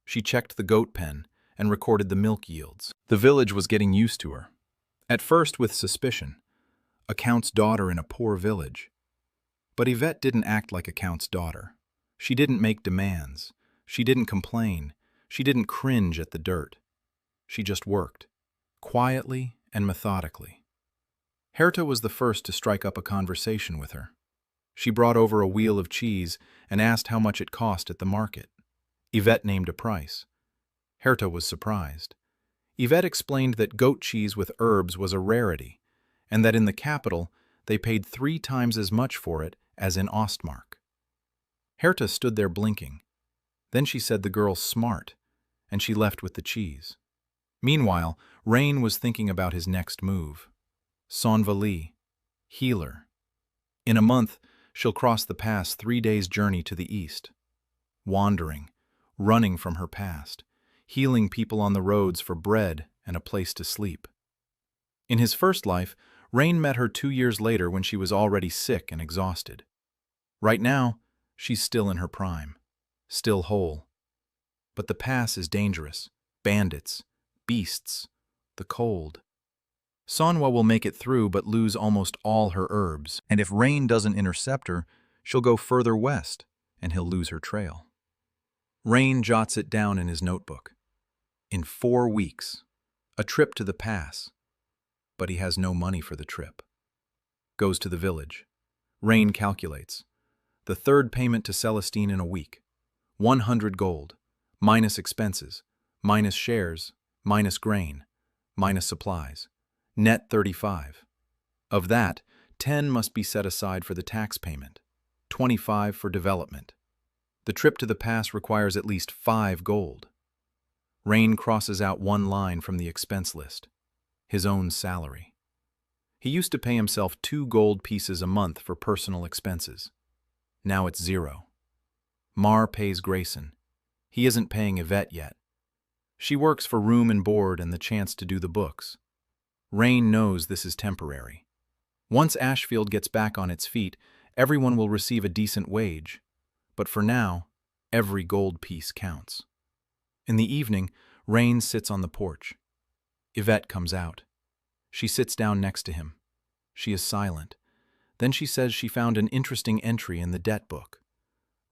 She checked the goat pen and recorded the milk yields. The village was getting used to her. At first with suspicion. A count's daughter in a poor village. But Yvette didn't act like a count's daughter. She didn't make demands. She didn't complain. She didn't cringe at the dirt. She just worked, quietly and methodically. Herta was the first to strike up a conversation with her. She brought over a wheel of cheese and asked how much it cost at the market. Yvette named a price. Herta was surprised. Yvette explained that goat cheese with herbs was a rarity, and that in the capital they paid 3 times as much for it as in Ostmark. Herta stood there blinking. Then she said the girl's smart, and she left with the cheese. Meanwhile, Rain was thinking about his next move. Saint-Valli, healer. In a month, she'll cross the pass 3 days' journey to the east. Wandering, running from her past, healing people on the roads for bread and a place to sleep. In his first life, Rain met her 2 years later when she was already sick and exhausted. Right now, she's still in her prime, still whole. But the pass is dangerous. Bandits, beasts, the cold. Sanwa will make it through but lose almost all her herbs, and if Rain doesn't intercept her, she'll go further west, and he'll lose her trail. Rain jots it down in his notebook. In 4 weeks, a trip to the pass. But he has no money for the trip. Goes to the village. Rain calculates. The 3rd payment to Celestine in a week. 100 gold, minus expenses, minus shares, minus grain, minus supplies. Net 35. Of that, 10 must be set aside for the tax payment, 25 for development. The trip to the pass requires at least 5 gold. Rain crosses out 1 line from the expense list. His own salary. He used to pay himself 2 gold pieces a month for personal expenses. Now it's 0. Mar pays Grayson. He isn't paying Yvette yet. She works for room and board and the chance to do the books. Rain knows this is temporary. Once Ashefield gets back on its feet, everyone will receive a decent wage. But for now, every gold piece counts. In the evening, Rain sits on the porch. Yvette comes out. She sits down next to him. She is silent. Then she says she found an interesting entry in the debt book.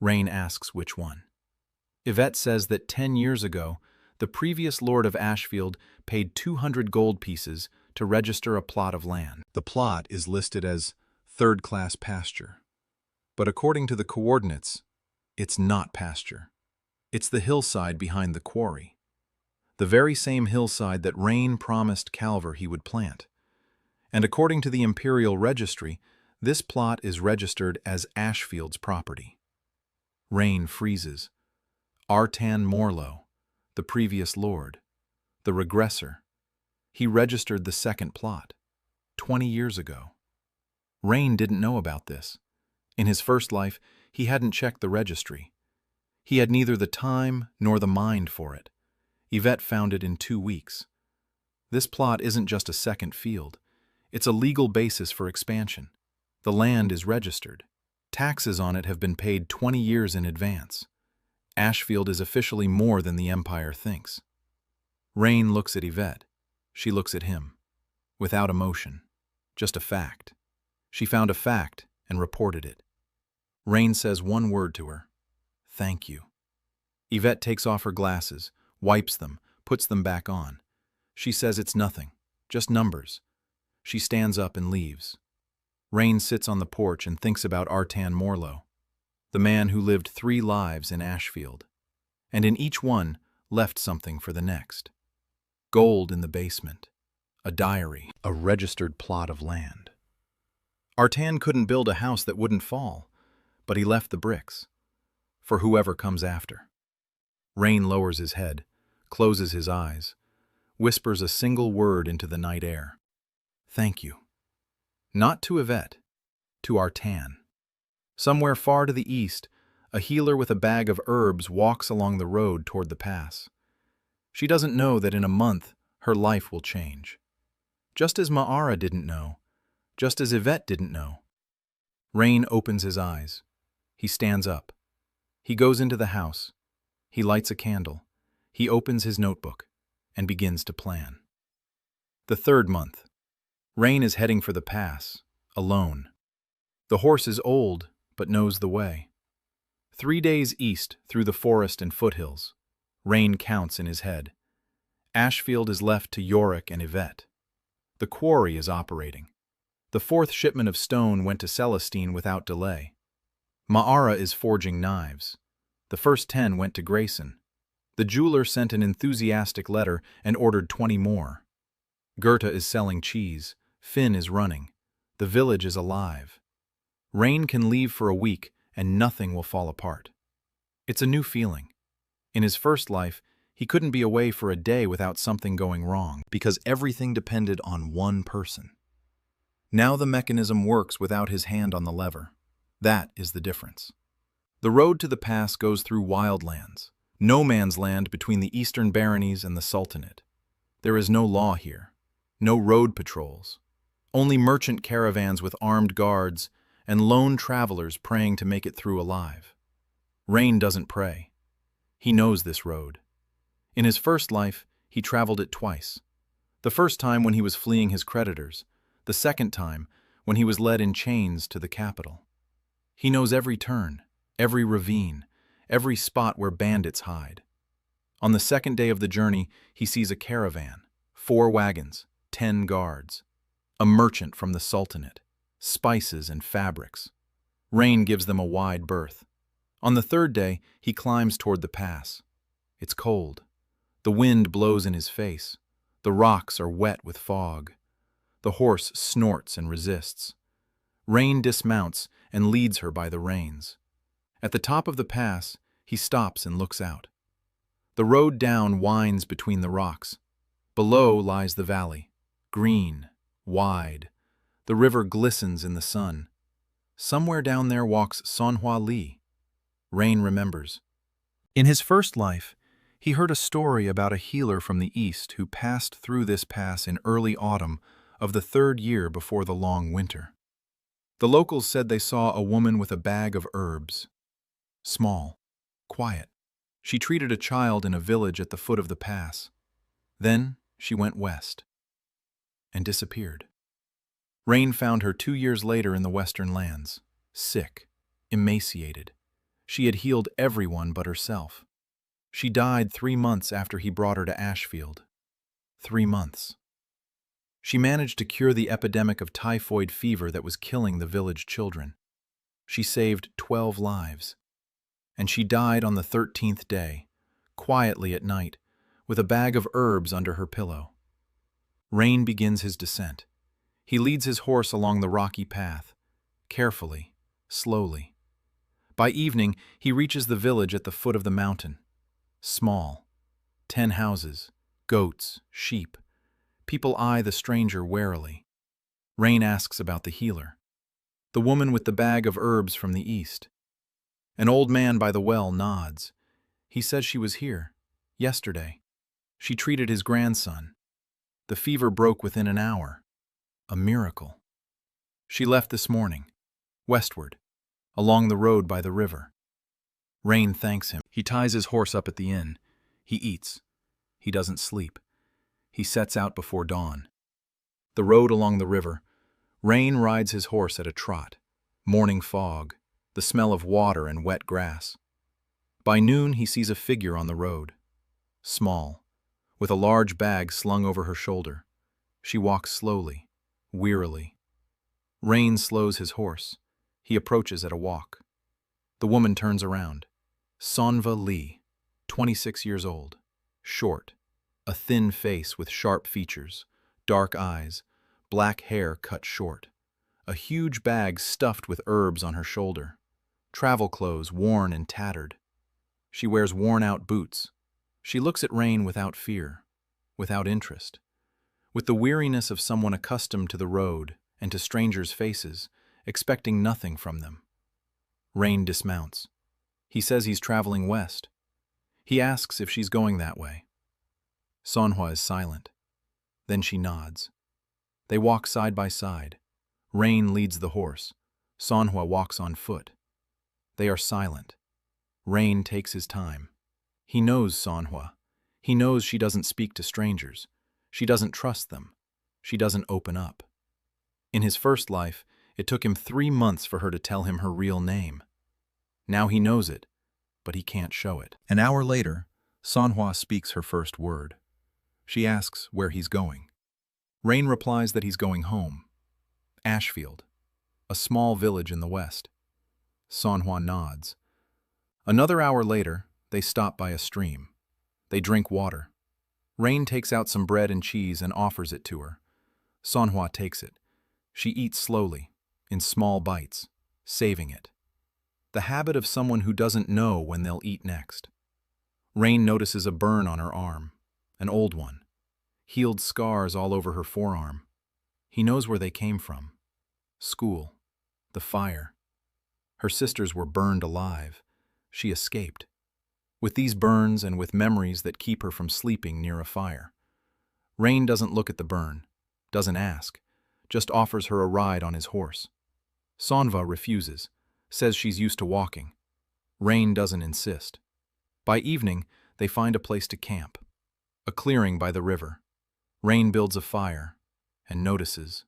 Rain asks which one. Yvette says that 10 years ago, the previous lord of Ashefield paid 200 gold pieces to register a plot of land. The plot is listed as third-class pasture. But according to the coordinates, it's not pasture. It's the hillside behind the quarry. The very same hillside that Rain promised Calver he would plant. And according to the Imperial Registry, this plot is registered as Ashefield's property. Rain freezes. Artan Morlow, the previous lord, the regressor, he registered the second plot, 20 years ago. Rain didn't know about this. In his first life, he hadn't checked the registry. He had neither the time nor the mind for it. Yvette found it in 2 weeks. This plot isn't just a second field. It's a legal basis for expansion. The land is registered. Taxes on it have been paid 20 years in advance. Ashefield is officially more than the Empire thinks. Rain looks at Yvette. She looks at him. Without emotion. Just a fact. She found a fact and reported it. Rain says one word to her. Thank you. Yvette takes off her glasses, wipes them, puts them back on. She says it's nothing, just numbers. She stands up and leaves. Rain sits on the porch and thinks about Artan Morlow, the man who lived 3 lives in Ashefield, and in each one left something for the next. Gold in the basement, a diary, a registered plot of land. Artan couldn't build a house that wouldn't fall, but he left the bricks, for whoever comes after. Rain lowers his head, closes his eyes, whispers a single word into the night air. Thank you. Not to Yvette, to Artan. Somewhere far to the east, a healer with a bag of herbs walks along the road toward the pass. She doesn't know that in a month her life will change. Just as Ma'ara didn't know, just as Yvette didn't know. Rain opens his eyes. He stands up. He goes into the house. He lights a candle. He opens his notebook and begins to plan. The 3rd month. Rain is heading for the pass, alone. The horse is old, but knows the way. 3 days east through the forest and foothills. Rain counts in his head. Ashefield is left to Yorick and Yvette. The quarry is operating. The 4th shipment of stone went to Celestine without delay. Ma'ara is forging knives. The first 10 went to Grayson. The jeweler sent an enthusiastic letter and ordered 20 more. Goethe is selling cheese. Finn is running. The village is alive. Rain can leave for a week and nothing will fall apart. It's a new feeling. In his first life, he couldn't be away for a day without something going wrong because everything depended on one person. Now the mechanism works without his hand on the lever. That is the difference. The road to the pass goes through wild lands, no man's land between the eastern baronies and the Sultanate. There is no law here, no road patrols, only merchant caravans with armed guards and lone travelers praying to make it through alive. Rain doesn't pray. He knows this road. In his first life, he traveled it twice. The first time when he was fleeing his creditors, the second time when he was led in chains to the capital. He knows every turn, every ravine, every spot where bandits hide. On the 2nd day of the journey, he sees a caravan, 4 wagons, 10 guards, a merchant from the Sultanate, spices and fabrics. Rain gives them a wide berth. On the 3rd day, he climbs toward the pass. It's cold. The wind blows in his face. The rocks are wet with fog. The horse snorts and resists. Rain dismounts and leads her by the reins. At the top of the pass, he stops and looks out. The road down winds between the rocks. Below lies the valley, green, wide. The river glistens in the sun. Somewhere down there walks Sonhua Li. Rain remembers. In his first life, he heard a story about a healer from the east who passed through this pass in early autumn of the 3rd year before the long winter. The locals said they saw a woman with a bag of herbs. Small, quiet. She treated a child in a village at the foot of the pass. Then she went west and disappeared. Rain found her 2 years later in the western lands, sick, emaciated. She had healed everyone but herself. She died 3 months after he brought her to Ashefield. 3 months. She managed to cure the epidemic of typhoid fever that was killing the village children. She saved 12 lives. And she died on the 13th day, quietly at night, with a bag of herbs under her pillow. Rain begins his descent. He leads his horse along the rocky path, carefully, slowly. By evening, he reaches the village at the foot of the mountain. Small. 10 houses, goats, sheep. People eye the stranger warily. Rain asks about the healer, the woman with the bag of herbs from the east. An old man by the well nods. He says she was here, yesterday. She treated his grandson. The fever broke within an hour. A miracle. She left this morning, westward, along the road by the river. Rain thanks him. He ties his horse up at the inn. He eats. He doesn't sleep. He sets out before dawn. The road along the river. Rain rides his horse at a trot. Morning fog. The smell of water and wet grass. By noon, he sees a figure on the road. Small, with a large bag slung over her shoulder. She walks slowly, wearily. Rain slows his horse. He approaches at a walk. The woman turns around. Sonva Lee, 26 years old, short, a thin face with sharp features, dark eyes, black hair cut short, a huge bag stuffed with herbs on her shoulder, travel clothes worn and tattered. She wears worn-out boots. She looks at Rain without fear, without interest, with the weariness of someone accustomed to the road and to strangers' faces, expecting nothing from them. Rain dismounts. He says he's traveling west. He asks if she's going that way. Sonhwa is silent. Then she nods. They walk side by side. Rain leads the horse. Sonhwa walks on foot. They are silent. Rain takes his time. He knows Sonhwa. He knows she doesn't speak to strangers. She doesn't trust them. She doesn't open up. In his first life, it took him 3 months for her to tell him her real name. Now he knows it, but he can't show it. An hour later, Sonhwa speaks her first word. She asks where he's going. Rain replies that he's going home. Ashefield, a small village in the west. Sonhwa nods. Another hour later, they stop by a stream. They drink water. Rain takes out some bread and cheese and offers it to her. Sonhwa takes it. She eats slowly, in small bites, saving it. The habit of someone who doesn't know when they'll eat next. Rain notices a burn on her arm, an old one, healed scars all over her forearm. He knows where they came from. School, the fire. Her sisters were burned alive. She escaped. With these burns and with memories that keep her from sleeping near a fire. Rain doesn't look at the burn, doesn't ask, just offers her a ride on his horse. Sonhwa refuses, says she's used to walking. Rain doesn't insist. By evening, they find a place to camp, a clearing by the river. Rain builds a fire and notices.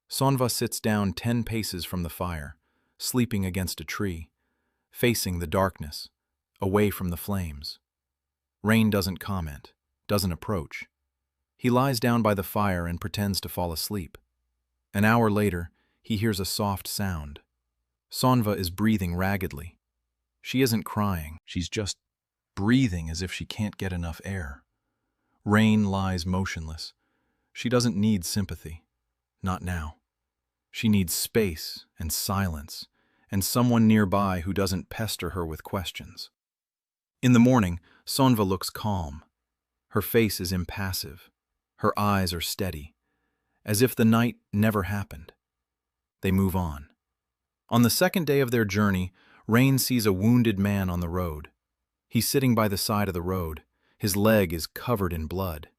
Sonhwa sits down 10 paces from the fire, sleeping against a tree, facing the darkness, away from the flames. Rain doesn't comment, doesn't approach. He lies down by the fire and pretends to fall asleep. An hour later, he hears a soft sound. Sonhwa is breathing raggedly. She isn't crying. She's just breathing as if she can't get enough air. Rain lies motionless. She doesn't need sympathy. Not now. She needs space and silence, and someone nearby who doesn't pester her with questions. In the morning, Sonhwa looks calm. Her face is impassive. Her eyes are steady, as if the night never happened. They move on. On the second day of their journey, Rain sees a wounded man on the road. He's sitting by the side of the road. His leg is covered in blood.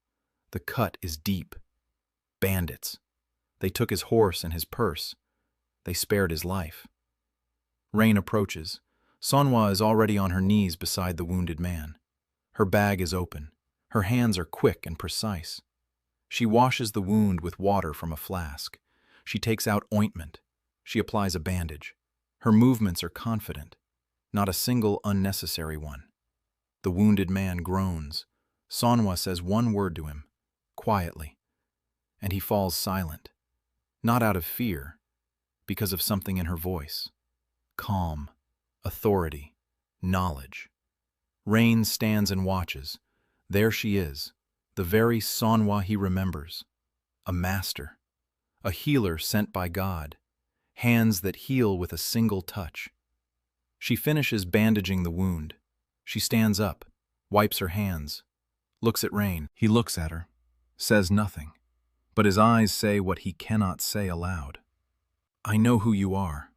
The cut is deep. Bandits. They took his horse and his purse. They spared his life. Rain approaches. Sonhwa is already on her knees beside the wounded man. Her bag is open. Her hands are quick and precise. She washes the wound with water from a flask. She takes out ointment. She applies a bandage. Her movements are confident, not a single unnecessary one. The wounded man groans. Sonhwa says one word to him, quietly, and he falls silent, not out of fear, because of something in her voice. Calm, authority, knowledge. Rain stands and watches. There she is, the very Sonhwa he remembers. A master, a healer sent by God, hands that heal with a single touch. She finishes bandaging the wound. She stands up, wipes her hands, looks at Rain. He looks at her, says nothing, but his eyes say what he cannot say aloud. I know who you are,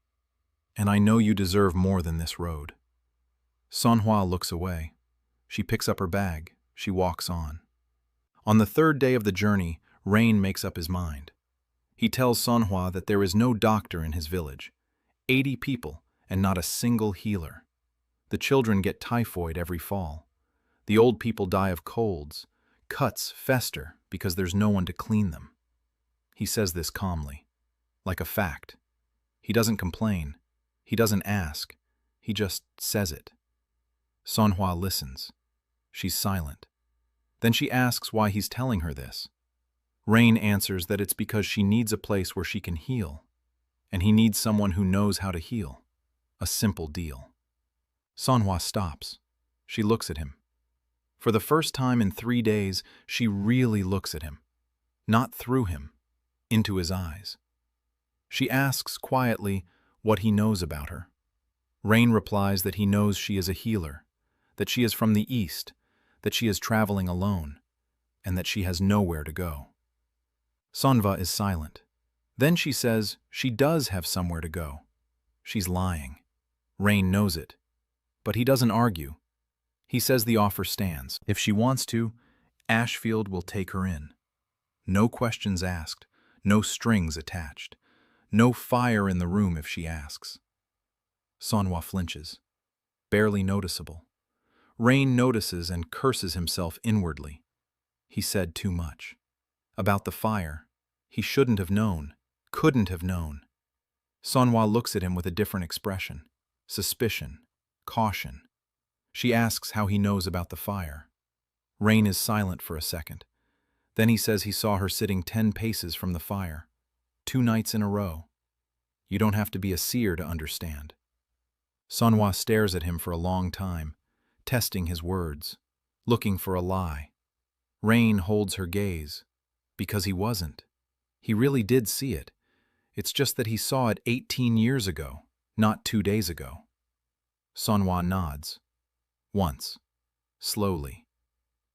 and I know you deserve more than this road. Sonhwa looks away. She picks up her bag. She walks on. On the third day of the journey, Rain makes up his mind. He tells Sonhwa that there is no doctor in his village, 80 people, and not a single healer. The children get typhoid every fall. The old people die of colds. Cuts fester because there's no one to clean them. He says this calmly, like a fact. He doesn't complain. He doesn't ask. He just says it. Sonhua listens. She's silent. Then she asks why he's telling her this. Rain answers that it's because she needs a place where she can heal, and he needs someone who knows how to heal. A simple deal. Sonhua stops. She looks at him. For the first time in 3 days, she really looks at him. Not through him, into his eyes. She asks quietly what he knows about her. Rain replies that he knows she is a healer, that she is from the East, that she is traveling alone, and that she has nowhere to go. Sonhua is silent. Then she says she does have somewhere to go. She's lying. Rain knows it. But he doesn't argue. He says the offer stands. If she wants to, Ashefield will take her in. No questions asked, no strings attached, no fire in the room if she asks. Sonhua flinches. Barely noticeable. Rain notices and curses himself inwardly. He said too much. About the fire, he shouldn't have known, couldn't have known. Sonhua looks at him with a different expression. Suspicion, caution. She asks how he knows about the fire. Rain is silent for a second. Then he says he saw her sitting 10 paces from the fire, 2 nights in a row. You don't have to be a seer to understand. Sonhua stares at him for a long time, testing his words, looking for a lie. Rain holds her gaze, because he wasn't. He really did see it. It's just that he saw it 18 years ago, not 2 days ago. Sonhua nods. Once. Slowly.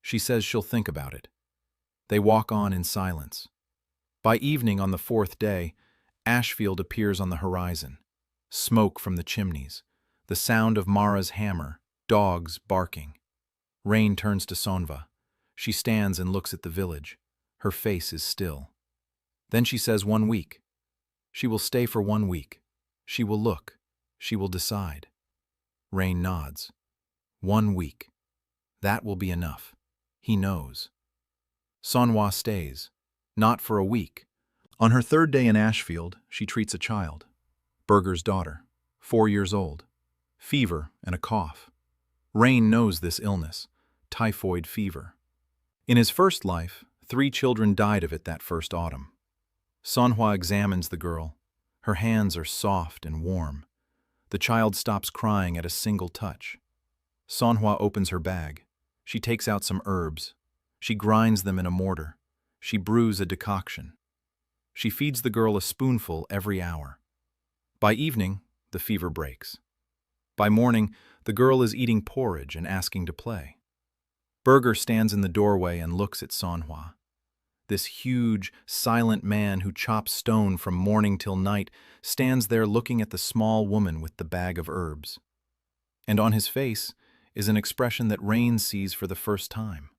She says she'll think about it. They walk on in silence. By evening on the 4th day, Ashefield appears on the horizon. Smoke from the chimneys. The sound of Mara's hammer. Dogs barking. Rain turns to Sonhua. She stands and looks at the village. Her face is still. Then she says 1 week. She will stay for 1 week. She will look. She will decide. Rain nods. 1 week. That will be enough. He knows. Sonhua stays. Not for a week. On her 3rd day in Ashefield, she treats a child. Berger's daughter, 4 years old. Fever and a cough. Rain knows this illness. Typhoid fever. In his first life, 3 children died of it that first autumn. Sonhua examines the girl. Her hands are soft and warm. The child stops crying at a single touch. Sonhua opens her bag. She takes out some herbs. She grinds them in a mortar. She brews a decoction. She feeds the girl a spoonful every hour. By evening, the fever breaks. By morning, the girl is eating porridge and asking to play. Berger stands in the doorway and looks at Sonhua. This huge, silent man who chops stone from morning till night stands there looking at the small woman with the bag of herbs. And on his face is an expression that Rain sees for the first time.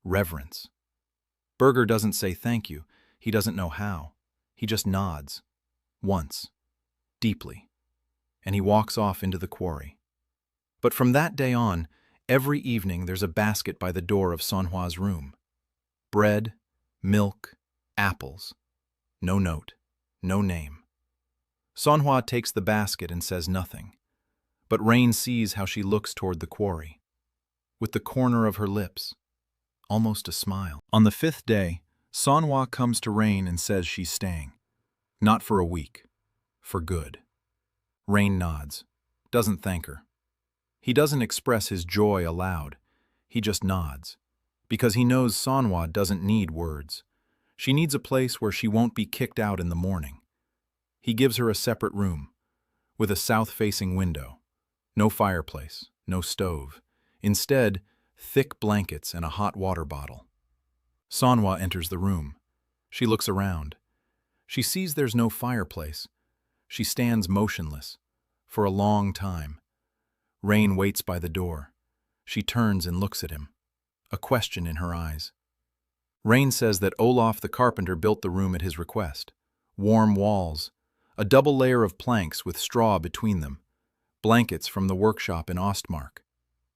Reverence. Berger doesn't say thank you. He doesn't know how. He just nods. Once. Deeply. And he walks off into the quarry. But from that day on, every evening there's a basket by the door of Sonhua's room. Bread, milk, apples. No note, no name. Sonhua takes the basket and says nothing. But Rain sees how she looks toward the quarry. With the corner of her lips. Almost a smile. On the 5th day, Sonhua comes to Rain and says she's staying. Not for a week. For good. Rain nods. Doesn't thank her. He doesn't express his joy aloud. He just nods. Because he knows Sonhua doesn't need words. She needs a place where she won't be kicked out in the morning. He gives her a separate room, with a south-facing window. No fireplace, no stove. Instead, thick blankets and a hot water bottle. Sonhua enters the room. She looks around. She sees there's no fireplace. She stands motionless, for a long time. Rain waits by the door. She turns and looks at him, a question in her eyes. Rain says that Olaf the carpenter built the room at his request. Warm walls, a double layer of planks with straw between them, blankets from the workshop in Ostmark,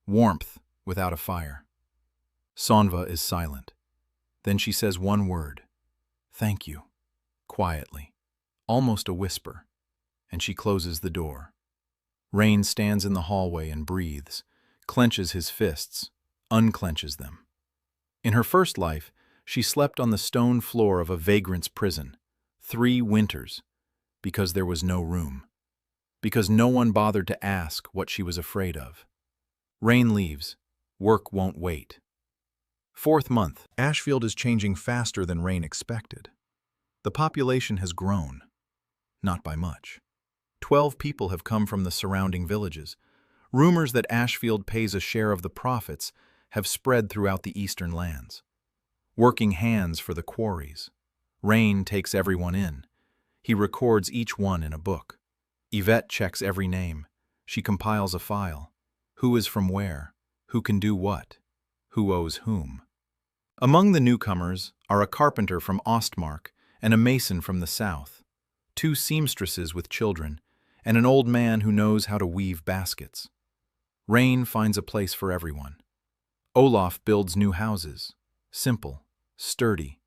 warmth without a fire. Sonhua is silent. Then she says one word, "Thank you," quietly, almost a whisper, and she closes the door. Rain stands in the hallway and breathes, clenches his fists, unclenches them. In her first life, she slept on the stone floor of a vagrant's prison, 3 winters, because there was no room, because no one bothered to ask what she was afraid of. Rain leaves. Work won't wait. 4th month. Ashefield is changing faster than Rain expected. The population has grown, not by much. 12 people have come from the surrounding villages. Rumors that Ashefield pays a share of the profits have spread throughout the eastern lands. Working hands for the quarries. Rain takes everyone in. He records each one in a book. Yvette checks every name. She compiles a file. Who is from where? Who can do what? Who owes whom? Among the newcomers are a carpenter from Ostmark and a mason from the south, 2 seamstresses with children, and an old man who knows how to weave baskets. Rain finds a place for everyone. Olaf builds new houses, simple, sturdy,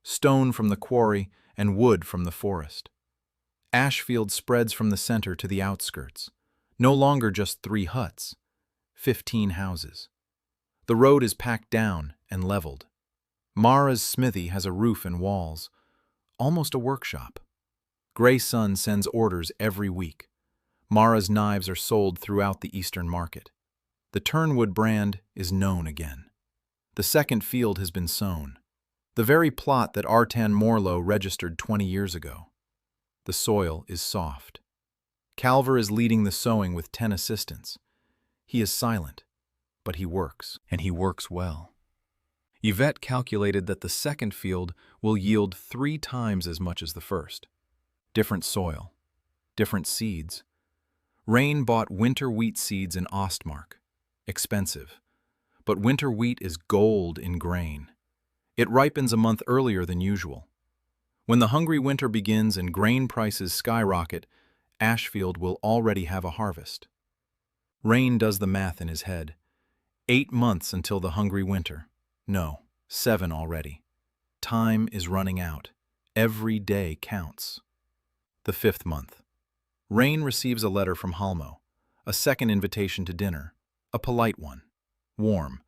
stone from the quarry and wood from the forest. Ashefield spreads from the center to the outskirts, no longer just 3 huts, 15 houses. The road is packed down and leveled. Mara's smithy has a roof and walls, almost a workshop. Grey Sun sends orders every week. Mara's knives are sold throughout the eastern market. The Turnwood brand is known again. The second field has been sown. The very plot that Artan Morlow registered 20 years ago. The soil is soft. Calver is leading the sowing with 10 assistants. He is silent, but he works, and he works well. Yvette calculated that the second field will yield 3 times as much as the first. Different soil, different seeds. Rain bought winter wheat seeds in Ostmark. Expensive. But winter wheat is gold in grain. It ripens a month earlier than usual. When the hungry winter begins and grain prices skyrocket, Ashefield will already have a harvest. Rain does the math in his head. 8 months until the hungry winter. No, 7 already. Time is running out. Every day counts. The 5th month. Rain receives a letter from Halmo, a second invitation to dinner, a polite one, warm,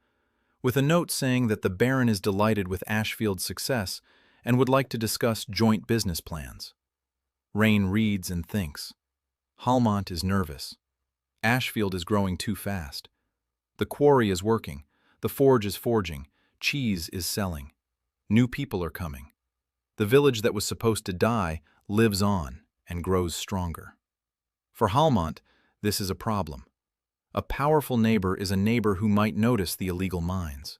with a note saying that the Baron is delighted with Ashefield's success and would like to discuss joint business plans. Rain reads and thinks. Halmont is nervous. Ashefield is growing too fast. The quarry is working, the forge is forging, cheese is selling. New people are coming. The village that was supposed to die lives on and grows stronger. For Halmont, this is a problem. A powerful neighbor is a neighbor who might notice the illegal mines.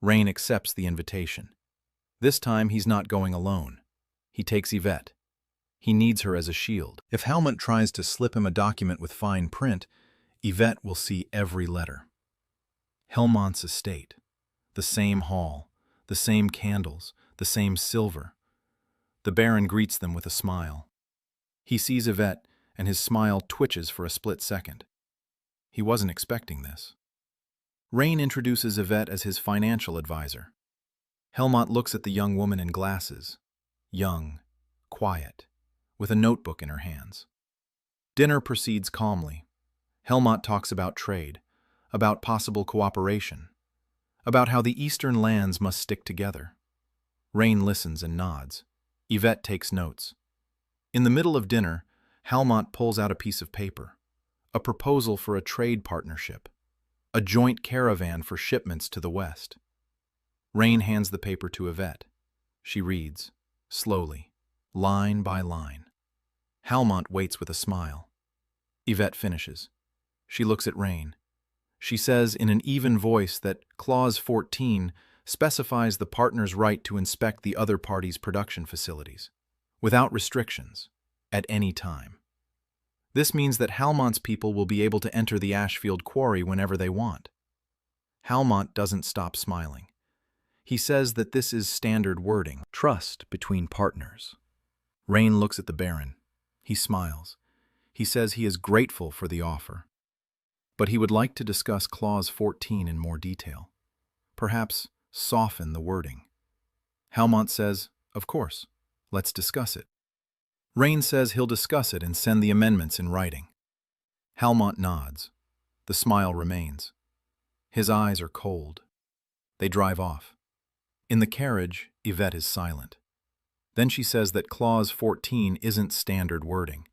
Rain accepts the invitation. This time he's not going alone. He takes Yvette. He needs her as a shield. If Halmont tries to slip him a document with fine print, Yvette will see every letter. Helmont's estate. The same hall, the same candles, the same silver. The Baron greets them with a smile. He sees Yvette, and his smile twitches for a split second. He wasn't expecting this. Rain introduces Yvette as his financial advisor. Helmont looks at the young woman in glasses, young, quiet, with a notebook in her hands. Dinner proceeds calmly. Helmont talks about trade, about possible cooperation, about how the eastern lands must stick together. Rain listens and nods. Yvette takes notes. In the middle of dinner, Halmont pulls out a piece of paper, a proposal for a trade partnership, a joint caravan for shipments to the west. Rain hands the paper to Yvette. She reads, slowly, line by line. Halmont waits with a smile. Yvette finishes. She looks at Rain. She says in an even voice that Clause 14 specifies the partner's right to inspect the other party's production facilities, without restrictions, at any time. This means that Halmont's people will be able to enter the Ashefield quarry whenever they want. Halmont doesn't stop smiling. He says that this is standard wording, trust between partners. Rain looks at the Baron. He smiles. He says he is grateful for the offer, but he would like to discuss Clause 14 in more detail. Perhaps soften the wording. Halmont says, of course, let's discuss it. Rain says he'll discuss it and send the amendments in writing. Halmont nods. The smile remains. His eyes are cold. They drive off. In the carriage, Yvette is silent. Then she says that Clause 14 isn't standard wording.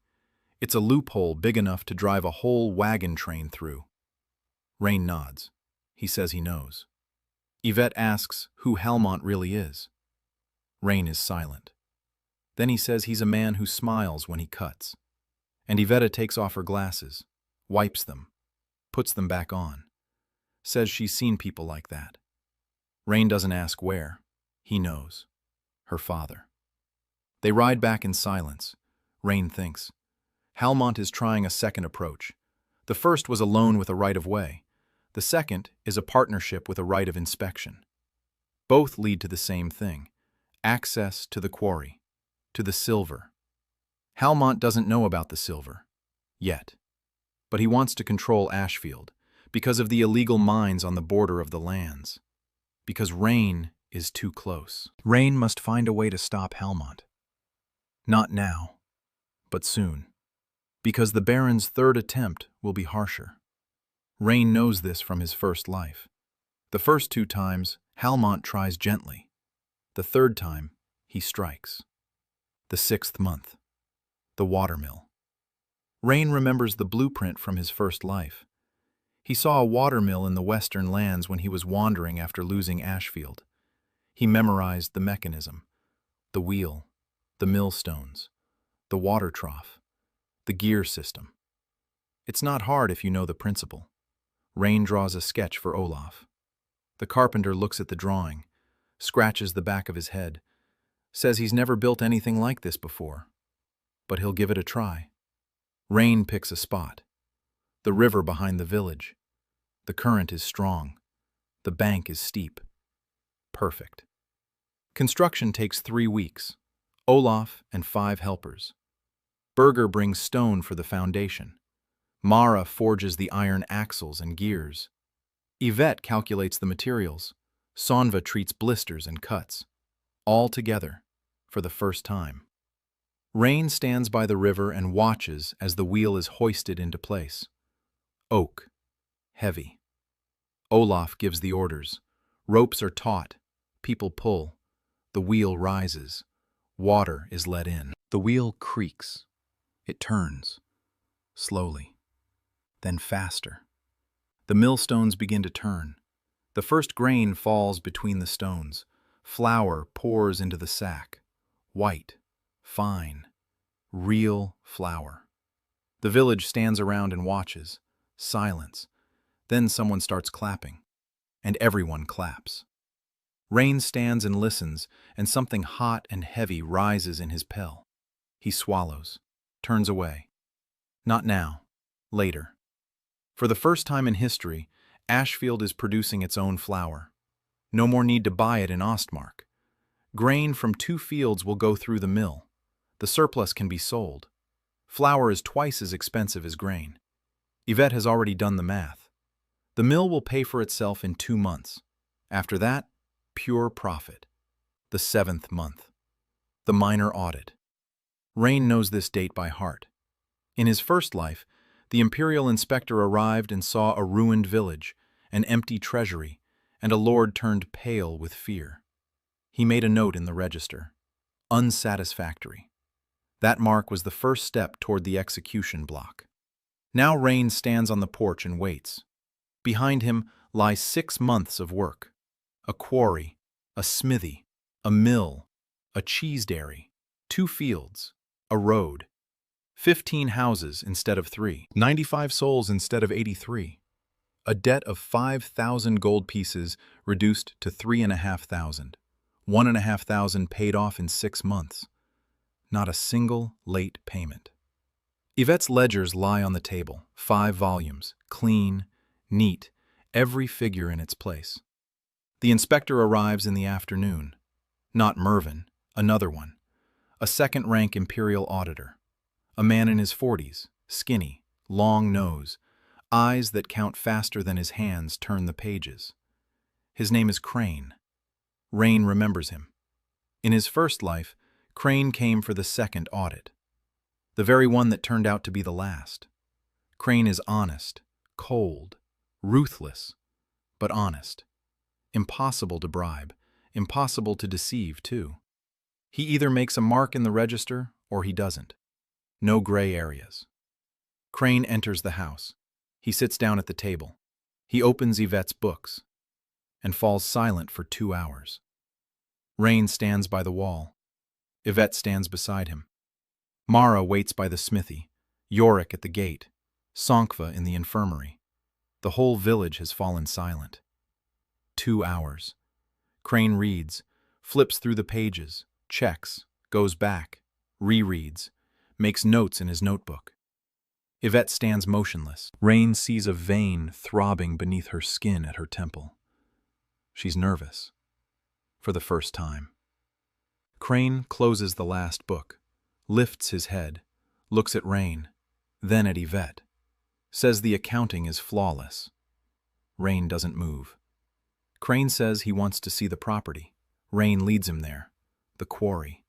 It's a loophole big enough to drive a whole wagon train through. Rain nods. He says he knows. Yvette asks who Halmont really is. Rain is silent. Then he says he's a man who smiles when he cuts. And Yvette takes off her glasses, wipes them, puts them back on. Says she's seen people like that. Rain doesn't ask where. He knows. Her father. They ride back in silence. Rain thinks. Halmont is trying a second approach. The first was a loan with a right of way. The second is a partnership with a right of inspection. Both lead to the same thing: access to the quarry, to the silver. Halmont doesn't know about the silver, yet. But he wants to control Ashefield, because of the illegal mines on the border of the lands. Because Rain is too close. Rain must find a way to stop Halmont. Not now, but soon. Because the Baron's third attempt will be harsher. Rain knows this from his first life. The first 2 times, Halmont tries gently. The third time, he strikes. The 6th month. The watermill. Rain remembers the blueprint from his first life. He saw a watermill in the western lands when he was wandering after losing Ashefield. He memorized the mechanism, the wheel, the millstones, the water trough, the gear system. It's not hard if you know the principle. Rain draws a sketch for Olaf. The carpenter looks at the drawing, scratches the back of his head, says he's never built anything like this before, but he'll give it a try. Rain picks a spot. The river behind the village. The current is strong. The bank is steep. Perfect. Construction takes 3 weeks. Olaf and 5 helpers. Berger brings stone for the foundation. Mara forges the iron axles and gears. Yvette calculates the materials. Sonva treats blisters and cuts. All together, for the first time. Rain stands by the river and watches as the wheel is hoisted into place. Oak. Heavy. Olaf gives the orders. Ropes are taut. People pull. The wheel rises. Water is let in. The wheel creaks. It turns. Slowly. Then faster. The millstones begin to turn. The first grain falls between the stones. Flour pours into the sack. White. Fine. Real flour. The village stands around and watches. Silence. Then someone starts clapping. And everyone claps. Rain stands and listens, and something hot and heavy rises in his pail. He swallows. Turns away. Not now. Later. For the first time in history, Ashefield is producing its own flour. No more need to buy it in Ostmark. Grain from 2 fields will go through the mill. The surplus can be sold. Flour is twice as expensive as grain. Yvette has already done the math. The mill will pay for itself in 2 months. After that, pure profit. The 7th month. The minor audit. Rain knows this date by heart. In his first life, the imperial inspector arrived and saw a ruined village, an empty treasury, and a lord turned pale with fear. He made a note in the register. Unsatisfactory. That mark was the first step toward the execution block. Now Rain stands on the porch and waits. Behind him lie 6 months of work. A quarry, a smithy, a mill, a cheese dairy, 2 fields, a road, 15 houses instead of 3, 95 souls instead of 83, a debt of 5,000 gold pieces reduced to 3,500, 1,500 paid off in 6 months. Not a single late payment. Yvette's ledgers lie on the table, 5 volumes, clean, neat, every figure in its place. The inspector arrives in the afternoon. Not Mervyn, another one. A second-rank imperial auditor. A man in his 40s, skinny, long nose, eyes that count faster than his hands turn the pages. His name is Crane. Rain remembers him. In his first life, Crane came for the second audit. The very one that turned out to be the last. Crane is honest, cold, ruthless, but honest. Impossible to bribe, impossible to deceive, too. He either makes a mark in the register or he doesn't. No gray areas. Crane enters the house. He sits down at the table. He opens Yvette's books and falls silent for 2 hours. Rain stands by the wall. Yvette stands beside him. Mara waits by the smithy, Yorick at the gate, Sankva in the infirmary. The whole village has fallen silent. 2 hours. Crane reads, flips through the pages, checks, goes back, rereads, makes notes in his notebook. Yvette stands motionless. Rain sees a vein throbbing beneath her skin at her temple. She's nervous. For the first time. Crane closes the last book, lifts his head, looks at Rain, then at Yvette, says the accounting is flawless. Rain doesn't move. Crane says he wants to see the property. Rain leads him there, the quarry.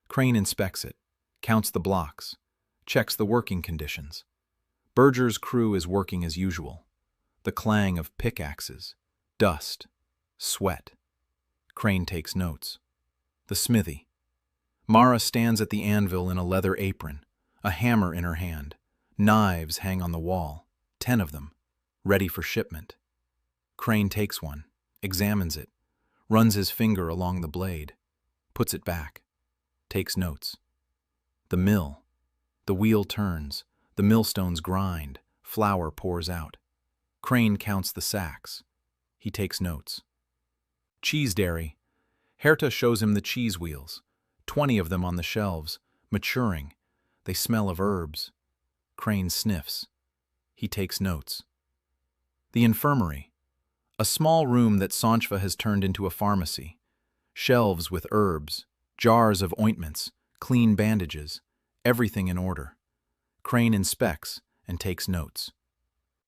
Crane inspects it, counts the blocks, checks the working conditions. Berger's crew is working as usual. The clang of pickaxes, dust, sweat. Crane takes notes. The smithy. Mara stands at the anvil in a leather apron, a hammer in her hand. Knives hang on the wall, 10 of them, ready for shipment. Crane takes one, examines it, runs his finger along the blade, puts it back, takes notes. The mill. The wheel turns, the millstones grind, flour pours out. Crane counts the sacks. He takes notes. Cheese dairy. Herta shows him the cheese wheels, 20 of them on the shelves, maturing. They smell of herbs. Crane sniffs. He takes notes. The infirmary. A small room that Sanchva has turned into a pharmacy. Shelves with herbs, jars of ointments, clean bandages, everything in order. Crane inspects and takes notes.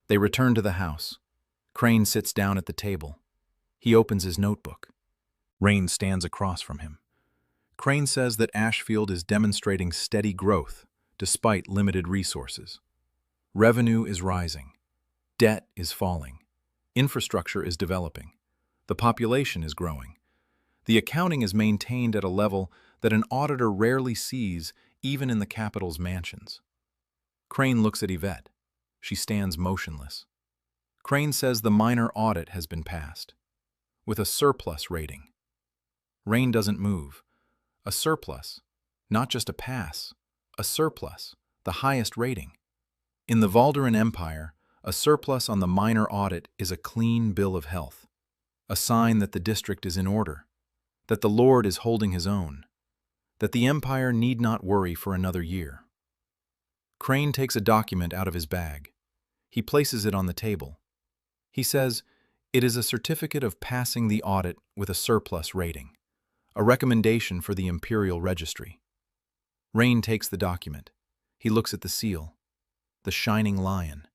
They return to the house. Crane sits down at the table. He opens his notebook. Rain stands across from him. Crane says that Ashefield is demonstrating steady growth despite limited resources. Revenue is rising. Debt is falling. Infrastructure is developing. The population is growing. The accounting is maintained at a level that an auditor rarely sees even in the capital's mansions. Crane looks at Yvette. She stands motionless. Crane says the minor audit has been passed, with a surplus rating. Rain doesn't move. A surplus, not just a pass, a surplus, the highest rating. In the Valderan Empire, a surplus on the minor audit is a clean bill of health, a sign that the district is in order, that the Lord is holding his own, that the empire need not worry for another year. Crane takes a document out of his bag. He places it on the table. He says, it is a certificate of passing the audit with a surplus rating, a recommendation for the Imperial Registry. Rain takes the document. He looks at the seal, the shining lion,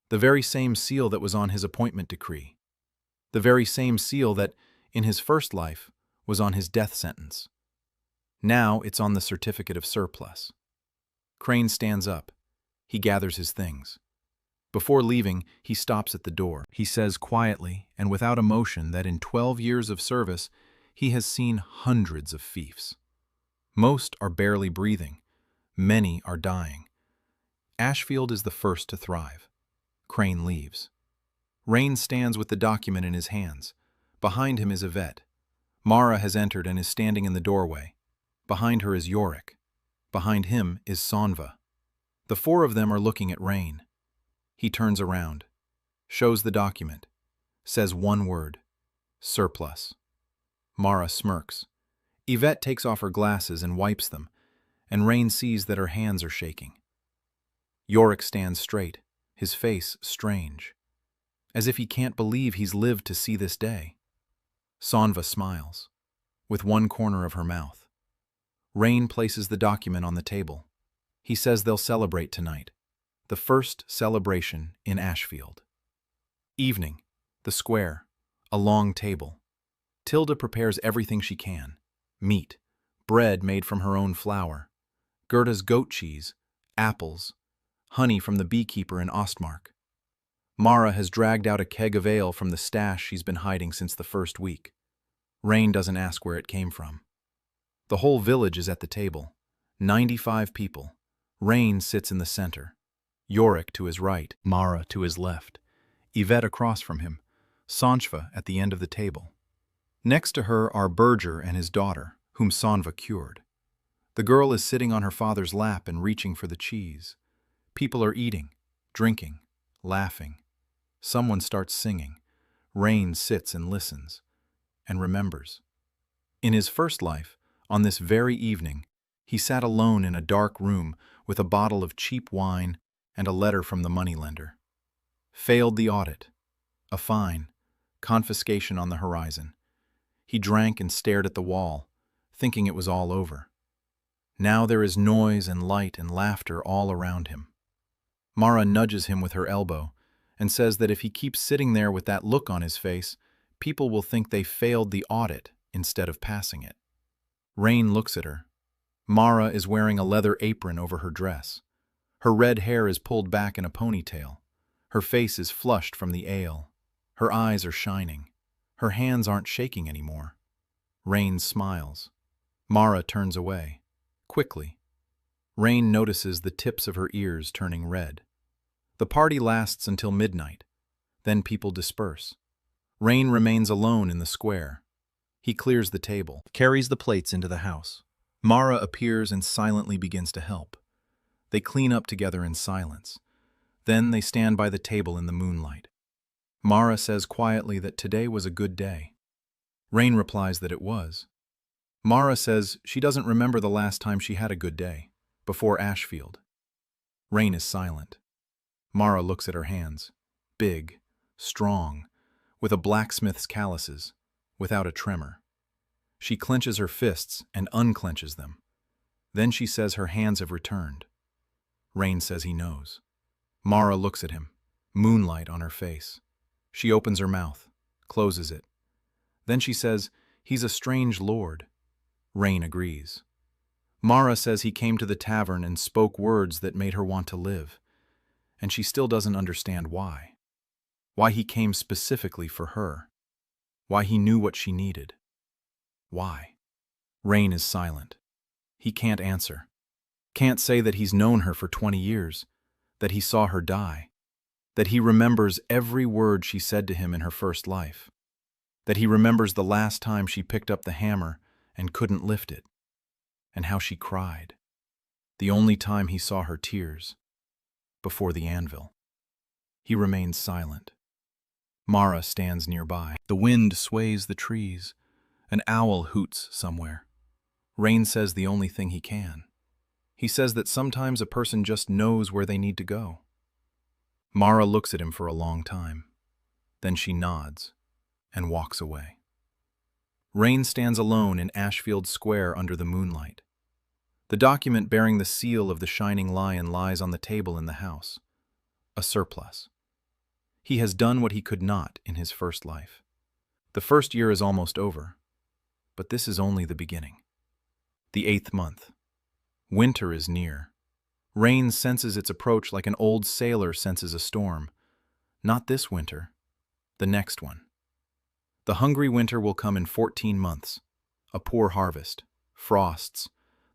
the very same seal that was on his appointment decree, the very same seal that, in his first life, was on his death sentence. Now it's on the certificate of surplus. Crane stands up. He gathers his things. Before leaving, he stops at the door. He says quietly and without emotion that in 12 years of service, he has seen hundreds of fiefs. Most are barely breathing. Many are dying. Ashefield is the first to thrive. Crane leaves. Rain stands with the document in his hands. Behind him is Yvette. Mara has entered and is standing in the doorway. Behind her is Yorick. Behind him is Sanva. The 4 of them are looking at Rain. He turns around, shows the document, says one word, surplus. Mara smirks. Yvette takes off her glasses and wipes them, and Rain sees that her hands are shaking. Yorick stands straight, his face strange, as if he can't believe he's lived to see this day. Sanva smiles, with one corner of her mouth. Rain places the document on the table. He says they'll celebrate tonight, the first celebration in Ashefield. Evening, the square, a long table. Tilda prepares everything she can. Meat, bread made from her own flour, Gerda's goat cheese, apples, honey from the beekeeper in Ostmark. Mara has dragged out a keg of ale from the stash she's been hiding since the first week. Rain doesn't ask where it came from. The whole village is at the table. 95 people. Rain sits in the center. Yorick to his right, Mara to his left. Yvette across from him. Sanchva at the end of the table. Next to her are Berger and his daughter, whom Sanva cured. The girl is sitting on her father's lap and reaching for the cheese. People are eating, drinking, laughing. Someone starts singing. Rain sits and listens, and remembers. In his first life, on this very evening, he sat alone in a dark room with a bottle of cheap wine and a letter from the moneylender. Failed the audit. A fine. Confiscation on the horizon. He drank and stared at the wall, thinking it was all over. Now there is noise and light and laughter all around him. Mara nudges him with her elbow and says that if he keeps sitting there with that look on his face, people will think they failed the audit instead of passing it. Rain looks at her. Mara is wearing a leather apron over her dress. Her red hair is pulled back in a ponytail. Her face is flushed from the ale. Her eyes are shining. Her hands aren't shaking anymore. Rain smiles. Mara turns away. Quickly. Rain notices the tips of her ears turning red. The party lasts until midnight. Then people disperse. Rain remains alone in the square. He clears the table, carries the plates into the house. Mara appears and silently begins to help. They clean up together in silence. Then they stand by the table in the moonlight. Mara says quietly that today was a good day. Rain replies that it was. Mara says she doesn't remember the last time she had a good day, before Ashefield. Rain is silent. Mara looks at her hands, big, strong, with a blacksmith's calluses, without a tremor. She clenches her fists and unclenches them. Then she says her hands have returned. Rain says he knows. Mara looks at him, moonlight on her face. She opens her mouth, closes it. Then she says, "He's a strange lord." Rain agrees. Mara says he came to the tavern and spoke words that made her want to live, and she still doesn't understand why. Why he came specifically for her. Why he knew what she needed. Why? Rain is silent. He can't answer. Can't say that he's known her for 20 years, that he saw her die, that he remembers every word she said to him in her first life, that he remembers the last time she picked up the hammer and couldn't lift it, and how she cried, the only time he saw her tears, before the anvil. He remains silent. Mara stands nearby. The wind sways the trees. An owl hoots somewhere. Rain says the only thing he can. He says that sometimes a person just knows where they need to go. Mara looks at him for a long time. Then she nods and walks away. Rain stands alone in Ashefield Square under the moonlight. The document bearing the seal of the Shining Lion lies on the table in the house. A surplus. He has done what he could not in his first life. The first year is almost over, but this is only the beginning. The 8th month. Winter is near. Rain senses its approach like an old sailor senses a storm. Not this winter, the next one. The hungry winter will come in 14 months. A poor harvest, frosts,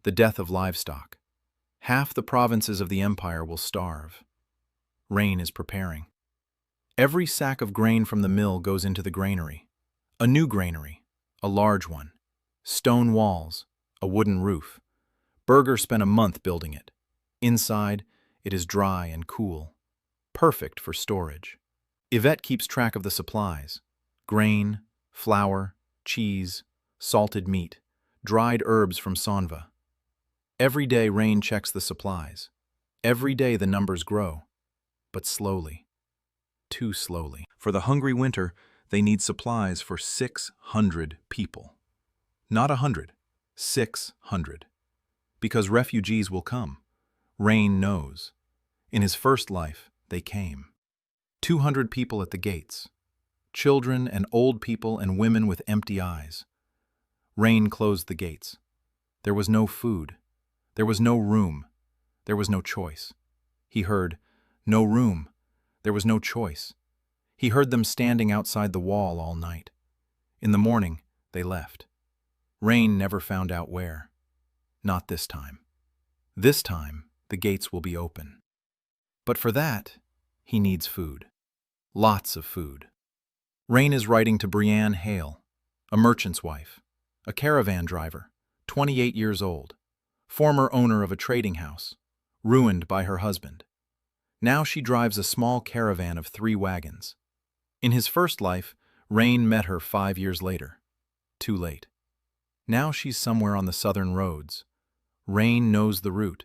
the death of livestock. Half the provinces of the empire will starve. Rain is preparing. Every sack of grain from the mill goes into the granary. A new granary, a large one. Stone walls, a wooden roof. Berger spent a month building it. Inside, it is dry and cool. Perfect for storage. Yvette keeps track of the supplies. Grain, flour, cheese, salted meat, dried herbs from Sanva. Every day Rain checks the supplies. Every day the numbers grow, but slowly. Too slowly. For the hungry winter, they need supplies for 600 people. Not 100, 600. Because refugees will come. Rain knows. In his first life, they came. 200 people at the gates. Children and old people and women with empty eyes. Rain closed the gates. There was no food. There was no room. There was no choice. He heard, "No room. There was no choice. He heard them standing outside the wall all night. In the morning, they left. Rain never found out where. Not this time. This time, the gates will be open. But for that, he needs food. Lots of food. Rain is writing to Brianne Hale, a merchant's wife, a caravan driver, 28 years old, former owner of a trading house, ruined by her husband. Now she drives a small caravan of 3 wagons. In his first life, Rain met her 5 years later. Too late. Now she's somewhere on the southern roads. Rain knows the route.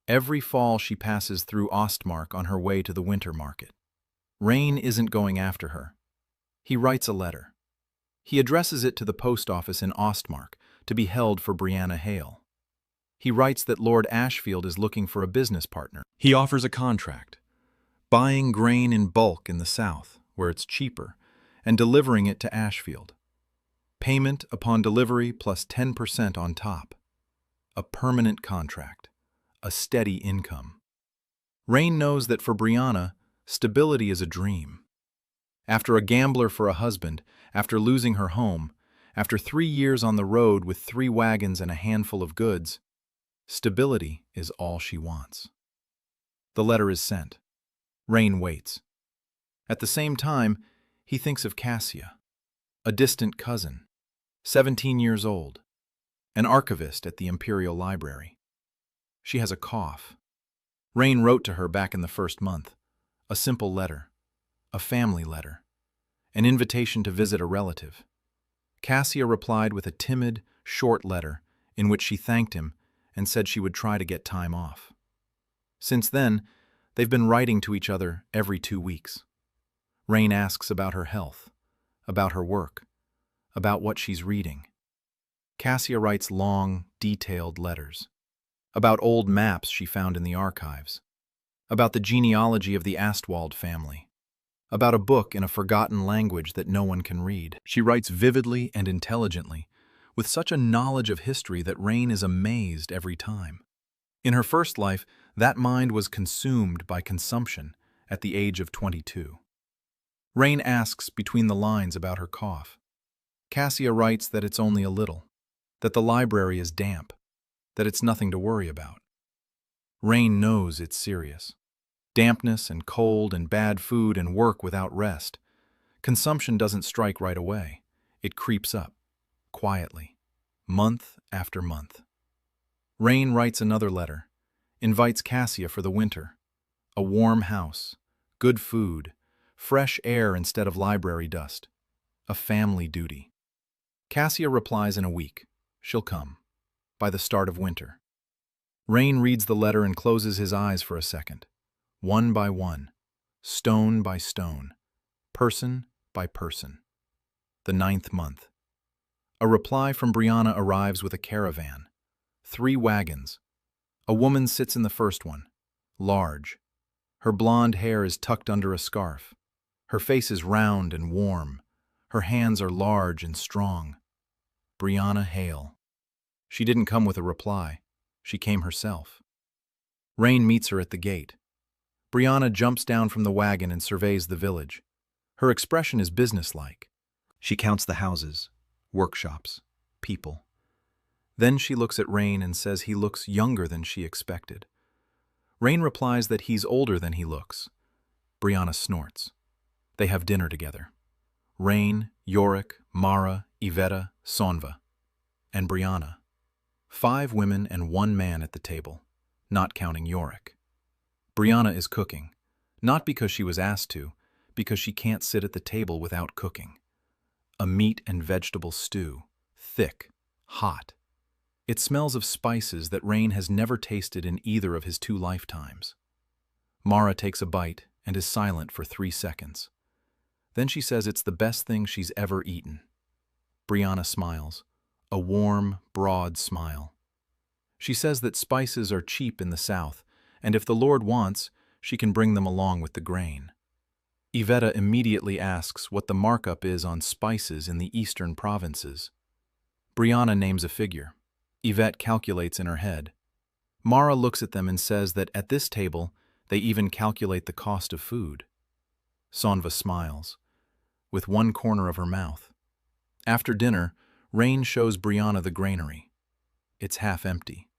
Every fall she passes through Ostmark on her way to the winter market. Rain isn't going after her. He writes a letter. He addresses it to the post office in Ostmark to be held for Brianna Hale. He writes that Lord Ashefield is looking for a business partner. He offers a contract, buying grain in bulk in the south, where it's cheaper, and delivering it to Ashefield. Payment upon delivery plus 10% on top. A permanent contract. A steady income. Rain knows that for Brianna, stability is a dream. After a gambler for a husband, after losing her home, after 3 years on the road with 3 wagons and a handful of goods, stability is all she wants. The letter is sent. Rain waits. At the same time, he thinks of Cassia, a distant cousin, 17 years old, an archivist at the Imperial Library. She has a cough. Rain wrote to her back in the first month, a simple letter, a family letter, an invitation to visit a relative. Cassia replied with a timid, short letter in which she thanked him and said she would try to get time off. Since then, they've been writing to each other every 2 weeks. Rain asks about her health, about her work, about what she's reading. Cassia writes long, detailed letters, about old maps she found in the archives, about the genealogy of the Astwald family, about a book in a forgotten language that no one can read. She writes vividly and intelligently, with such a knowledge of history that Rain is amazed every time. In her first life, that mind was consumed by consumption at the age of 22. Rain asks between the lines about her cough. Cassia writes that it's only a little, that the library is damp, that it's nothing to worry about. Rain knows it's serious. Dampness and cold and bad food and work without rest. Consumption doesn't strike right away. It creeps up, quietly, month after month. Rain writes another letter, invites Cassia for the winter. A warm house, good food, fresh air instead of library dust. A family duty. Cassia replies in a week. She'll come, by the start of winter. Rain reads the letter and closes his eyes for a second. One by one, stone by stone, person by person. The 9th month. A reply from Brianna arrives with a caravan. 3 wagons. A woman sits in the first one, large. Her blonde hair is tucked under a scarf. Her face is round and warm. Her hands are large and strong. Brianna Hale. She didn't come with a reply. She came herself. Rain meets her at the gate. Brianna jumps down from the wagon and surveys the village. Her expression is businesslike. She counts the houses, workshops, people. Then she looks at Rain and says he looks younger than she expected. Rain replies that he's older than he looks. Brianna snorts. They have dinner together. Rain, Yorick, Mara, Iveta, Sonva, and Brianna. 5 women and 1 man at the table, not counting Yorick. Brianna is cooking, not because she was asked to, because she can't sit at the table without cooking. A meat and vegetable stew, thick, hot. It smells of spices that Rain has never tasted in either of his 2 lifetimes. Mara takes a bite and is silent for 3 seconds. Then she says it's the best thing she's ever eaten. Brianna smiles, a warm, broad smile. She says that spices are cheap in the south, and if the Lord wants, she can bring them along with the grain. Iveta immediately asks what the markup is on spices in the eastern provinces. Brianna names a figure. Yvette calculates in her head. Mara looks at them and says that at this table, they even calculate the cost of food. Sonva smiles, with one corner of her mouth. After dinner, Rain shows Brianna the granary. It's half empty.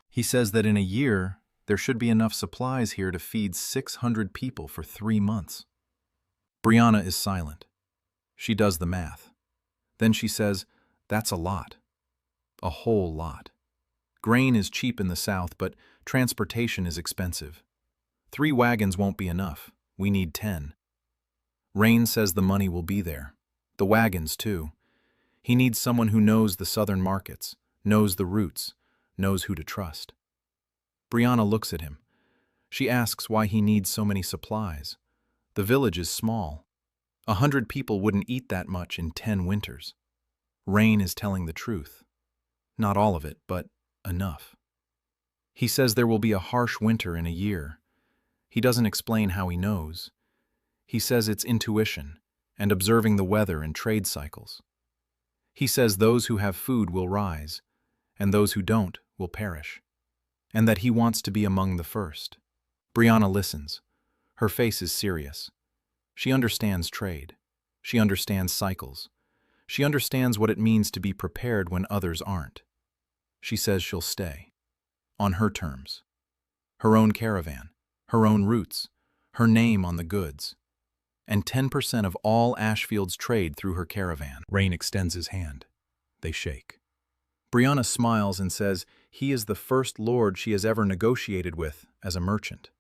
He says that in a year, there should be enough supplies here to feed 600 people for 3 months. Brianna is silent. She does the math. Then she says, "That's a lot. A whole lot. Grain is cheap in the South, but transportation is expensive. 3 wagons won't be enough. We need 10. Rain says the money will be there. The wagons, too. He needs someone who knows the southern markets, knows the routes, knows who to trust." Brianna looks at him. She asks why he needs so many supplies. The village is small. 100 people wouldn't eat that much in 10 winters. Rain is telling the truth. Not all of it, but enough. He says there will be a harsh winter in a year. He doesn't explain how he knows. He says it's intuition and observing the weather and trade cycles. He says those who have food will rise, and those who don't will perish, and that he wants to be among the first. Brianna listens. Her face is serious. She understands trade. She understands cycles. She understands what it means to be prepared when others aren't. She says she'll stay. On her terms. Her own caravan, her own routes, her name on the goods. And 10% of all Ashefield's trade through her caravan. Rain extends his hand. They shake. Brianna smiles and says he is the first lord she has ever negotiated with as a merchant.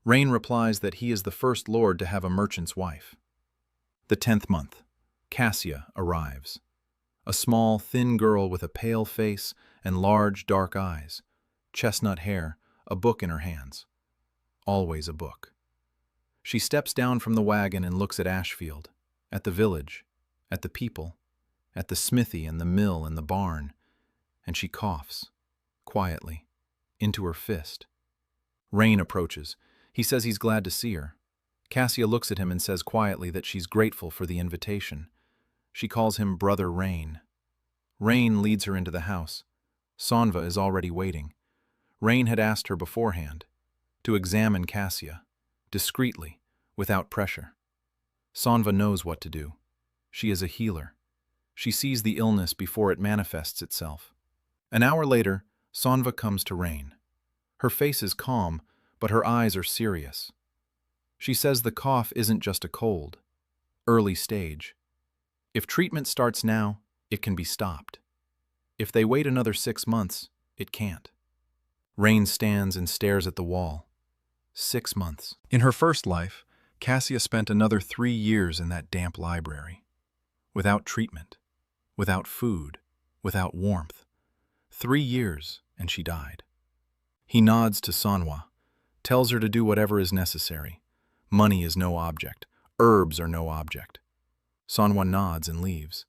Rain replies that he is the first lord to have a merchant's wife. The 10th month. Cassia arrives. A small, thin girl with a pale face and large, dark eyes, chestnut hair, a book in her hands. Always a book. She steps down from the wagon and looks at Ashefield, at the village, at the people, at the smithy and the mill and the barn, and she coughs, quietly, into her fist. Rain approaches. He says he's glad to see her. Cassia looks at him and says quietly that she's grateful for the invitation. She calls him Brother Rain. Rain leads her into the house. Sonva is already waiting. Rain had asked her beforehand to examine Cassia, discreetly, without pressure. Sonva knows what to do. She is a healer. She sees the illness before it manifests itself. An hour later, Sonva comes to Rain. Her face is calm, but her eyes are serious. She says the cough isn't just a cold. Early stage. If treatment starts now, it can be stopped. If they wait another 6 months, it can't. Rain stands and stares at the wall. 6 months. In her first life, Cassia spent another 3 years in that damp library. Without treatment, without food, without warmth. 3 years, and she died. He nods to Sonwa, tells her to do whatever is necessary. Money is no object. Herbs are no object. Sonwa nods and leaves.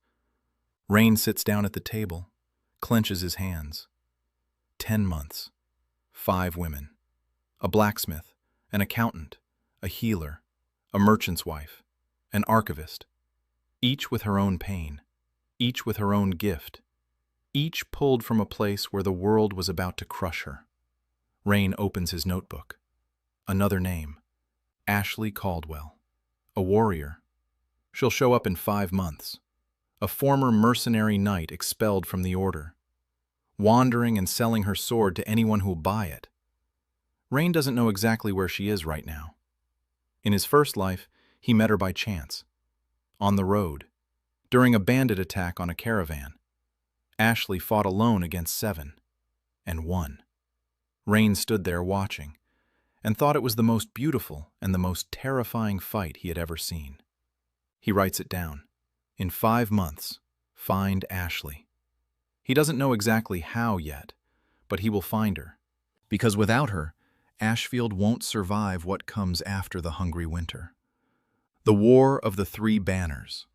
Rain sits down at the table, clenches his hands. 10 months. 5 women. A blacksmith, an accountant, a healer, a merchant's wife, an archivist. Each with her own pain, each with her own gift, each pulled from a place where the world was about to crush her. Rain opens his notebook. Another name. Ashley Caldwell. A warrior. She'll show up in 5 months. A former mercenary knight expelled from the order. Wandering and selling her sword to anyone who'll buy it. Rain doesn't know exactly where she is right now. In his first life, he met her by chance. On the road. During a bandit attack on a caravan. Ashley fought alone against 7. And won. Rain stood there watching, and thought it was the most beautiful and the most terrifying fight he had ever seen. He writes it down. In 5 months, find Ashley. He doesn't know exactly how yet, but he will find her. Because without her, Ashefield won't survive what comes after the hungry winter. The War of the 3 Banners.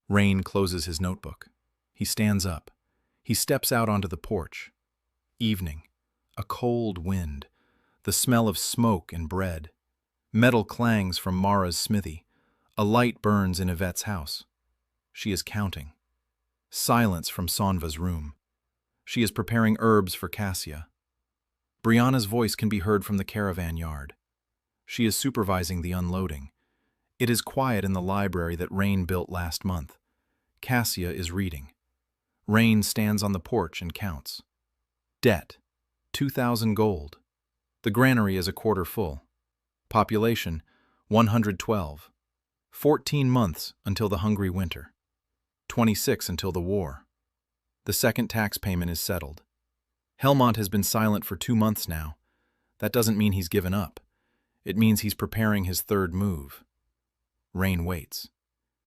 Rain closes his notebook. He stands up. He steps out onto the porch. Evening. A cold wind. The smell of smoke and bread. Metal clangs from Mara's smithy. A light burns in Yvette's house. She is counting. Silence from Sonva's room. She is preparing herbs for Cassia. Brianna's voice can be heard from the caravan yard. She is supervising the unloading. It is quiet in the library that Rain built last month. Cassia is reading. Rain stands on the porch and counts. Debt, 2,000 gold. The granary is a quarter full. Population, 112. 14 months until the hungry winter. 26 until the war. The second tax payment is settled. Helmont has been silent for 2 months now. That doesn't mean he's given up. It means he's preparing his third move. Rain waits.